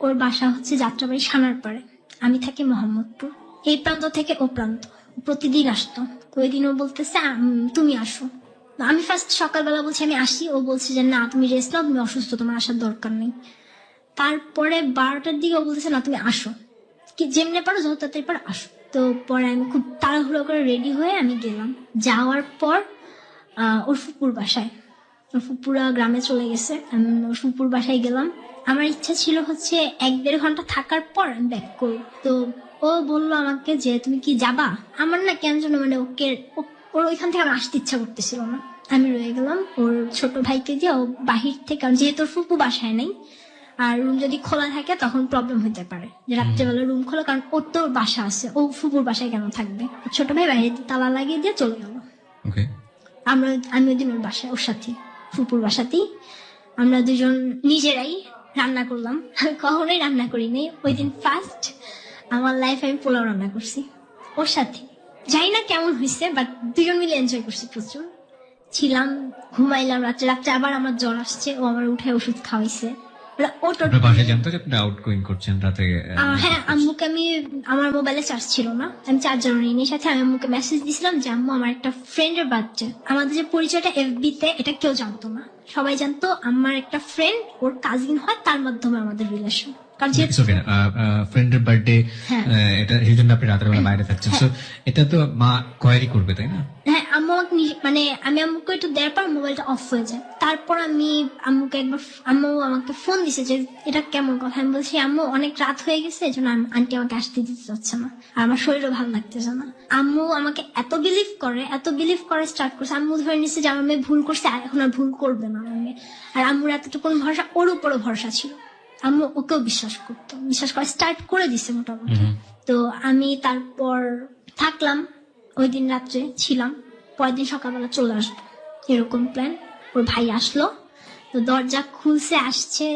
ওর বাসা হচ্ছে যাত্রাবাড়ি সানার পাড়ে, আমি থাকি মোহাম্মদপুর। এই প্রান্ত থেকে ও প্রান্ত প্রতিদিন আসতো। তো ওই দিন ও বলতেছে তুমি আসো। আমি ফার্স্ট সকালবেলা বলছি আমি আসি, ও বলছে যে না তুমি রেস্ট নাও, তুমি অসুস্থ, তোমার আসার দরকার নেই। তারপরে 12টার দিকে ও বলতেছে না তুমি আসো, কি যেমনে পারো যত তাড়াতাড়ি পারো আসো। তো পরে আমি খুব তাড়াহুড়ো করে রেডি হয়ে আমি গেলাম। যাওয়ার পর ওর ফুপুর বাসায়, ওর ফুপুরা গ্রামে চলে গেছে, আমি ওর ফুপুর বাসায় গেলাম। আমার ইচ্ছা ছিল হচ্ছে 1-1.5 ঘন্টা থাকার পর আমি ব্যাক করব। তো ও বললো আমাকে যে তুমি কি যাবা। আমার না কেন যেন মানে ওর ওইখান থেকে আমার আসতে ইচ্ছা করতেছিল না। আমি রয়ে গেলাম ওর ছোট ভাইকে দিয়ে। ও বাহির থেকে, কারণ যেহেতু ওর ফুপু বাসায় নেই আর রুম যদি খোলা থাকে তখন প্রবলেম হতে পারে যে রাত্রেবেলা রুম খোলা, কারণ ওর তো বাসা আছে, ও ফুপুর বাসায় কেন থাকবে। ছোট ভাই বাইরে তালা লাগিয়ে দিয়ে চলে গেল। আমি ওই দিন ওর বাসায়, ওর সাথে ফুপুর বাসাতেই আমরা দুজন নিজেরাই রান্না করলাম। আমি কখনোই রান্না করিনি। ওই দিন ফার্স্ট আমার লাইফে আমি পোলাও রান্না করছি ওর সাথে। জানি না কেমন হয়েছে, বাট দুজন মিলে এনজয় করছি প্রচুর। ছিলাম, ঘুমাইলাম, রাত্রে আবার আমার জ্বর আসছে, ও আমার উঠে ওষুধ খাওয়াইছে। মানে ও আপনার বাসায় জানতো যে আপনি আউট গোয়িং করছেন রাতে? হ্যাঁ, আম্মুকে আমি, আমার মোবাইলে চার্জ ছিল না, আমি চার্জার নিয়ে সাথে আমি আম্মুকে মেসেজ দিয়েছিলাম যে আম্মু আমার একটা ফ্রেন্ডের বাচ্চা। আমাদের যে পরিচয়টা FB তে, এটা কেউ জানতো না, সবাই জানতো আমার একটা ফ্রেন্ড ওর কাজিন হয়, তার মাধ্যমে আমাদের রিলেশন। কারণ যেহেতু ফ্রেন্ডের বার্থডে, এটা সেই জন্য আপনি রাতের বেলা বাইরে থাকছেন, তো এটা তো মা কোয়ারি করবে, তাই না? হ্যাঁ, আম্মু আমাকে মানে আমি আম্মুকে একটু দেওয়ার পর মোবাইলটা অফ হয়ে যায়। তারপর আমি আম্মুকে একবার, আম্মু আমাকে ফোন দিছে যে এটা কেমন কথা। আমি বলছি আম্মু অনেক রাত হয়ে গেছে, এই জন্য আন্টি আমাকে আসতে দিতে চাচ্ছে না, আর আমার শরীরও ভালো লাগতেছে না। আম্মু আমাকে এত বিলিভ করে স্টার্ট করছে। আম্মু ধরে নিচ্ছে যে আমার মেয়ে ভুল করছে, আর এখন আর ভুল করবে না আমার মেয়ে। আর আম্মুর এতটুকু ভরসা, ওর উপরে ভরসা ছিল, আম্মু ওকেও বিশ্বাস করা স্টার্ট করে দিছে মোটামুটি। তো আমি তারপর থাকলাম, ওই দিন রাত্রে ছিলাম, পরের দিন সকালবেলা চলে আসবো এরকম প্ল্যান। ওর ভাই আসলো, তো দরজা খুলছে, আসছে,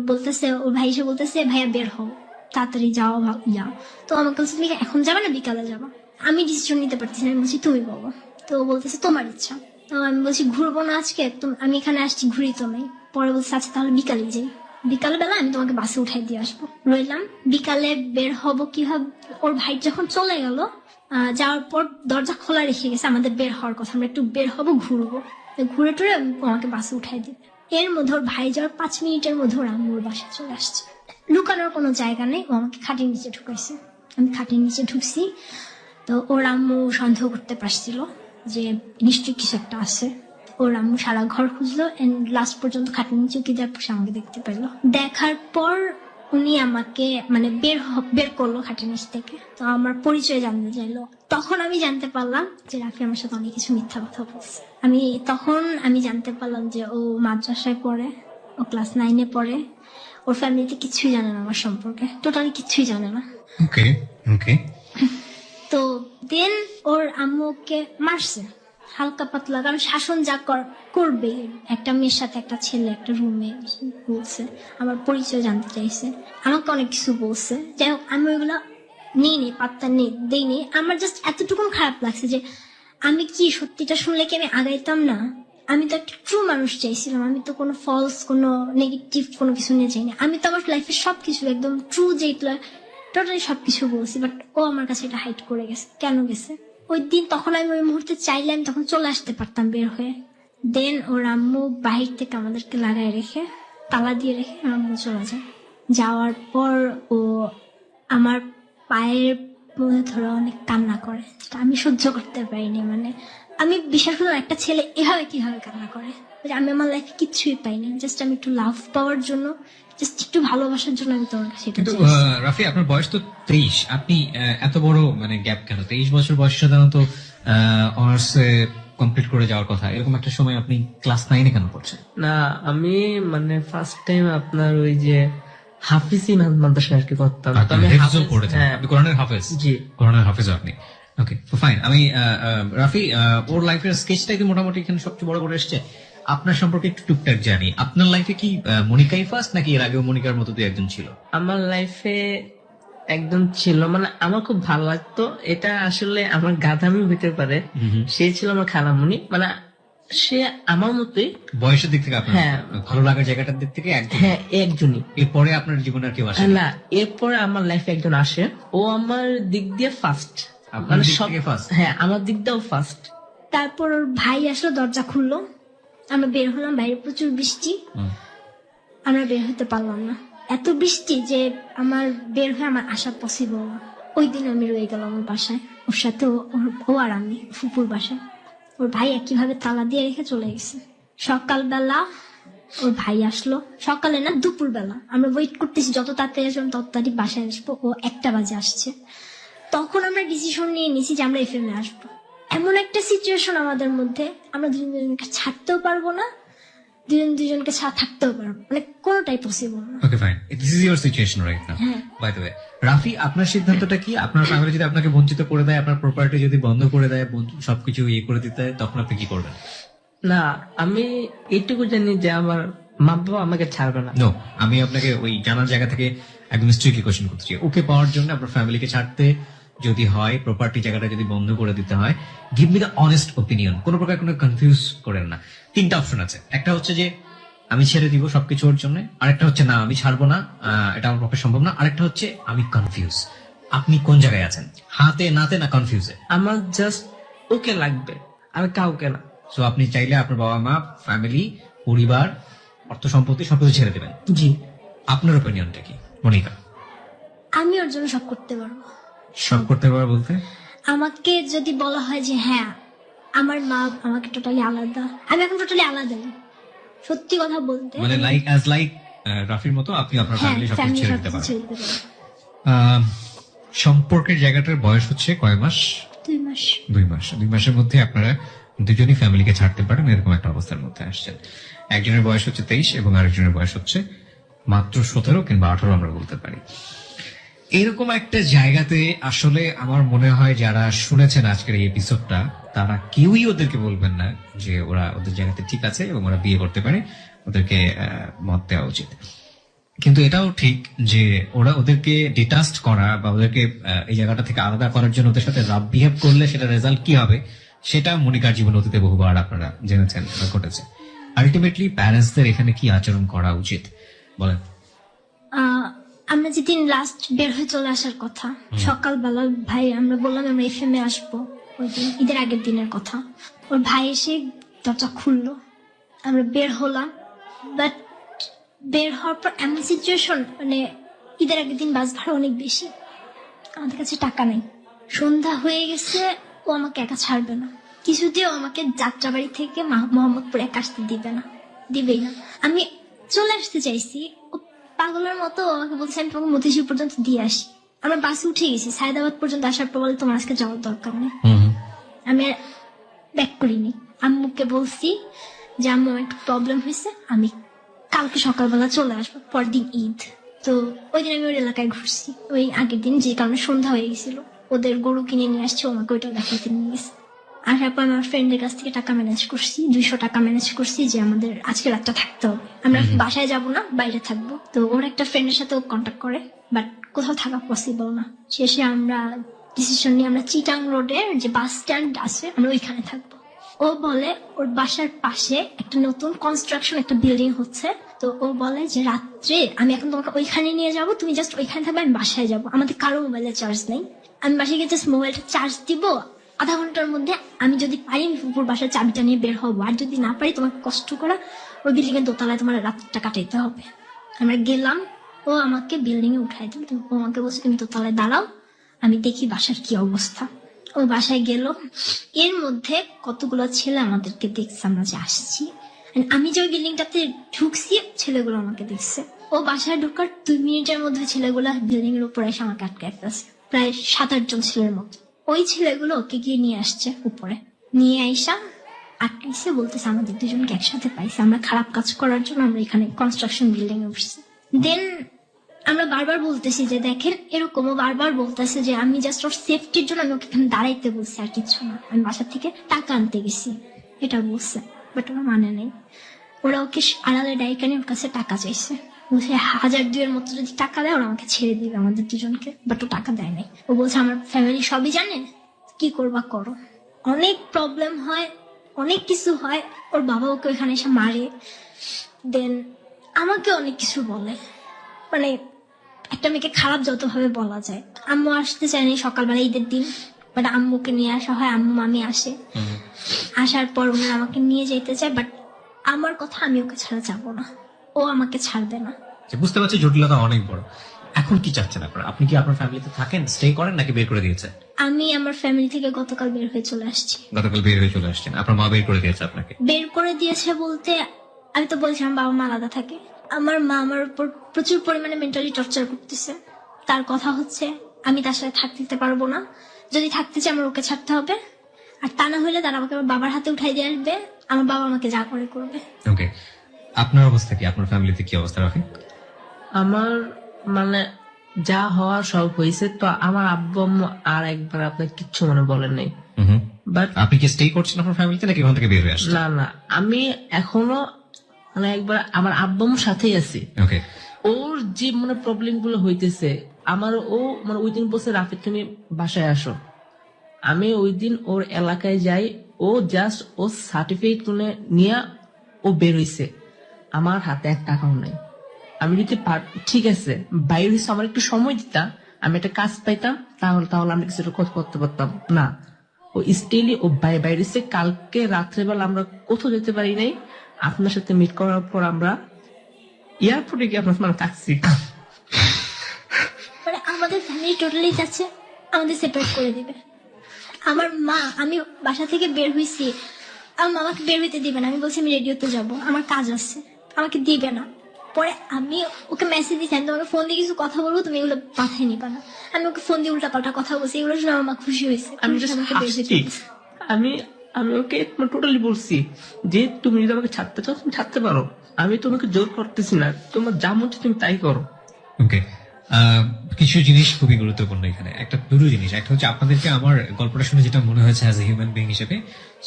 বলতেছে ওর ভাই এসে বলতেছে ভাইয়া বের হও, তাড়াতাড়ি যাও যাও। তো আমাকে বলছে তুমি এখন যাবে না বিকালে যাবা? আমি ডিসিশন নিতে পারতেছি না, আমি বলছি তুমি বলো। তো ও বলতেছে তোমার ইচ্ছা। তো আমি বলছি ঘুরবো না আজকে, আমি এখানে আসছি, ঘুরি তো নাই। পরে বলছে আচ্ছা তাহলে বিকালে যাই, বিকাল বেলা আমি তোমাকে বাসে উঠাই দিয়ে আসবো। রইলাম, বিকালে বের হবো কিভাবে, ওর ভাই যখন চলে গেল, যাওয়ার পর দরজা খোলা রেখে গেছে, আমাদের বের হওয়ার কথা, আমরা একটু বের হবো, ঘুরবো, ঘুরে টুরে আমাকে বাসে উঠাই দিবে। এর মধ্যে ওর ভাই যাওয়ার 5 মিনিটের মধ্যে ওর আম্মুর বাসায় চলে আসছে। লুকানোর কোনো জায়গা নেই, ও আমাকে খাটের নিচে ঢুকাইছে, আমি খাটের নিচে ঢুকছি। তো ওর আম্মু সন্দেহ করতে পারছিল যে নিশ্চয়ই কিছু একটা আছে। ওর আম্মু সারা ঘর খুঁজলো, এন্ড লাস্ট পর্যন্ত খাটের নিচে কি দেওয়ার পর আমাকে দেখতে পেলো। দেখার পর উনি আমাকে মানে বের করলো খাটের নিচ থেকে। তো আমার পরিচয় জানতে চাইলো, তখন আমি জানতে পারলাম যে রাফি আমার সাথে অনেক কিছু মিথ্যা কথা বলছে। তখন আমি জানতে পারলাম যে ও মাদ্রাসায় পড়ে, ও ক্লাস 9-এ পড়ে, ওর ফ্যামিলিতে কিছুই জানে না আমার সম্পর্কে, টোটালি কিছুই জানে না। ওকে ওকে। তো দেন ওর আম্মুকে মারছে হালকা পাতলা, কারণ শাসন যা করবে একটা মেয়ের সাথে একটা ছেলে একটা রুমে বলছে, আমার পরিচয় জানতে চাইছে, আমাকে অনেক কিছু বলছে। যাই হোক আমি ওইগুলো নিইনি, পাত্তা দেইনি। আমার জাস্ট এতটুকু খারাপ লাগছে যে আমি কি সত্যিটা শুনলে কি আমি আগাইতাম না? আমি তো একটা ট্রু মানুষ চাইছিলাম, আমি তো কোনো ফলস কোনো নেগেটিভ কোনো কিছু নিয়ে চাইনি। আমি তো আমার লাইফের সবকিছু একদম ট্রু যেগুলো টোটালি সবকিছু বলছি, বাট ও আমার কাছে এটা হাইড করে গেছে। কেন গেছে ওই দিন? তখন আমি ওই মুহূর্তে চাইলে আমি তখন চলে আসতে পারতাম বের হয়ে। দেন ওর আম্মু বাহির থেকে আমাদেরকে লাগায় রেখে, তালা দিয়ে রেখে আম্মু চলে যায়। যাওয়ার পর ও আমার পায়ের মধ্যে ধরে অনেক কান্না করে, যেটা আমি সহ্য করতে পারিনি। মানে আমি বিশ্বাস করলাম একটা ছেলে এভাবে কিভাবে কান্না করে। আমি আমার লাইফে কিচ্ছুই পাইনি, জাস্ট আমি একটু লাভ পাওয়ার জন্য, জাস্ট একটু ভালোবাসার জন্য আমি তোমার কাছে এটা কিন্তু চাইছি। রাফি আপনার বয়স তো 23, আপনি এত বড় মানে গ্যাপ কেন? 23 বছর বয়স সাধারণত অনার্স কমপ্লিট করে যাওয়ার কথা, এরকম একটা সময় আপনি ক্লাস 9-এ কেন পড়ছেন? না, আমি মানে ফার্স্ট টাইম আপনার ওই যে হাফিজি মাদ্রাসা আর কি করতাম। তো আমি হেফজও হাফেজ, পড়েছেন হ্যাঁ, আপনি, কোরআনের হাফেজ? জি। কোরআনের হাফেজও আপনি। Okay fine. আমি রাফি ওর লাইফের স্কেচটাই তো মোটামুটি এখানে সবচেয়ে বড় করে এসছে। আপনার সম্পর্কে একটু টুকটাক জানি। আপনার লাইফে কি মনিকাই ফার্স্ট, নাকি এর আগেও মনিকার মতো দুই একজন ছিল? আমার লাইফে একদম ছিল, মানে আমার খুব ভালো লাগতো। এটা আসলে আমার গাধামি হইতে পারে। সে ছিল আমার খালামণি, মানে সে আমার মতোই বয়সের দিক থেকে আপনার হ্যাঁ। ভালো লাগার জায়গাটার দিক থেকে একজন? হ্যাঁ, একজনই। এরপরে আপনার জীবনে আর কেউ আসে? না, এরপরে আমার লাইফে একজন আসে, ও আমার দিক দিয়ে ফার্স্ট, আপনার মানে দিক সব। থেকে first? হ্যাঁ, আমার দিক দিয়েও ফার্স্ট। তারপর ওর ভাই আসলো, দরজা খুললো, আমরা বের হলাম, বাইরে প্রচুর বৃষ্টি, আমরা বের হতে পারলাম না। এত বৃষ্টি যে আমার বের হয়ে আমার আসা পসিবল না। ওই দিন আমি রয়ে গেলাম ওর বাসায়, ওর সাথে ও আর আমি ফুপুর বাসায়। ওর ভাই একইভাবে তালা দিয়ে রেখে চলে গেছে। সকালবেলা ওর ভাই আসলো, সকালে না দুপুর বেলা, আমরা ওয়েট করতেছি যত তাড়াতাড়ি আসবো তত তাড়াতাড়ি বাসায় আসবো। ও 1টা বাজে আসছে। তখন আমরা ডিসিশন নিয়ে নিয়েছি যে আমরা এফএমে আসবো। এমন একটা সিচুয়েশন আমাদের মধ্যে, আমরা দুজনকে ছাড়তেও পারবো না, দুজনকে ছাড়া থাকতেও পারবো, মানে কোনোটাই পসিবল না। Okay fine, this is your situation right now. By the way Rafi, আপনার সিদ্ধান্তটা কি? আপনার ফ্যামিলি যদি আপনাকে বঞ্চিত করে দেয়, আপনার প্রপার্টি যদি বন্ধ করে দেয়, সবকিছু ইয়ে করে দিতে হয়, তখন আপনি কি করবেন? না, আমি এইটুকু জানি যে আমার মা বাবা আমাকে ছাড়বে না। নো, আমি আপনাকে ওই জানার জায়গা থেকে একদম স্ট্রিক্টলি কোশ্চেন করছি। ওকে পাওয়ার জন্য আপনার ফ্যামিলিকে ছাড়তে যদি হয়, প্রপার্টি জায়গাটা যদি বন্ধ করে দিতে হয়, give me the honest opinion, কোনো প্রকার কোনো কনফিউজ করেন না। 3টা অপশন আছে। একটা হচ্ছে যে আমি ছেড়ে দিব সবকিছু ওর জন্য, আরেকটা হচ্ছে না আমি ছাড়বো না, এটা আমার পক্ষে সম্ভব না, আরেকটা হচ্ছে আমি কনফিউজ। আপনি কোন জায়গায় আছেন, হাতে নাতে না কনফিউজে? আমার জাস্ট ওকে লাগবে, আর কাউকে না। সো আপনি চাইলে আপনার বাবা মা, ফ্যামিলি, পরিবার, অর্থ সম্পত্তি সবকিছু ছেড়ে দেবেন। জি। আপনার ওপিনিয়নটা কি মনিকা? আমি ওর জন্য সব করতে পারবো। সব করতে পারবে বলতে? আমাকে যদি বলা হয় যে হ্যাঁ আমার মা আমাকে টোটালি আলাদা, আমি এখন টোটালি আলাদাই, সত্যি কথা বলতে। মানে লাইক রাফির মতো আপনি আপনার হ্যাঁ, ফ্যামিলি সবকিছু ফ্যামিলি ছেড়ে সব দিতে পারেন। ছেড়ে দিতে পারবো। আহ, সম্পর্কের জায়গাটার বয়স হচ্ছে কয় মাস? 2 মাস। 2 মাস। 2 মাসের মধ্যে আপনারা দুজনই ফ্যামিলিকে ছাড়তে পারেন, এরকম একটা অবস্থার মধ্যে আসছেন। একজনের বয়স হচ্ছে 23 এবং আরেকজনের বয়স হচ্ছে মাত্র 17 কিংবা 18 আমরা বলতে পারি। এরকম একটা জায়গাতে আসলে আমার মনে হয় যারা শুনেছেন আজকের এই এপিসোডটা, তারা কেউই ওদেরকে বলবেন না যে ওরা ওদের জায়গাতে ঠিক আছে এবং ওরা বিয়ে করতে পারে, ওদেরকে মত দেওয়া উচিত। কিন্তু এটাও ঠিক যে ওদেরকে ডিটাস্ট করা বা ওদেরকে এই জায়গাটা থেকে আলাদা করার জন্য ওদের সাথে রাফ বিহেভ করলে সেটা রেজাল্ট কি হবে সেটা মনিকার জীবন অতীতে বহুবার আপনারা জেনেছেন বা ঘটেছে। আলটিমেটলি প্যারেন্টসদের এখানে কি আচরণ করা উচিত বলেন? আমরা যেদিন লাস্ট বের হয়ে চলে আসার কথা, সকালবেলা ভাই আমরা বললাম আমরা এফএমে আসবো, ওই দিন ঈদের আগের দিনের কথা। ওর ভাই এসে দরজা খুললো, আমরা বের হলাম। বাট বের হওয়ার পর এমন সিচুয়েশন, মানে ঈদের আগের দিন বাস ভাড়া অনেক বেশি, আমাদের কাছে টাকা নেই, সন্ধ্যা হয়ে গেছে, ও আমাকে একা ছাড়বে না, কিছুতেও আমাকে যাত্রাবাড়ি থেকে মোহাম্মদপুর একা আসতে দিবেই না। আমি চলে আসতে চাইছি, ও পাগলের মতো আমাকে বলছে আমি তোমাকে মতিঝিল পর্যন্ত দিয়ে আসি। আমরা বাসে উঠে গেছি, সায়দাবাদ পর্যন্ত আসার পর বলে তোমার আজকে যাওয়ার দরকার নেই। আমি ব্যাক করিনি, আম্মুকে বলছি যে আম্মু আমার একটু প্রবলেম হয়েছে, আমি কালকে সকালবেলা চলে আসবো, পরদিন ঈদ। তো ওই দিন আমি ওর এলাকায় ঘুরছি, ওই আগের দিন, যে কারণে সন্ধ্যা হয়ে গেছিল। ওদের গরু কিনে নিয়ে আসছে, আমাকে ওইটা দেখাইতে নিয়ে গেছে। আসার পর আমার ফ্রেন্ডের কাছ থেকে টাকা ম্যানেজ করছি, 200 টাকা ম্যানেজ করছি যে আমাদের আজকে রাতটা থাকতে হবে, আমরা বাসায় যাব না, বাইরে থাকবো। তো ওর একটা ফ্রেন্ডের সাথে ও কন্ট্যাক্ট করে, বাট কোথাও থাকা পসিবল না। শেষে আমরা ডিসিশন নিয়ে আমরা চিটাং রোডের যে বাস স্ট্যান্ড আছে আমরা ওইখানে থাকবো। ও বলে ওর বাসার পাশে একটা নতুন কনস্ট্রাকশন একটা বিল্ডিং হচ্ছে, তো ও বলে যে রাত্রে আমি এখন তোমাকে ওইখানে নিয়ে যাব, তুমি জাস্ট ওইখানে থাকবে, আমি বাসায় যাব, আমাদের কারো মোবাইলে চার্জ নেই, আমি বাসায় গিয়ে জাস্ট মোবাইলটা চার্জ দিব, আধা ঘন্টার মধ্যে আমি যদি পারি আমি ফুপুর বাসার চাবিটা নিয়ে বের হবো, আর যদি না পারি তোমাকে কষ্ট করা ওই বিল্ডিং এর দোতলায় তোমার রাতটা কাটাইতে হবে। আমরা গেলাম, ও আমাকে বিল্ডিং এ উঠাই দিল, ও আমাকে বলছে তুমি দোতলায় দাঁড়াও, আমি দেখি বাসার কি অবস্থা। ও বাসায় গেল, এর মধ্যে কতগুলো ছেলে আমাদেরকে দেখছে আমরা যে আসছি, আমি যে ওই বিল্ডিংটাতে ঢুকছি ছেলেগুলো আমাকে দেখছে। ও বাসায় ঢোকার 2 মিনিটের মধ্যে ছেলেগুলো বিল্ডিং এর উপরে এসে আমাকে আটকে আসছে, প্রায় 7-8 জন ছেলের মতো। ওই ছেলেগুলো ওকে গিয়ে নিয়ে আসছে উপরে, নিয়ে আইসা আটকেছে, বলতেছে আমাদের দুজনকে একসাথে পাইছে, আমরা খারাপ কাজ করার জন্য আমরা এখানে কনস্ট্রাকশন বিল্ডিং এ উঠছি। দেন আমরা বারবার বলতেছি যে দেখেন এরকমও বারবার বলতেছে যে আমি জাস্ট ওর সেফটির জন্য আমি ওকে এখানে দাঁড়াইতে বলছি, আর কিছু না, আমি বাসা থেকে টাকা আনতে গেছি, এটা বলছে। বাট ওরা মানে নেই, ওরা ওকে আড়ালে ডাইকানি ওর কাছে টাকা চাইছে, বলছে 1000-2000 মতো যদি টাকা দেয় ওরা আমাকে ছেড়ে দিবে আমাদের দুজনকে, বাট ও টাকা দেয় নাই। ও বলছে আমার ফ্যামিলি সবই জানে, কি করবা করো। অনেক প্রবলেম হয়, অনেক কিছু হয়, ওর বাবা ওকে ওইখানে এসে মারে, দেন আমাকে অনেক কিছু বলে, মানে একটা মেয়েকে খারাপ যতভাবে বলা যায়। আম্মু আসতে চায়নি সকালবেলা ঈদের দিন, বাট আম্মুকে নিয়ে আসা হয়, আম্মু মামি আসে, আসার পর ওনারা আমাকে নিয়ে যেতে চায়, বাট আমার কথা আমি ওকে ছাড়া যাবো না, ও আমাকে ছাড়বে না। বুঝতে পারছি জটিলতা অনেক বড়। এখন কি চাচ্ছেন আপনারা? আপনি কি আপনার ফ্যামিলিতে থাকেন, স্টে করেন, নাকি বের করে দিয়েছেন? আমি আমার ফ্যামিলি থেকে গতকাল বের হয়ে চলে আসছি। গতকাল বের হয়ে চলে আসছেন, আপনার মা বের করে দিয়েছে আপনাকে? বের করে দিয়েছে বলতে আমি তো বলছিলাম বাবা মা আলাদা থাকে, আমার মা আমার উপর প্রচুর পরিমাণে মেন্টালি টর্চার করতেছে। তার কথা হচ্ছে আমি তার সাথে থাকতে পারবো না, যদি থাকতে চাই আমার ওকে ছাড়তে হবে, আর তা না হলে তারা আমাকে আমার বাবার হাতে উঠাই দিয়ে আসবে, আমার বাবা আমাকে যা করে করবে। ওকে, আপনার অবস্থা কি, আপনার ফ্যামিলিতে কি অবস্থা রাখেন? আমার মানে যা হওয়ার সব হয়েছে, তো আমার আব্বু আম্মু আর একবার আপনার কিচ্ছু মনে বলেন নাই। বাট আপনি কি স্টে করছেন আপনার ফ্যামিলিতে নাকি ওখান থেকে বের হয়ে আসছেন? না না, আমি এখনো মানে একবার আমার আব্বু আম্মুর সাথেই আছি। ওকে, ওর যে মানে প্রবলেম গুলো হইতেছে আমার, ও মানে ওই দিন বলছে রাফি তুমি বাসায় আসো, আমি ওই দিন ওর এলাকায় যাই, ও জাস্ট ও সার্টিফিকেট তুলে নিয়ে ও বের হইছে। আমার হাতে এক টাকাও নাই। আমি যদি ঠিক আছে বাইরে হইছে, আমার একটু সময় দিতাম, আমি একটা কাজ পাইতাম, তাহলে আমি কিছু করতে পারতাম না। ও স্টিলি ও বাইরে হইছে। কালকে রাত্রেবেলা আমরা কোথাও যেতে পারি নাই, আপনার সাথে মিট করার পর আমরা এয়ারপোর্টে গিয়ে আপনার মানে থাকছি। মানে আমাদের ফ্যামিলি টোটালি যাচ্ছে আমাদের সেপারেট করে দিবে। আমার মা, আমি বাসা থেকে বের হইছি, আমার মামাকে বের হইতে দিবে না। আমি বলছি আমি রেডিওতে যাব, আমার কাজ আছে, আমাকে দিবে না। পরে আমি ওকে মেসেজ দিচ্ছি, আমি তোমাকে ফোন দিয়ে কিছু কথা বলবো, তুমি এগুলো মাথায় নিবা না। আমি ওকে ফোন দিয়ে উল্টাপাল্টা কথা বলছি, এগুলো শুনে আমার মা খুশি হয়েছে। আমি just হাসছি। আমি ওকে টোটালি বলছি যে তুমি যদি আমাকে ছাড়তে চাও তুমি ছাড়তে পারো, আমি তোমাকে জোর করতেছি না, তোমার যা মন চায় তুমি তাই করো। ওকে, কিছু জিনিস খুবই গুরুত্বপূর্ণ এখানে। দুটো জিনিস, একটা হচ্ছে আপনাদেরকে আমার গল্পটা শুনে যেটা মনে হয়েছে অ্যাজ এ হিউম্যান বিং হিসেবে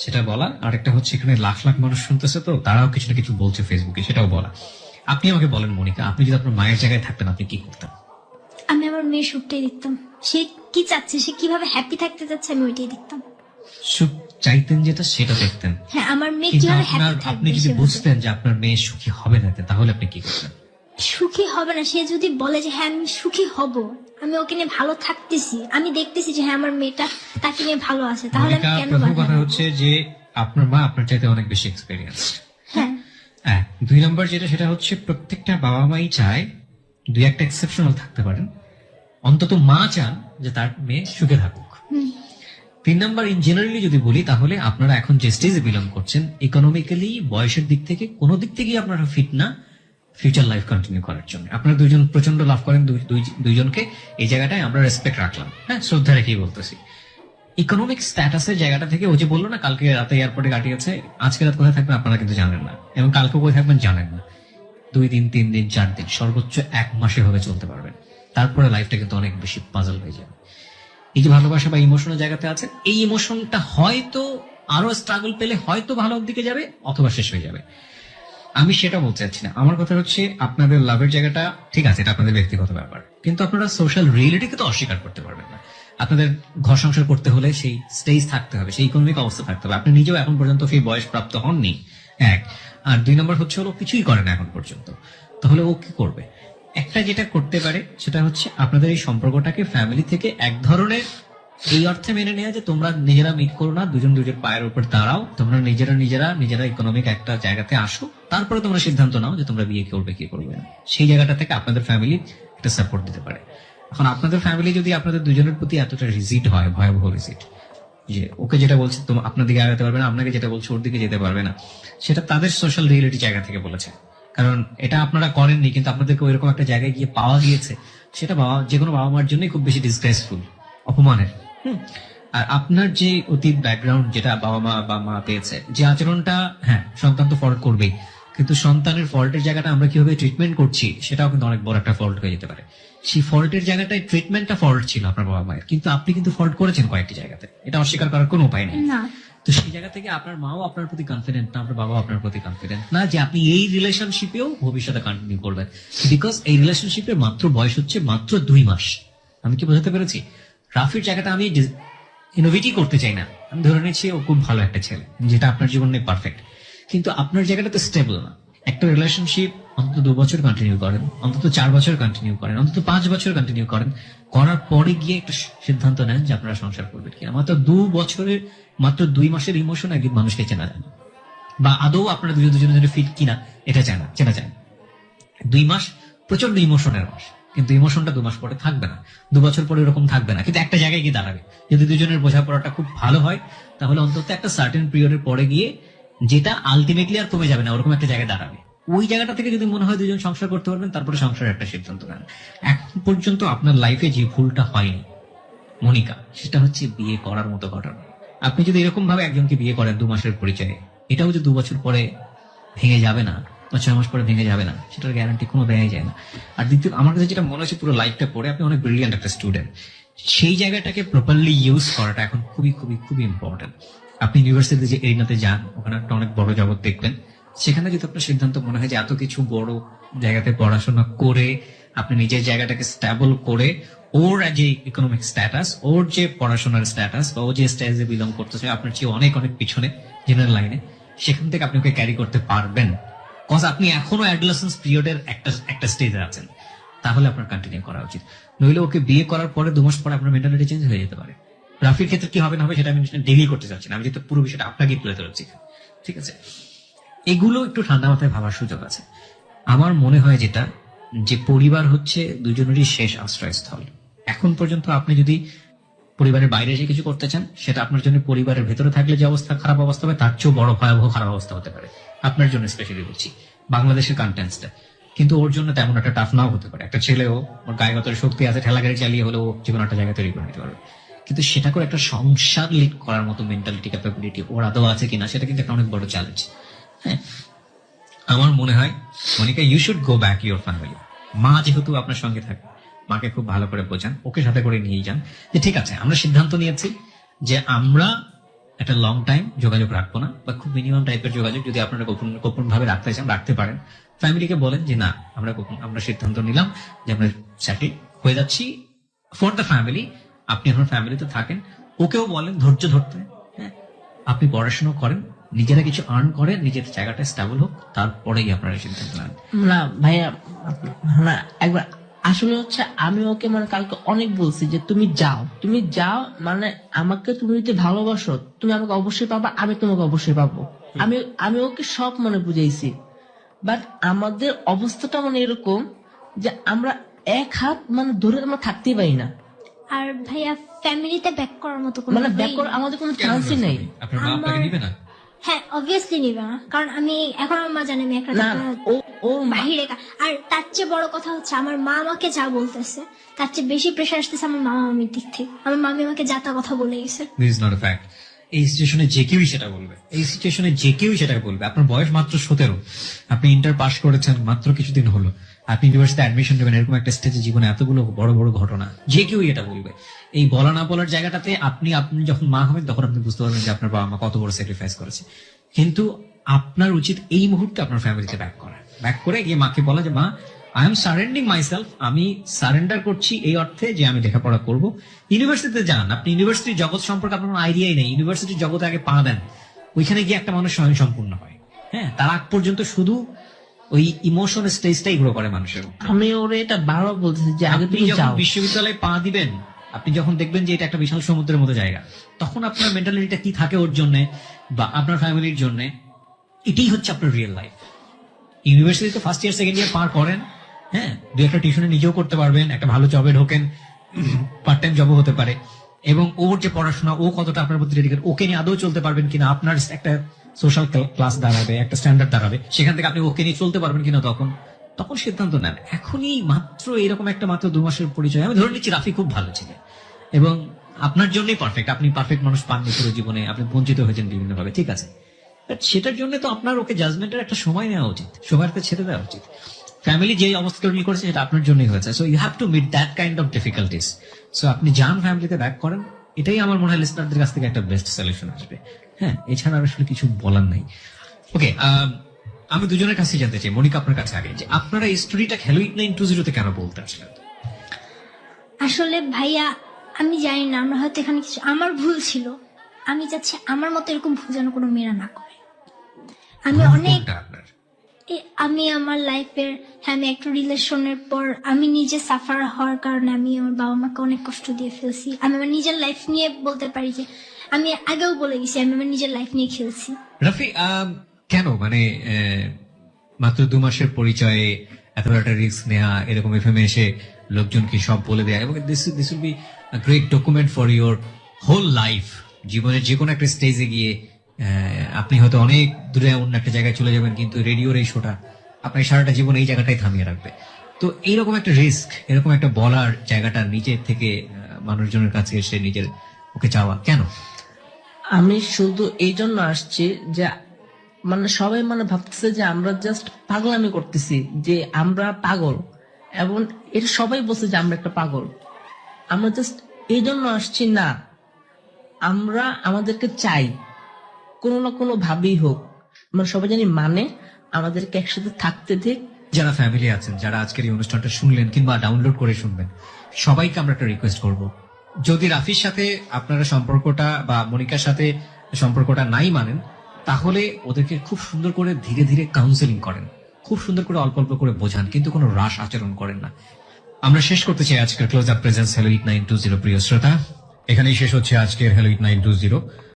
সেটা বলা, আর একটা হচ্ছে এখানে লাখ লাখ মানুষ শুনতেছে, তো তারাও কিছু না কিছু বলছে ফেসবুকে, সেটাও বলা। আপনি আমাকে বলেন মনিকা, আপনি যদি আপনার মায়ের জায়গায় থাকতেন আপনি কি করতেন? আমি আমার মেয়ের সুখটাই দেখতাম। সে কি চাচ্ছে, সে কিভাবে হ্যাপি থাকতে চাচ্ছে, আমি ওইটাই দেখতাম। সুখ চাইতেন যেটা, সেটা দেখতেন। হ্যাঁ, আমার মেয়ে কিন্তু কিভাবে হ্যাপি আপনি থাকবে, যদি বুঝতেন যে আপনার মেয়ে সুখী হবে না, তাহলে আপনি কি করতেন? সুখী হবে না, সে যদি বলে যে হ্যাঁ আমি সুখী হব, আমি ওকে নিয়ে ভালো থাকতেছি, আমি দেখতেছি যে হ্যাঁ আমার মেয়েটা তাকে নিয়ে ভালো আছে, তাহলে আমি কেন প্রথম বাধা কথা দেব? হচ্ছে যে আপনার মা আপনার চাইতে অনেক বেশি এক্সপেরিয়েন্সড। হ্যাঁ, হ্যাঁ, 2 নম্বর যেটা, সেটা হচ্ছে প্রত্যেকটা বাবা মাই চায়, 2-1টা এক্সেপশনাল থাকতে পারেন, অন্তত মা চান যে তার মেয়ে সুখে থাকুক। 3 নম্বর, ইন জেনারেলি যদি বলি, তাহলে আপনারা এখন যে স্টেজে বিলং করছেন, ইকোনমিক্যালি বয়সের দিক থেকে কোনো দিক থেকেই আপনারা ফিট না ফিউচার লাইফ কন্টিনিউ করার জন্য। আপনারা দুইজন প্রচন্ড লাভ করেন, দুইজনকে এই জায়গাটায় আমরা রেসপেক্ট রাখলাম, হ্যাঁ, শ্রদ্ধা রেখেই বলতেছি। ইকোনমিক স্ট্যাটাসের জায়গাটা থেকে, ও যে বললো না কালকে রাতে এয়ারপোর্টে কাটিয়েছে, আজকে রাত কোথায় থাকবেন আপনারা কিন্তু জানেন না, এবং কালকে কোথায় থাকবেন জানেন না। 2 দিন, 3 দিন, 4 দিন, সর্বোচ্চ 1 মাসে ভাবে চলতে পারবেন, তারপরে লাইফটা কিন্তু অনেক বেশি পাজল হয়ে যাবে। এই যে ভালোবাসা বা ইমোশনের জায়গাতে আছে, এই ইমোশনটা হয়তো আরো স্ট্রাগল পেলে হয়তো ভালোর দিকে যাবে, অথবা শেষ হয়ে যাবে। আমি সেটা বলতে চাচ্ছি না। আমার কথা হচ্ছে আপনাদের লাভের জায়গাটা ঠিক আছে, এটা আপনাদের ব্যক্তিগত ব্যাপার, কিন্তু আপনারা সোশ্যাল রিয়েলিটিকে তো অস্বীকার করতে পারবেন না। আপনাদের ঘর সংসার করতে হলে সেই স্টেজ থাকতে হবে, সেই ইকোনমিক অবস্থা থাকতে হবে। আপনি নিজেও এখন পর্যন্ত সেই বয়স প্রাপ্ত হননি, 1। আর 2 নম্বর হচ্ছে হলো কিছুই করে না এখন পর্যন্ত, তাহলে ও কি করবে? একটা যেটা করতে পারে সেটা হচ্ছে আপনাদের এই সম্পর্কটাকে ফ্যামিলি থেকে এক ধরনের এই অর্থে মেনে নেওয়া যে তোমরা নিজেরা মিট করো না, দুজন দুজের পায়ের উপর দাঁড়াও, তোমরা নিজেরা ইকোনমিক একটা জায়গাতে আসো, তারপরে তোমরা সিদ্ধান্ত নাও যে তোমরা বিয়ে করবে কি করবে না। সেই জায়গাটা থেকে আপনাদের ফ্যামিলি একটা সাপোর্ট দিতে পারে। এখন আপনাদের ফ্যামিলি যদি আপনাদের দুজনের প্রতি এতটা রিজিড হয়, ভয়াবহ রিজিড, যে ওকে যেটা বলছে তোমার আপনার দিকে আগাতে পারবে না, আপনাকে যেটা বলছে ওর দিকে যেতে পারবে না, সেটা তাদের সোশ্যাল রিয়েলিটি জায়গা থেকে বলেছে। কারণ এটা আপনারা করেননি, কিন্তু আপনাদেরকে ওইরকম একটা জায়গায় গিয়ে পাওয়া গিয়েছে, সেটা যে কোনো বাবা মার জন্যই খুব বেশি ডিসগ্রেসফুল, অপমানের। আর আপনার যে অতীত ব্যাকগ্রাউন্ড, যেটা বাবা মা বা মা পেয়েছে, যে আচরণটা, হ্যাঁ সন্তান তো ফল্ট করবেই, কিন্তু সন্তানের ফল্টের জায়গাটা আমরা কিভাবে ট্রিটমেন্ট করছি সেটাও কিন্তু অনেক বড় একটা ফল্ট হয়ে যেতে পারে। সেই ফল্টের জায়গাটায় ট্রিটমেন্টটা ফল্ট ছিল আপনার বাবা মায়ের, কিন্তু আপনি কিন্তু ফল্ট করেছেন কয়েকটি জায়গাতে, এটা অস্বীকার করার কোনো উপায় নেই। না, তো সেই জায়গা থেকে আপনার মাও আপনার প্রতি কনফিডেন্ট না, আপনার বাবাও আপনার প্রতি কনফিডেন্ট না যে আপনি এই রিলেশনশিপেও ভবিষ্যতে কন্টিনিউ করবেন, বিকজ এই রিলেশনশিপের মাত্র বয়স হচ্ছে মাত্র 2 মাস। আমি কি বোঝাতে পেরেছি? রাফির জায়গাটা আমি ইনোভেটই করতে চাই না, আমি ধরে নিচ্ছি ও খুব ভালো একটা ছেলে, যেটা আপনার জীবনে পারফেক্ট, কিন্তু আপনার জায়গাটা তো স্টেবল না। একটা রিলেশনশিপ অন্তত 2 বছর কন্টিনিউ করেন, অন্তত 4 বছর কন্টিনিউ করেন, অন্তত 5 বছর কন্টিনিউ করেন, করার পরে গিয়ে একটা সিদ্ধান্ত নেন যে আপনারা সংসার করবেন কিনা। মাত্র 2 মাসের ইমোশন একদিন মানুষকে চেনা যায় না, বা আদৌ আপনারা দুজনের ফিট কিনা এটা চেনা যায় না। 2 মাস প্রচন্ড ইমোশনের মাস, কিন্তু ইমোশনটা 2 মাস পরে থাকবে না, 2 বছর পরে এরকম থাকবে না, কিন্তু একটা জায়গায় গিয়ে দাঁড়াবে। যদি দুজনের বোঝাপড়াটা খুব ভালো হয়, তাহলে অন্তত একটা সার্টেন পিরিয়ডের পরে গিয়ে, যেটা আলটিমেটলি আর কমে যাবে না, ওরকম একটা জায়গায় দাঁড়াবে। ওই জায়গাটা থেকে যদি মনে হয় দুজন সংসার করতে পারবেন, তারপরে সংসারের একটা সিদ্ধান্ত নেন। এখন পর্যন্ত আপনার লাইফে যে ভুলটা হয়নি মনিকা, সেটা হচ্ছে বিয়ে করার মতো ঘটনা। আপনি যদি এরকম ভাবে একজনকে বিয়ে করেন 2 মাসের পরিচয়ে, এটাও যে 2 বছর পরে ভেঙে যাবে না বা 6 মাস পরে ভেঙে যাবে না, সেটার গ্যারান্টি কোনো দেওয়া যায় না। আর দ্বিতীয়, আমার কাছে যেটা মনে হচ্ছে, পুরো লাইফটা পরে আপনি অনেক ব্রিলিয়ান্ট একটা স্টুডেন্ট, সেই জায়গাটাকে প্রপারলি ইউজ করাটা এখন খুবই খুবই খুবই ইম্পর্টেন্ট। আপনি ইউনিভার্সিটিতে যে এরিনাতে যান, ওখানে একটা অনেক বড় জগৎ দেখবেন, সেখানে যদি আপনার সিদ্ধান্ত মনে হয় যে এত কিছু বড় জায়গাতে পড়াশোনা করে আপনি নিজের জায়গাটাকে স্টেবল করে, ওর যে ইকোনমিক স্ট্যাটাস, ওর যে পড়াশোনার স্ট্যাটাস, বা ও যে স্টেজে বিলং করতেছে আপনার চেয়ে অনেক অনেক পিছনে জেনারেল লাইনে, সেখান থেকে আপনি ওকে ক্যারি করতে পারবেন, কজ আপনি এখনো অ্যাডোলেসেন্স পিরিয়ডের একটা স্টেজে আছেন, তাহলে আপনার কন্টিনিউ করা উচিত। নইলে ওকে বিয়ে করার পরে 2 মাস পরে আপনার মেন্টালিটি চেঞ্জ হয়ে যেতে পারে। রাফির ক্ষেত্রে কি হবে না হবে সেটা আমি ডেলি করতে চাচ্ছি না, আমি যেহেতু পুরো বিষয়টা আপনাকে তুলে ধরছি, ঠিক আছে? এগুলো একটু ঠান্ডা মাথায় ভাবার সুযোগ আছে। আমার মনে হয় যেটা, যে পরিবার হচ্ছে দুজনেরই শেষ আশ্রয়স্থল। এখন পর্যন্ত আপনি যদি পরিবারের বাইরে এসে কিছু করতে চান, সেটা আপনার জন্য পরিবারের ভেতরে থাকলে যে অবস্থা খারাপ অবস্থা হবে তার চেয়েও বড় ভয়াবহ খারাপ অবস্থা হতে পারে, আপনার জন্য স্পেশালি বলছি বাংলাদেশের কন্টেন্টসটা। কিন্তু ওর জন্য তেমন একটা টাফ নাও হতে পারে। একটা ছেলেও ওর গায়েগত শক্তি আছে, ঠেলা গাড়ি চালিয়ে হলেও যে কোনো একটা জায়গা তৈরি করে নিতে পারবে। কিন্তু সেটা করে একটা সংসার লিড করার মতো মেন্টালিটি ক্যাপাবিলিটি ওর আদৌ আছে কিনা, সেটা কিন্তু একটা অনেক বড় চ্যালেঞ্জ। হ্যাঁ, আমার মনে হয় Monika, you should go back your family. মা যেহেতু আপনার সঙ্গে থাকে, মাকে খুব ভালো করে বোঝান, ওকে সাথে করে নিয়ে যান যে ঠিক আছে, আমরা সিদ্ধান্ত নিয়েছি যে আমরা একটা লং টাইম যোগাযোগ রাখবো না, বা খুব মিনিমাম টাইপের যোগাযোগ যদি আপনারা গোপন ভাবে রাখতে চান রাখতে পারেন। ফ্যামিলিকে বলেন যে না, আমরা সিদ্ধান্ত নিলাম যে আমরা সেটেল হয়ে যাচ্ছি ফর দ্য ফ্যামিলি, আপনি আপনার ফ্যামিলিতে থাকেন। ওকেও বলেন ধৈর্য ধরতে, হ্যাঁ, আপনি পড়াশোনা করেন, নিজেরা কিছু আর্ন করেন, নিজের জায়গাটা স্টেবল হোক, তারপরেই আপনারা সিদ্ধান্ত নেন। না ভাইয়া, না একবার আসলে হচ্ছে আমি ওকে মানে কালকে অনেক বলছি যে তুমি যাও, মানে আমাকে তুমি যদি ভালোবাসো তুমি আমাকে অবশ্যই পাবা, আমি তোমাকে অবশ্যই পাবো। আমি ওকে সব মানে বুঝাইছি, বাট আমাদের অবস্থাটা মানে এরকম যে আমরা এক হাত মানে ধরে আমরা থাকতেই পারি না। আর ভাইয়া ফ্যামিলিতে ব্যাক করার মতো কোনো মানে way ব্যাক করে নেই। আমাদের কোনো চান্সই নেই। আপনার মা আপনাকে নিবে না? হ্যাঁ, অবভিয়াসলি নিবে না, কারণ আমি এখন আমার মা জানে আমি একটা না ও বাহিরে আর তার চেয়ে বড় কথা হচ্ছে আমার মা আমাকে যা বলতেছে তার চেয়ে বেশি প্রেশার আসতেছে আমার মামা মামির দিক থেকে। আমার মামি আমাকে যা তা কথা বলে গেছে। This is not a fact. এই সিচুয়েশনে যে কেউই সেটা বলবে, আপনার বয়স মাত্র 17, আপনি ইন্টার পাস করেছেন মাত্র কিছুদিন হলো, আপনি ইউনিভার্সিটিতে অ্যাডমিশন নেবেন, এরকম একটা স্টেজে জীবনে এতগুলো বড় বড় ঘটনা, যে কেউই এটা বলবে। এই বলা না বলার জায়গাটাতে আপনি যখন মা হবেন তখন আপনি বুঝতে পারবেন যে আপনার বাবা মা কত বড় স্যাক্রিফাইস করেছে। কিন্তু আপনার উচিত এই মুহূর্তে আপনার ফ্যামিলিতে ব্যাক করে গিয়ে মাকে বলা যে মা, আই এম সারেন্ডিং মাইসেলফ, আমি সারেন্ডার করছি এই অর্থে যে আমি লেখাপড়া করব। ইউনিভার্সিটিতে যান, আপনি ইউনিভার্সিটির জগৎ সম্পর্কে আপনার আইডিয়াই নেই, ইউনিভার্সিটির জগতে আগে পা দেন, ওইখানে গিয়ে একটা মানুষ স্বয়ং সম্পূর্ণ হয়। হ্যাঁ, তার আগ পর্যন্ত শুধু ওই ইমোশন স্টেজটাই গ্রো করে মানুষের। আমি ওরে এটা বারবার বলতেছি যে আগে আপনি তুমি যখন যাও, বিশ্ববিদ্যালয়ে পা দিবেন, আপনি যখন দেখবেন যে এটা একটা বিশাল সমুদ্রের মতো জায়গা, তখন আপনার মেন্টালিটিটা কি থাকে ওর জন্য বা আপনার ফ্যামিলির জন্য, এটাই হচ্ছে আপনার রিয়েল লাইফ। ইউনিভার্সিটিতে ফার্স্ট ইয়ার সেকেন্ড ইয়ার পার করেন, হ্যাঁ, 2-একটা টিউশনে নিজেও করতে পারবেন, একটা ভালো জবে ঢোকেন, পার্ট টাইম জবও হতে পারে, এবং ওর যে পড়াশোনা ও কতটা আপনার প্রতি ডেডিকেট, ওকে নিয়ে আদৌ চলতে পারবেন কিনা, আপনার একটা সোশ্যাল ক্লাস দাঁড়াবে, একটা স্ট্যান্ডার্ড দাঁড়াবে, সেখান থেকে আপনি ওকে নিয়ে চলতে পারবেন কিনা তখন সিদ্ধান্ত নেন। এখনই মাত্র এরকম একটা মাত্র 2 মাসের পরিচয়, আমি ধরে নিচ্ছি রাফি খুব ভালো ছিল এবং আপনার জন্যই পারফেক্ট, আপনি পারফেক্ট মানুষ পাননি পুরো জীবনে, আপনি বঞ্চিত হয়েছেন বিভিন্ন ভাবে, ঠিক আছে, বাট সেটার জন্য তো আপনার ওকে জাজমেন্টের একটা সময় নেওয়া উচিত, সময়টা ছেড়ে দেওয়া উচিত। ফ্যামিলি যে অবস্থা তৈরি করেছে সেটা আপনার জন্যই হয়েছে, so you have to meet that kind of difficulties. So আপনি যান, ফ্যামিলিতে ব্যাক করেন, এটাই আমার মনে হয় লিসনারদের কাছ থেকে একটা বেস্ট সলিউশন আসবে। হ্যাঁ, এছাড়া আর আসলে কিছু বলার নাই। ওকে, আমি দুজনের কাছে জানতে চাই, মনিকা আপনার কাছে আগে, যে আপনারা এই স্টোরিটা হ্যালোইন 920 তে কেন বলতে আসলেন? আসলে ভাইয়া আমি জানি না, আমরা হয়তো এখানে কিছু আমার ভুল ছিল। আমি চাচ্ছি আমার মতো এরকম ভুল যেন কোনো মেয়েরা না করে। আমি অনেক কোনটা আপনার? আমি আমার লাইফের, হ্যাঁ, আমি একটা রিলেশনের পর আমি নিজে সাফার হওয়ার কারণে আমি আমার বাবা মাকে অনেক কষ্ট দিয়ে ফেলছি। আমি আমার নিজের লাইফ নিয়ে বলতে পারি যে আমি আগেও বলে গেছি আমি আমার নিজের লাইফ নিয়ে খেলছি। রাফি, কেন মানে মাত্র 2 মাসের পরিচয়ে এত বড় একটা রিস্ক নেওয়া, এরকম এফএমে এসে লোকজনকে সব বলে দেয়া, এবং this will be a great document for your whole life. জীবনের যে কোনো একটা স্টেজে গিয়ে আপনি হয়তো অনেক দূরে অন্য একটা জায়গায় চলে যাবেন, কিন্তু রেডিওর এই শোটা আপনার সারাটা জীবন এই জায়গাটাই থামিয়ে রাখবে। তো এইরকম একটা রিস্ক, এরকম একটা বলার জায়গাটা নিজের থেকে মানুষজনের কাছে এসে নিজের ওকে চাওয়া কেন? আমি শুধু এই জন্য আসছি যে মানে সবাই মানে ভাবতেছে যে আমরা জাস্ট পাগলামি করতেছি, যে আমরা পাগল, এবং এটা সবাই বলছে যে আমরা একটা পাগল। আমরা জাস্ট এই জন্য আসছি না, আমরা আমাদেরকে চাই কোনো না কোনো ভাবেই হোক, আমরা সবাই জানি মানে আমাদেরকে একসাথে থাকতে দিক। যারা ফ্যামিলি আছেন, যারা আজকের এই অনুষ্ঠানটা শুনলেন কিংবা ডাউনলোড করে শুনবেন, সবাইকে আমরা একটা রিকোয়েস্ট করব, যদি রাফির সাথে আপনারা সম্পর্কটা বা মনিকার সাথে সম্পর্কটা নাই মানেন, তাহলে ওদেরকে খুব সুন্দর করে ধীরে ধীরে কাউন্সেলিং করেন, খুব সুন্দর করে অল্প অল্প করে বোঝান, কিন্তু কোনো রাশ আচরণ করেন না। আমরা শেষ করতে চাই আজকের ক্লোজ আপ প্রেজেন্স হ্যালো ইট 920 প্রিয় শ্রোতা। এখানেই শেষ হচ্ছে আজকের হ্যালো ইট 920।